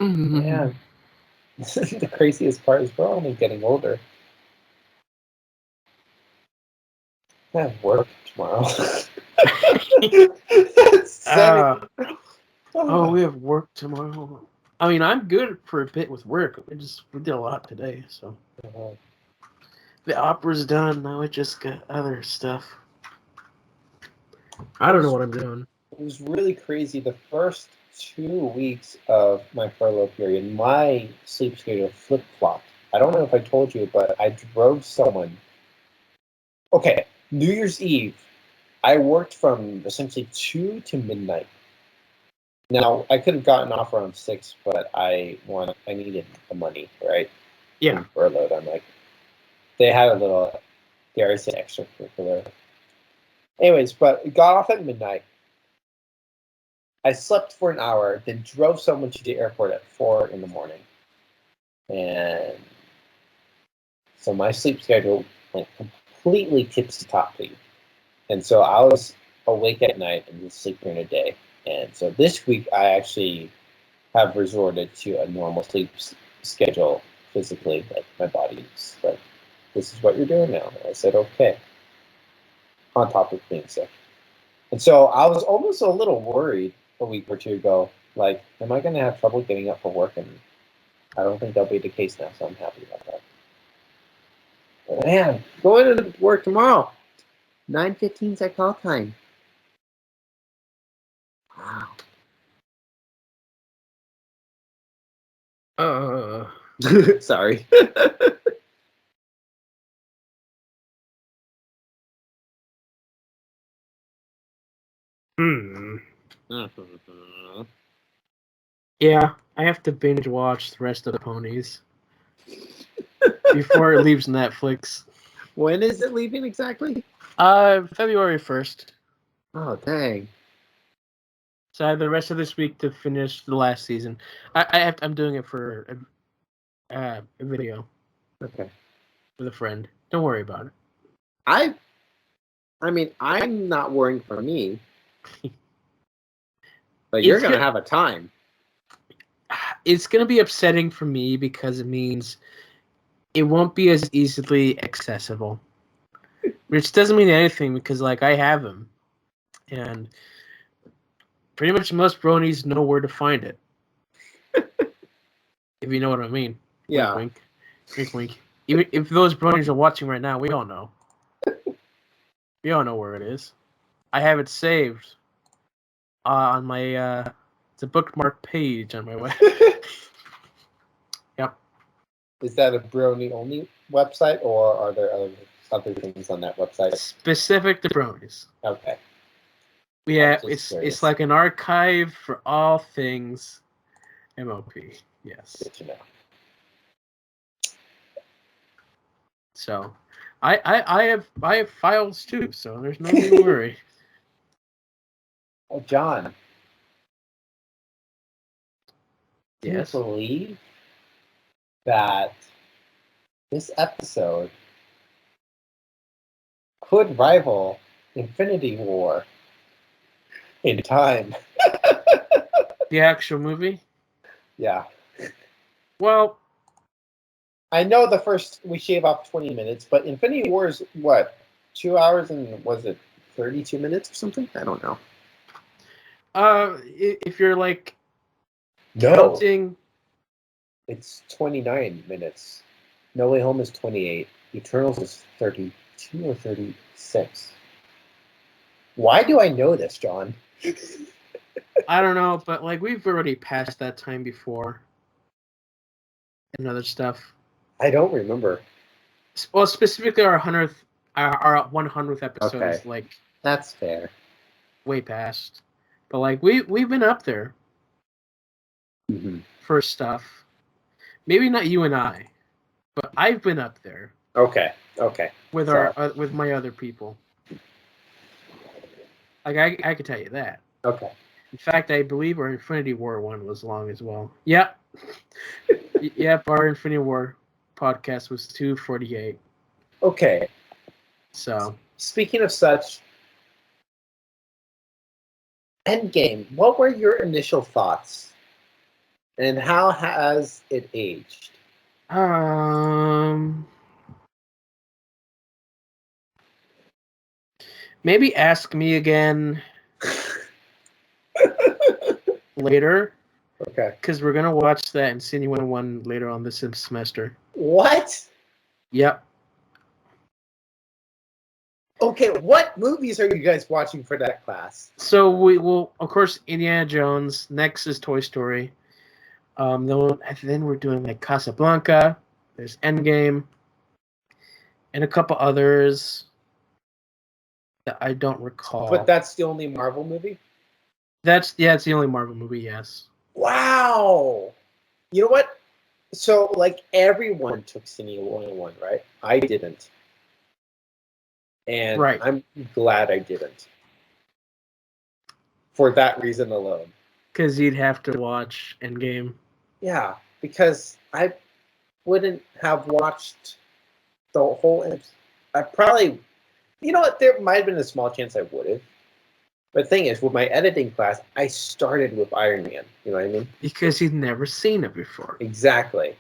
Mhm. Man. The craziest part is we're only getting older. I have work tomorrow. Ah. Oh, we have work tomorrow. I mean, I'm good for a bit with work. We did a lot today, so the opera's done. Now we just got other stuff. I don't know what I'm doing. It was really crazy. The first 2 weeks of my furlough period, my sleep schedule flip flopped. I don't know if I told you, but I drove someone. Okay, New Year's Eve, I worked from essentially 2 to midnight. Now, I could have gotten off around 6, but I needed the money, right? Yeah. Being furloughed. I'm like, they had a little, dare I say, extracurricular. Anyways, but it got off at midnight. I slept for an hour, then drove someone to the airport at 4 in the morning. And so my sleep schedule went completely tipsy-toppy. And so I was awake at night and just sleep during the day. And so this week I actually have resorted to a normal sleep schedule physically. Like my body's like, this is what you're doing now. And I said, okay. On top of being sick. And so I was almost a little worried a week or two ago. Like, am I going to have trouble getting up for work? And I don't think that'll be the case now, so I'm happy about that. But man, going to work tomorrow. 9:15 is our call time. Wow. Sorry. Yeah, I have to binge watch the rest of the ponies before it leaves Netflix. When is it leaving exactly? February 1st. Oh, dang. So I have the rest of this week to finish the last season. I'm doing it for a video Okay. with a friend. Don't worry about it. I mean, I'm not worrying for me, but you're It's gonna gonna have a time. it's gonna be upsetting for me because it means it won't be as easily accessible. Which doesn't mean anything because like I have them, and pretty much most bronies know where to find it. If you know what I mean. Yeah. Wink, wink, wink, wink. Even if those bronies are watching right now, we all know. We all know where it is. I have it saved on my it's a bookmark page on my web. Yep. Is that a Brony only website, or are there other things on that website? Specific to bronies. Okay. Yeah, I'm just curious. it's like an archive for all things MOP. Yes. Good to know. So I have files too, so there's no need to worry. Oh, John. Yes. Can you believe that this episode could rival Infinity War in time? The actual movie? Yeah. Well, I know we shave off 20 minutes, but Infinity War is what? 2 hours and was it 32 minutes or something? I don't know. if you're like No. counting, It's 29 minutes. No Way Home is 28. Eternals is 32 or 36. Why do I know this, John? I don't know, but like we've already passed that time before. And other stuff. I don't remember. Well, specifically our 100th episode Okay. is like That's fair. way past. But like we've been up there Mm-hmm. for stuff. Maybe not you and I, but I've been up there. Okay. With So, our with my other people. Like I could tell you that. okay. In fact, I believe our Infinity War one was long as well. Yep. Yep, our Infinity War podcast was 248. Okay. So, speaking of such, Endgame, what were your initial thoughts? And how has it aged? Maybe ask me again later. Okay. Because we're gonna watch that Insinuant one later on this semester. What? Yep. Okay, what movies are you guys watching for that class? So we will, of course, Indiana Jones. Next is Toy Story. Then we're doing like Casablanca. There's Endgame, and a couple others that I don't recall. But that's the only Marvel movie? It's the only Marvel movie. Yes. Wow. You know what? So, like, everyone took Cine 101, right? I didn't. And Right. I'm glad I didn't. For that reason alone. Because you'd have to watch Endgame. Yeah, because I wouldn't have watched the whole. I probably, you know what? There might have been a small chance I would have. But the thing is, with my editing class, I started with Iron Man. You know what I mean? Because you'd never seen it before. Exactly.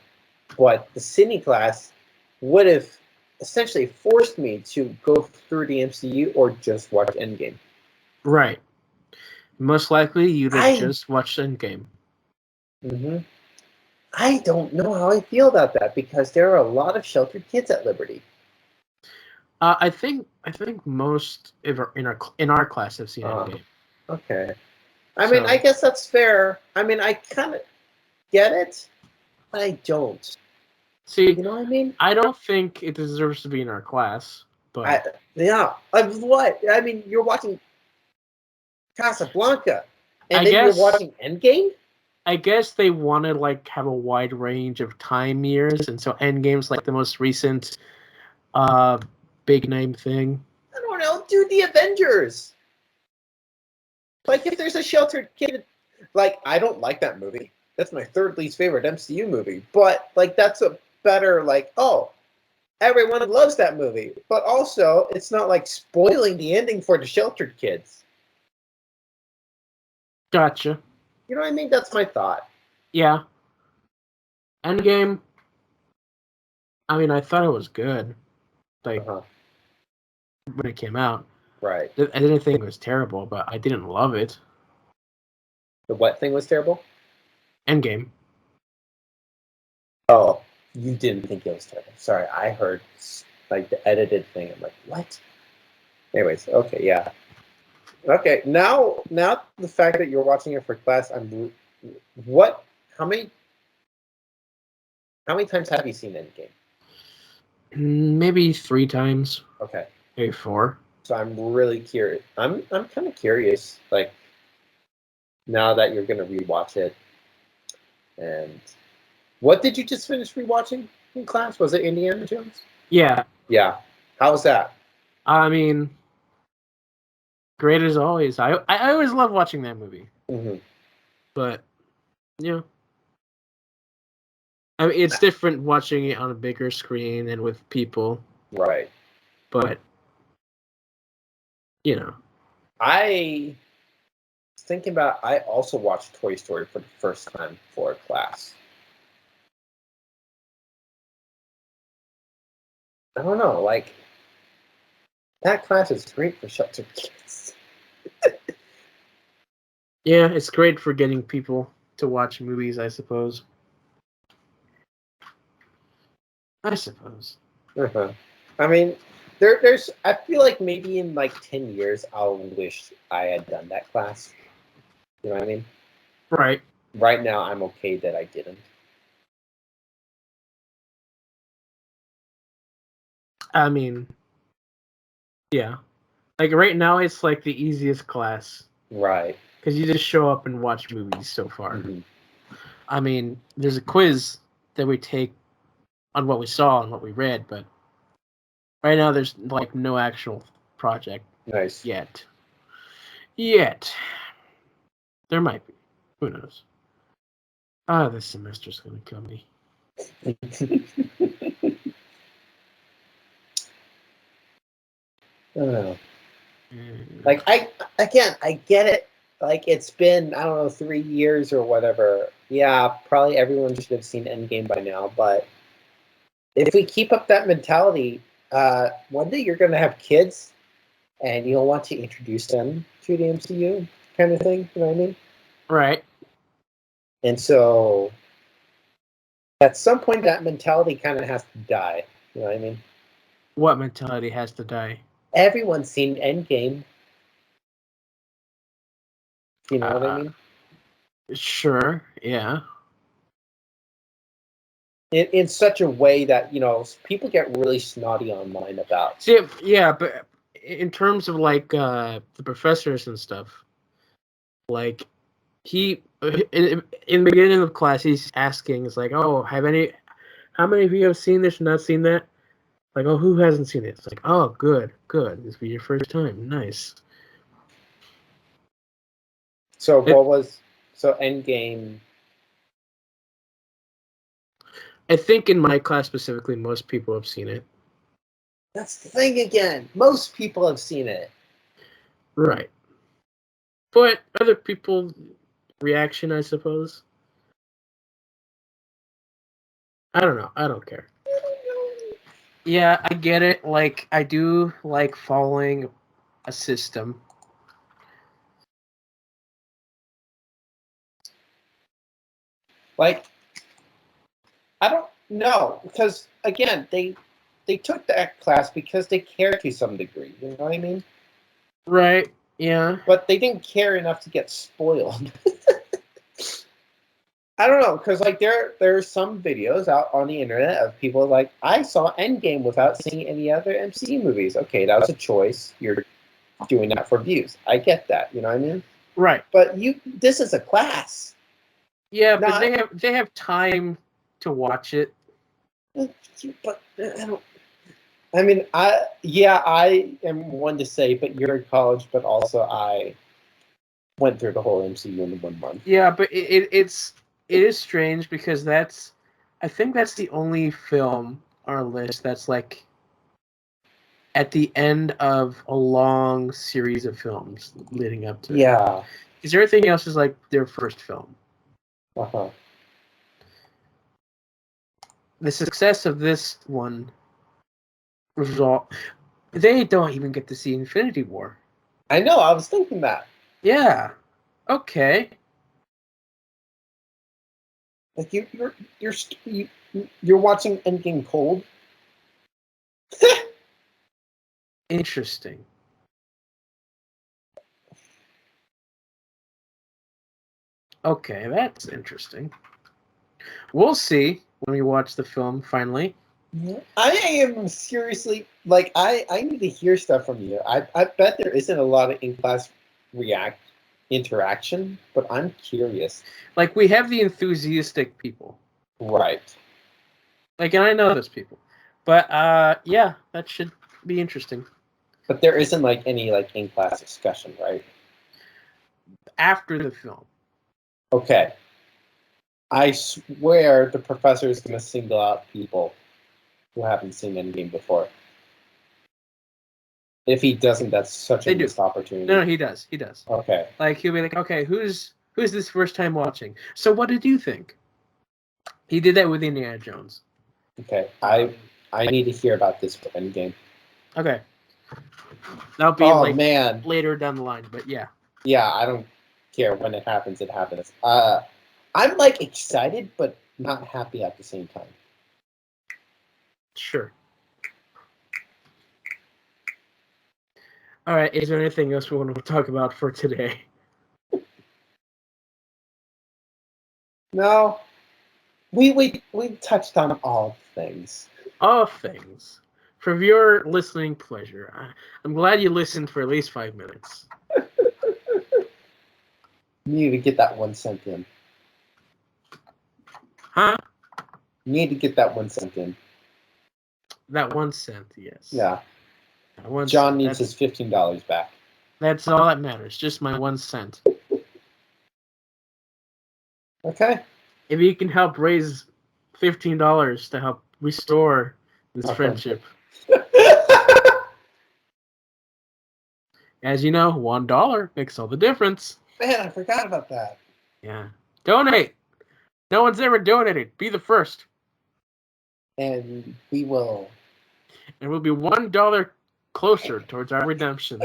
But the Cine class would have essentially forced me to go through the MCU or just watch Endgame. Right. Most likely, you'd have just watched Endgame. Mm-hmm. I don't know how I feel about that because there are a lot of sheltered kids at Liberty. I think most in our class have seen Endgame. Okay. I mean, I guess that's fair. I mean, I kind of get it, but I don't. See, you know what I mean? I don't think it deserves to be in our class, but what? I mean, you're watching Casablanca, and then you're watching Endgame. I guess they want to like have a wide range of time years, and so Endgame's like the most recent, big name thing. I don't know, dude. The Avengers. Like, if there's a sheltered kid, like, I don't like that movie. That's my third least favorite MCU movie. But, like, that's a better, like, oh, everyone loves that movie. But also, it's not, like, spoiling the ending for the sheltered kids. Gotcha. You know what I mean? That's my thought. Yeah. Endgame. I mean, I thought it was good. Like Uh-huh. when it came out, Right. I didn't think it was terrible, but I didn't love it. The what thing was terrible? Endgame. Oh, you didn't think it was terrible. Sorry, I heard, like, the edited thing. I'm like, what? Anyways, okay, yeah. Okay, now the fact that you're watching it for class, what? How many times have you seen Endgame? Maybe 3 times, Okay, maybe 4. so I'm really curious. I'm kind of curious, like, now that you're gonna rewatch it. And what did you just finish rewatching in class? Was it Indiana Jones? Yeah. Yeah. How was that? I mean, great as always. I always love watching that movie. Mm-hmm. But yeah. I mean, it's different watching it on a bigger screen and with people, Right. but you know. I was thinking about. I also watched Toy Story for the first time for a class. I don't know, like, that class is great for sheltered kids. Yeah, it's great for getting people to watch movies, I suppose. I suppose. Uh-huh. I mean, there's. I feel like maybe in like 10 years, I'll wish I had done that class. You know what I mean? Right. Right now, I'm okay that I didn't. I mean, yeah. Like right now it's like the easiest class Right. cuz you just show up and watch movies so far. Mm-hmm. I mean, there's a quiz that we take on what we saw and what we read, but right now there's like no actual project Nice. yet. Yet. There might be. Who knows? Ah, this semester's going to kill me. I don't know. Mm. Like, I get it. Like, it's been, I don't know, 3 years or whatever. Yeah, probably everyone should have seen Endgame by now. But if we keep up that mentality, one day you're going to have kids, and you'll want to introduce them to the MCU, kind of thing. You know what I mean? Right. And so, at some point, that mentality kind of has to die. You know what I mean? What mentality has to die? Everyone's seen Endgame. You know what I mean? Sure. Yeah. In such a way that, people get really snotty online about. See, yeah, but in terms of like the professors and stuff, like he in the beginning of class he's asking, it's like, oh, how many of you have seen this and not seen that? Like, oh, who hasn't seen it? It's like, oh, good. This will be your first time. Nice. So Endgame. I think in my class specifically, most people have seen it. That's the thing again. Most people have seen it. Right. But other people reaction, I suppose. I don't know. I don't care. Yeah, I get it. Like, I do like following a system. Like, I don't know, because again, they took that class because they care to some degree. You know what I mean? Right. Yeah. But they didn't care enough to get spoiled. I don't know, because like there's some videos out on the internet of people like, I saw Endgame without seeing any other MCU movies. Okay, that was a choice. You're doing that for views. I get that. You know what I mean? Right. But this is a class. Yeah, Not, but they have time to watch it. but I don't. I mean, I am one to say, but you're in college, but also went through the whole MCU in 1 month. Yeah, but it is strange because I think that's the only film on our list that's like at the end of a long series of films leading up to it. Yeah. Because everything else is like their first film. Uh-huh. The success of this one result, they don't even get to see Infinity War. I know, I was thinking that. Yeah. Okay. Like you're watching Endgame cold. Interesting. Okay, that's interesting. We'll see when we watch the film finally. I am seriously like I need to hear stuff from you. I bet there isn't a lot of in-class interaction, but I'm curious. Like, we have the enthusiastic people. Right. Like, and I know those people. But yeah, that should be interesting. But there isn't like any like in-class discussion, right? After the film. Okay. I swear the professor is going to single out people who haven't seen Endgame before. If he doesn't, that's such a missed opportunity. No, he does. He does. Okay. Like, he'll be like, okay, who's this first time watching? So what did you think? He did that with Indiana Jones. Okay. I need to hear about this Endgame. Okay. That'll be man. later down the line, but yeah. Yeah, I don't care when it happens, it happens. I'm like excited but not happy at the same time. Sure. All right, is there anything else we want to talk about for today? No. We touched on all things. All things. For your listening pleasure. I'm glad you listened for at least 5 minutes. You need to get that 1 cent in. Huh? You need to get that 1 cent in. That 1 cent, yes. Yeah. John cent, needs his $15 back. That's all that matters. Just my 1 cent. Okay. If you can help raise $15 to help restore this friendship. As you know, $1 makes all the difference. Man, I forgot about that. Yeah. Donate. No one's ever donated. Be the first. And we will. And we'll be $1 closer towards our redemption.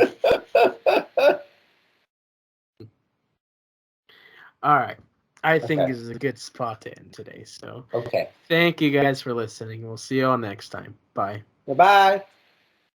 All right. I think this is a good spot to end today. So, okay. Thank you guys for listening. We'll see you all next time. Bye. Bye-bye.